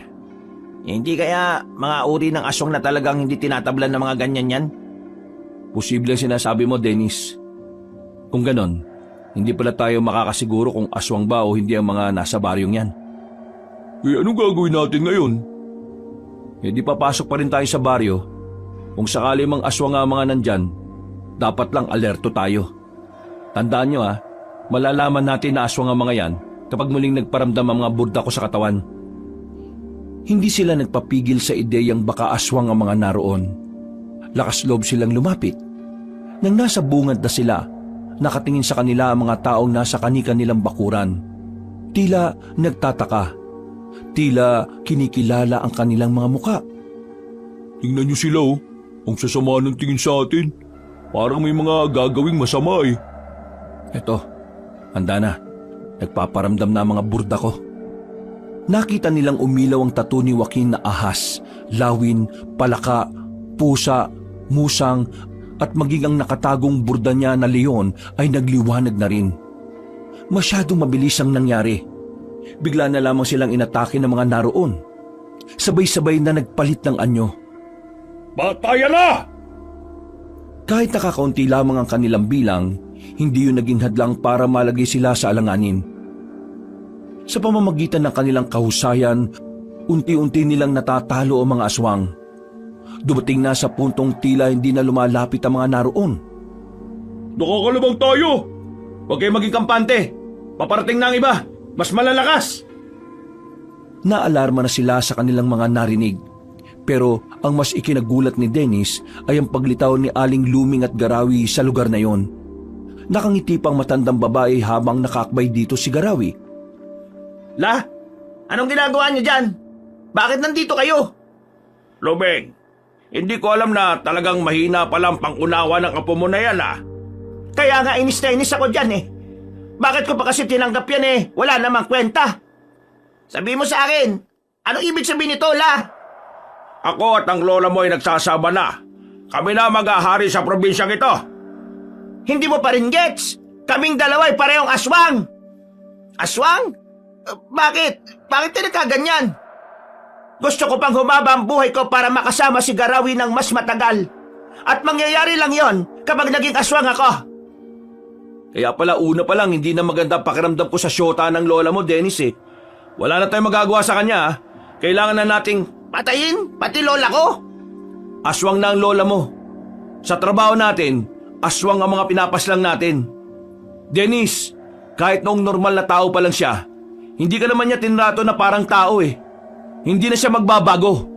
Hindi kaya mga uri ng aswang na talagang hindi tinatablan ng mga ganyan yan? Posible ang sinasabi mo, Dennis. Kung ganon, hindi pala tayo makakasiguro kung aswang ba o hindi ang mga nasa baryong yan. Anong gagawin natin ngayon? Di papasok pa rin tayo sa baryo. Kung sakali mang aswang nga mga nandyan, dapat lang alerto tayo. Tandaan nyo malalaman natin na aswang ang mga yan kapag muling nagparamdam ang mga burda ko sa katawan. Hindi sila nagpapigil sa ideyang baka aswang ang mga naroon. Lakas loob silang lumapit. Nang nasa bungad na sila, nakatingin sa kanila ang mga taong nasa kani-kanilang bakuran. Tila nagtataka. Tila kinikilala ang kanilang mga muka. Tingnan niyo sila Ang sasama ng tingin sa atin. Parang may mga gagawing masama Eto, handa na. Nagpaparamdam na ang mga burda ko. Nakita nilang umilaw ang tattoo ni Joaquin na ahas, lawin, palaka, pusa, musang, at maging ang nakatagong burda niya na leon ay nagliwanag na rin. Masyadong mabilis ang nangyari. Bigla na lamang silang inatake ng mga naroon. Sabay-sabay na nagpalit ng anyo. Batayan na! Kahit nakakaunti lamang ang kanilang bilang, hindi yun naging hadlang para malagay sila sa alanganin. Sa pamamagitan ng kanilang kahusayan, unti-unti nilang natatalo ang mga aswang. Dumating na sa puntong tila hindi na lumalapit ang mga naroon. Nakakalabang tayo! Huwag kayo maging kampante. Paparating na ang iba. Mas malalakas. Naalarma na sila sa kanilang mga narinig. Pero ang mas ikinagulat ni Dennis ay ang paglitaw ni Aling Luming at Garawi sa lugar na yon. Nakangiti pang matandang babae habang nakakbay dito si Garawi. La, anong ginagawa niyo dyan? Bakit nandito kayo? Luming, hindi ko alam na talagang mahina palang pangunawa ng apo mo na yan Kaya nga inis na inis ako dyan Bakit ko pa kasi tinanggap yan Wala namang kwenta. Sabi mo sa akin, anong ibig sabihin nito, La? Ako at ang lola mo ay nagsasama na. Kami na mag-ahari sa probinsyang ito. Hindi mo pa rin gets. Kaming dalawa ay parehong aswang. Aswang? Bakit? Bakit nagkaganyan? Gusto ko pang humaba ang buhay ko para makasama si Garawi ng mas matagal. At mangyayari lang yon kapag naging aswang ako. Kaya pala una pa lang hindi na maganda pakiramdam ko sa syota ng lola mo, Dennis eh. Wala na tayong magagawa sa kanya ah. Kailangan na nating Patayin? Pati lola ko? aswang na ang lola mo. Sa trabaho natin, aswang ang mga pinapaslang natin. Dennis, kahit noong normal na tao pa lang siya, hindi ka naman niya tinrato na parang tao eh. Hindi na siya magbabago.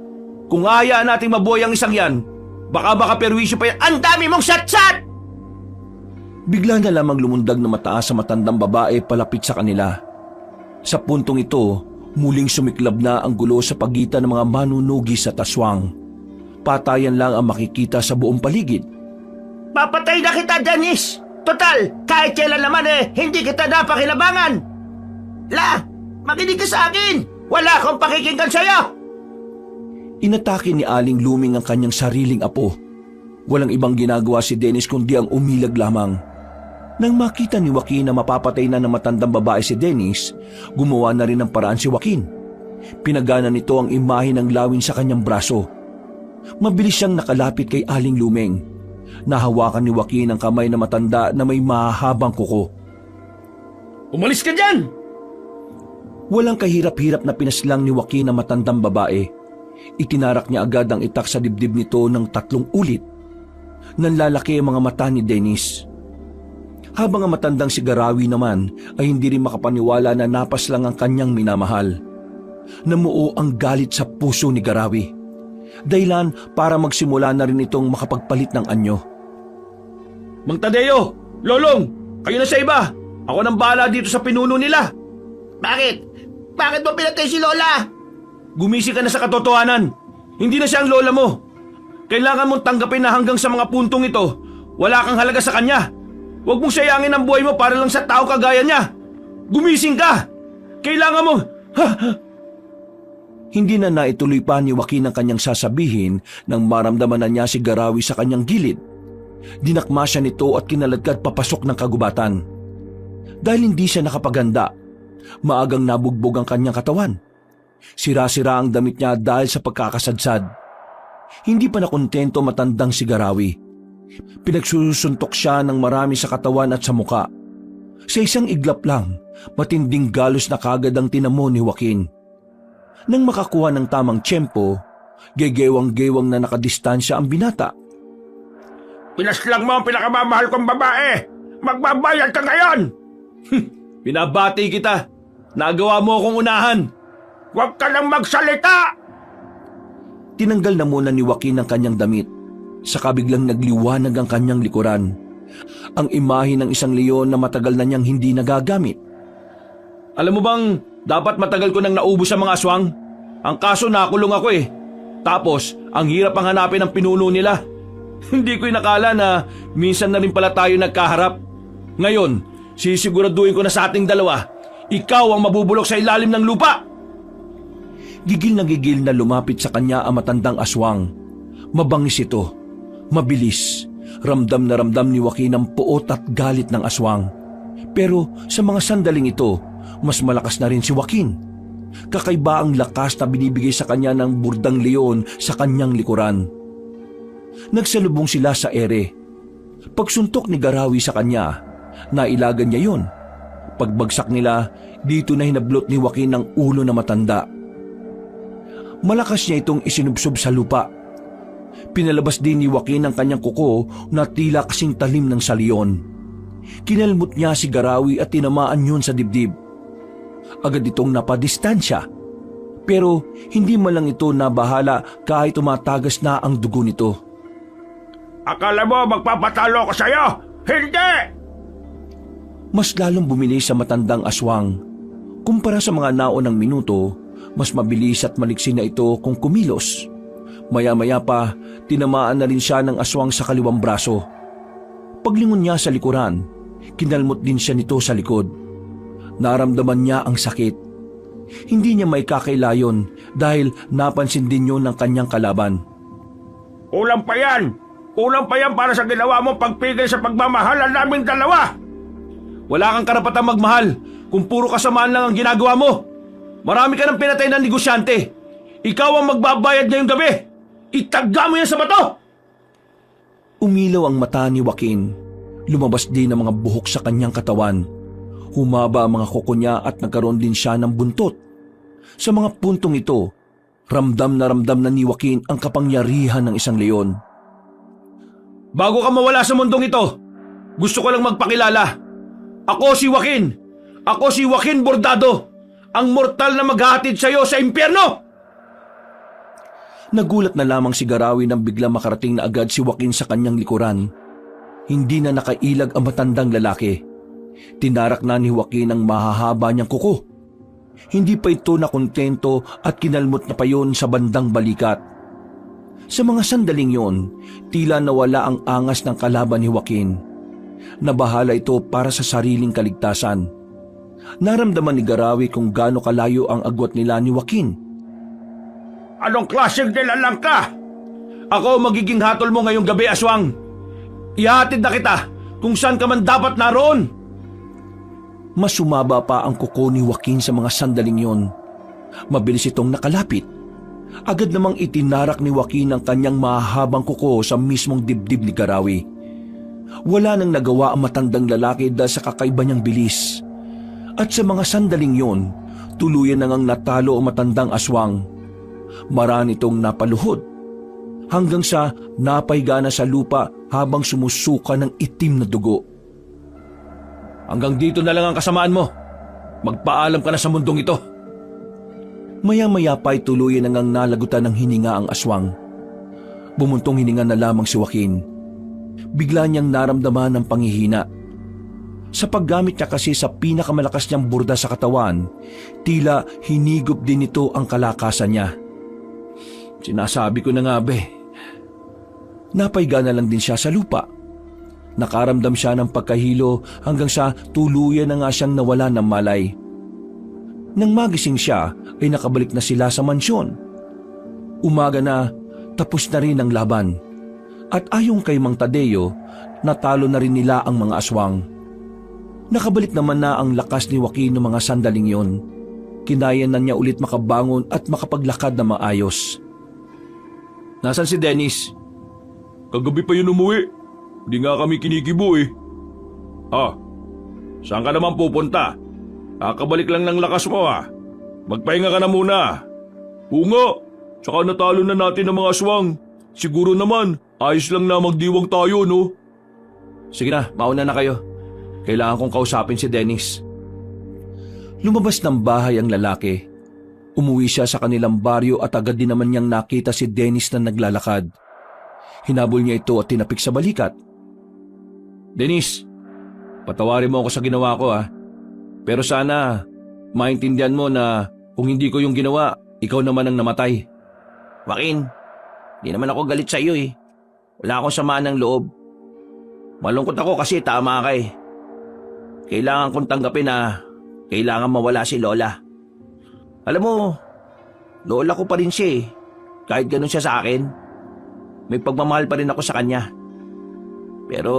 Kung ahayaan nating mabuhay ang isang yan, baka perwisyo pa yan. Ang dami mong sat-sat! Bigla na lamang lumundag na mataas sa matandang babae palapit sa kanila. Sa puntong ito, muling sumiklab na ang gulo sa pagitan ng mga manunugis at aswang. Patayan lang ang makikita sa buong paligid. Papatay na kita, Dennis! Total, kahit kailan naman hindi kita napakinabangan! La, makinig ka sa akin! Wala akong pakikinggan sa'yo! Inatake ni Aling Luming ang kanyang sariling apo. Walang ibang ginagawa si Dennis kundi ang umilag lamang. Nang makita ni Joaquin na mapapatay na ng matandang babae si Dennis, gumawa na rin ng paraan si Joaquin. Pinagana nito ang imahe ng lawin sa kanyang braso. Mabilis siyang nakalapit kay Aling Luming. Nahawakan ni Joaquin ang kamay na matanda na may mahahabang kuko. Umalis ka dyan! Walang kahirap-hirap na pinaslang ni Joaquin ang matandang babae. Itinarak niya agad ang itak sa dibdib nito ng 3 ulit. Nanlalaki ang mga mata ni Dennis. Habang ang matandang si Garawi naman ay hindi rin makapaniwala na napaslang ang kanyang minamahal. Namuo ang galit sa puso ni Garawi. Dahilan para magsimula na rin itong makapagpalit ng anyo. Mang Tadeo! Lolong! Kayo na sa iba! Ako nang bahala dito sa pinuno nila! Bakit? Bakit mo pinatay si Lola? Gumising ka na sa katotohanan. Hindi na siya ang lola mo. Kailangan mong tanggapin na hanggang sa mga puntong ito, wala kang halaga sa kanya. Huwag mong sayangin ang buhay mo para lang sa tao kagaya niya. Gumising ka! Kailangan mo... Hindi na naituloy pa ni Joaquin ang kanyang sasabihin nang maramdaman na niya si Garawi sa kanyang gilid. Dinakma siya nito at kinaladkad papasok ng kagubatan. Dahil hindi siya nakapaganda, maagang nabugbog ang kanyang katawan. Sira-sira ang damit niya dahil sa pagkakasadsad. Hindi pa nakontento matandang si Garawi. Pinagsusuntok siya ng marami sa katawan at sa muka. Sa isang iglap lang, matinding galos na kagad ang tinamo ni Joaquin. Nang makakuha ng tamang tiyempo, gegewang-gewang na nakadistansya ang binata. Pinaslang mo ang pinakamamahal kong babae! Magbabayad ka ngayon! Binabati kita! Nagawa mo akong unahan! Huwag ka lang magsalita! Tinanggal na muna ni Joaquin ang kanyang damit. Saka biglang nagliwanag ang kanyang likuran. Ang imahe ng isang leon na matagal na niyang hindi nagagamit. Alam mo bang dapat matagal ko nang naubos ang mga aswang? Ang kaso nakulong ako eh. Tapos ang hirap ang hanapin ng pinuno nila. Hindi ko inakala na minsan na rin pala tayo nagkaharap. Ngayon, sisiguraduhin ko na sa ating dalawa, ikaw ang mabubulok sa ilalim ng lupa. Gigil na lumapit sa kanya ang matandang aswang. Mabangis ito, mabilis. Ramdam na ramdam ni Joaquin ang puot at galit ng aswang. Pero sa mga sandaling ito, mas malakas na rin si Joaquin. Kakaiba ang lakas na binibigay sa kanya ng burdang leon sa kanyang likuran. Nagsalubong sila sa ere. Pagsuntok ni Garawi sa kanya, nailagan niya yon. Pagbagsak nila, dito na hinablot ni Joaquin ang ulo na matanda. Malakas niya itong isinubsob sa lupa. Pinalabas din ni Joaquin ang kanyang kuko na tila kasing talim ng sa leon. Kinalmot niya si Garawi at tinamaan yun sa dibdib. Agad itong napadistansya. Pero hindi man lang ito nabahala kahit tumatagas na ang dugo nito. Akala mo magpapatalo ko sa'yo? Hindi! Mas lalong bumilis sa matandang aswang. Kumpara sa mga naunang minuto, mas mabilis at maliksi na ito kung kumilos. Maya-maya pa, tinamaan na rin siya ng aswang sa kaliwang braso. Paglingon niya sa likuran, kinalmot din siya nito sa likod. Naramdaman niya ang sakit. Hindi niya may kakailayon dahil napansin din yun ng kanyang kalaban. Kulang pa yan! Kulang pa yan para sa ginawa mong pagpigil sa pagmamahalan naming dalawa! Wala kang karapatang magmahal kung puro kasamaan lang ang ginagawa mo. Marami ka ng pinatay na negosyante. Ikaw ang magbabayad ngayong gabi. Itagga mo yan sa bato! Umilaw ang mata ni Joaquin. Lumabas din ang mga buhok sa kanyang katawan. Humaba ang mga kuko niya at nagkaroon din siya ng buntot. Sa mga puntong ito, ramdam na ni Joaquin ang kapangyarihan ng isang leon. Bago ka mawala sa mundong ito, gusto ko lang magpakilala. Ako si Joaquin. Ako si Joaquin Bordado, ang mortal na maghahatid sa iyo sa impyerno! Nagulat na lamang si Garawi nang bigla makarating na agad si Joaquin sa kanyang likuran. Hindi na nakailag ang matandang lalaki. Tinarak na ni Joaquin ang mahahaba niyang kuko. Hindi pa ito nakontento at kinalmot na pa yon sa bandang balikat. Sa mga sandaling yon, tila nawala ang angas ng kalaban ni Joaquin. Nabahala ito para sa sariling kaligtasan. Naramdaman ni Garawi kung gaano kalayo ang agwat nila ni Joaquin. Anong klaseng nilalang ka? Ako magiging hatol mo ngayong gabi, aswang. Ihatid na kita kung saan ka man dapat naroon. Mas sumaba pa ang kuko ni Joaquin sa mga sandaling yon. Mabilis itong nakalapit. Agad namang itinarak ni Joaquin ang kanyang mahahabang kuko sa mismong dibdib ni Garawi. Wala nang nagawa ang matandang lalaki dahil sa kakaiba niyang bilis. At sa mga sandaling yon, tuluyan na ngang natalo ang matandang aswang. Marami itong napaluhod. Hanggang sa napahiga na sa lupa habang sumusuka ng itim na dugo. Hanggang dito na lang ang kasamaan mo. Magpaalam ka na sa mundong ito. Maya-maya pa'y tuluyan na ngang nalagutan ng hininga ang aswang. Bumuntong hininga na lamang si Joaquin. Bigla niyang naramdaman ng panghihina. Sa paggamit niya kasi sa pinakamalakas niyang burda sa katawan, tila hinigop din ito ang kalakasan niya. Sinasabi ko na nga be. Napahiga na lang din siya sa lupa. Nakaramdam siya ng pagkahilo hanggang sa tuluyan na nga siyang nawala ng malay. Nang magising siya ay nakabalik na sila sa mansyon. Umaga na, tapos na rin ang laban. At ayon kay Mang Tadeo, natalo na rin nila ang mga aswang. Nakabalik naman na ang lakas ni Joaquin ng mga sandaling yon. Kinaya na niya ulit makabangon at makapaglakad na maayos. Nasaan si Dennis? Kagabi pa yun umuwi. Hindi nga kami kinikibo eh. Saan ka naman pupunta? Kakabalik lang ng lakas mo ha. Magpahinga ka na muna. Oo nga, tsaka natalo na natin ang mga aswang. Siguro naman, ayos lang na magdiwang tayo no? Sige na, mauna na kayo. Kailangan kong kausapin si Dennis. Lumabas ng bahay ang lalaki. Umuwi siya sa kanilang baryo at agad din naman niyang nakita si Dennis na naglalakad. Hinabol niya ito at tinapik sa balikat. Dennis, patawarin mo ako sa ginawa ko ha. Pero sana, maintindihan mo na kung hindi ko yung ginawa, ikaw naman ang namatay. Joaquin, di naman ako galit sa iyo eh. Wala akong samaan ng loob. Malungkot ako kasi tama ka eh. Kailangan kong tanggapin na kailangan mawala si Lola. Alam mo, Lola ko pa rin siya eh. Kahit ganun siya sa akin, may pagmamahal pa rin ako sa kanya. Pero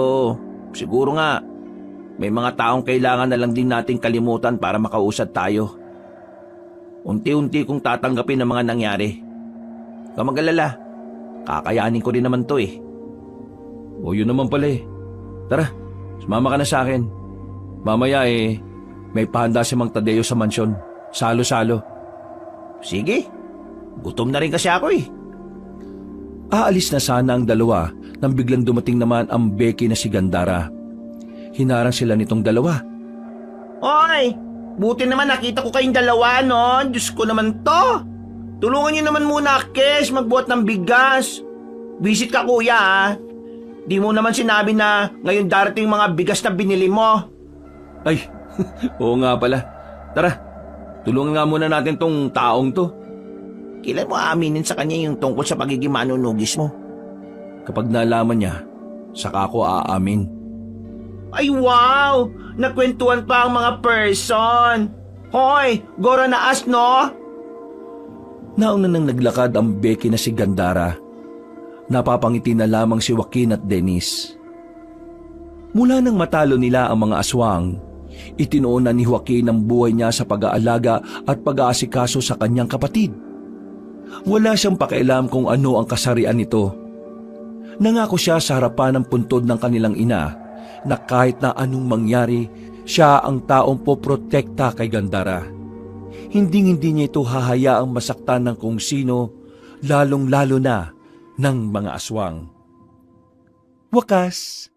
siguro nga, may mga taong kailangan na lang din nating kalimutan para makausad tayo. Unti-unti kong tatanggapin ang mga nangyari. Huwag kang mag-alala, kakayanin ko rin naman to eh. O yun naman pala eh. Tara, sumama ka na sa akin. Mamaya eh, may pahanda si Mang Tadeo sa mansyon. Salo-salo. Sige, gutom na rin kasi ako eh. Aalis na sana ang dalawa nang biglang dumating naman ang Becky na si Gandara. Hinarang sila nitong dalawa. Oy, buti naman nakita ko kayong dalawa no. Diyos ko naman to. Tulungan niyo naman muna, Kes, magbuhat ng bigas. Visit ka kuya ha. Di mo naman sinabi na ngayon darating mga bigas na binili mo. Ay, oo nga pala. Tara, tulungan nga muna natin tong taong to. Kailan mo aaminin sa kanya yung tungkol sa pagiging manunugis mo? Kapag nalaman niya, saka ako aamin. Ay wow! Nagkwentuhan pa ang mga person. Hoy, gora na as no? Nauna nang naglakad ang Becky na si Gandara. Napapangiti na lamang si Joaquin at Dennis. Mula nang matalo nila ang mga aswang, itinuon na ni Joaquin ang buhay niya sa pag-aalaga at pag-aasikaso sa kanyang kapatid. Wala siyang pakialam kung ano ang kasarian nito. Nangako siya sa harapan ng puntod ng kanilang ina na kahit na anong mangyari, siya ang taong poprotekta kay Gandara. Hindi niya ito hahayaang masaktan ng kung sino, lalong-lalo na ng mga aswang. Wakas,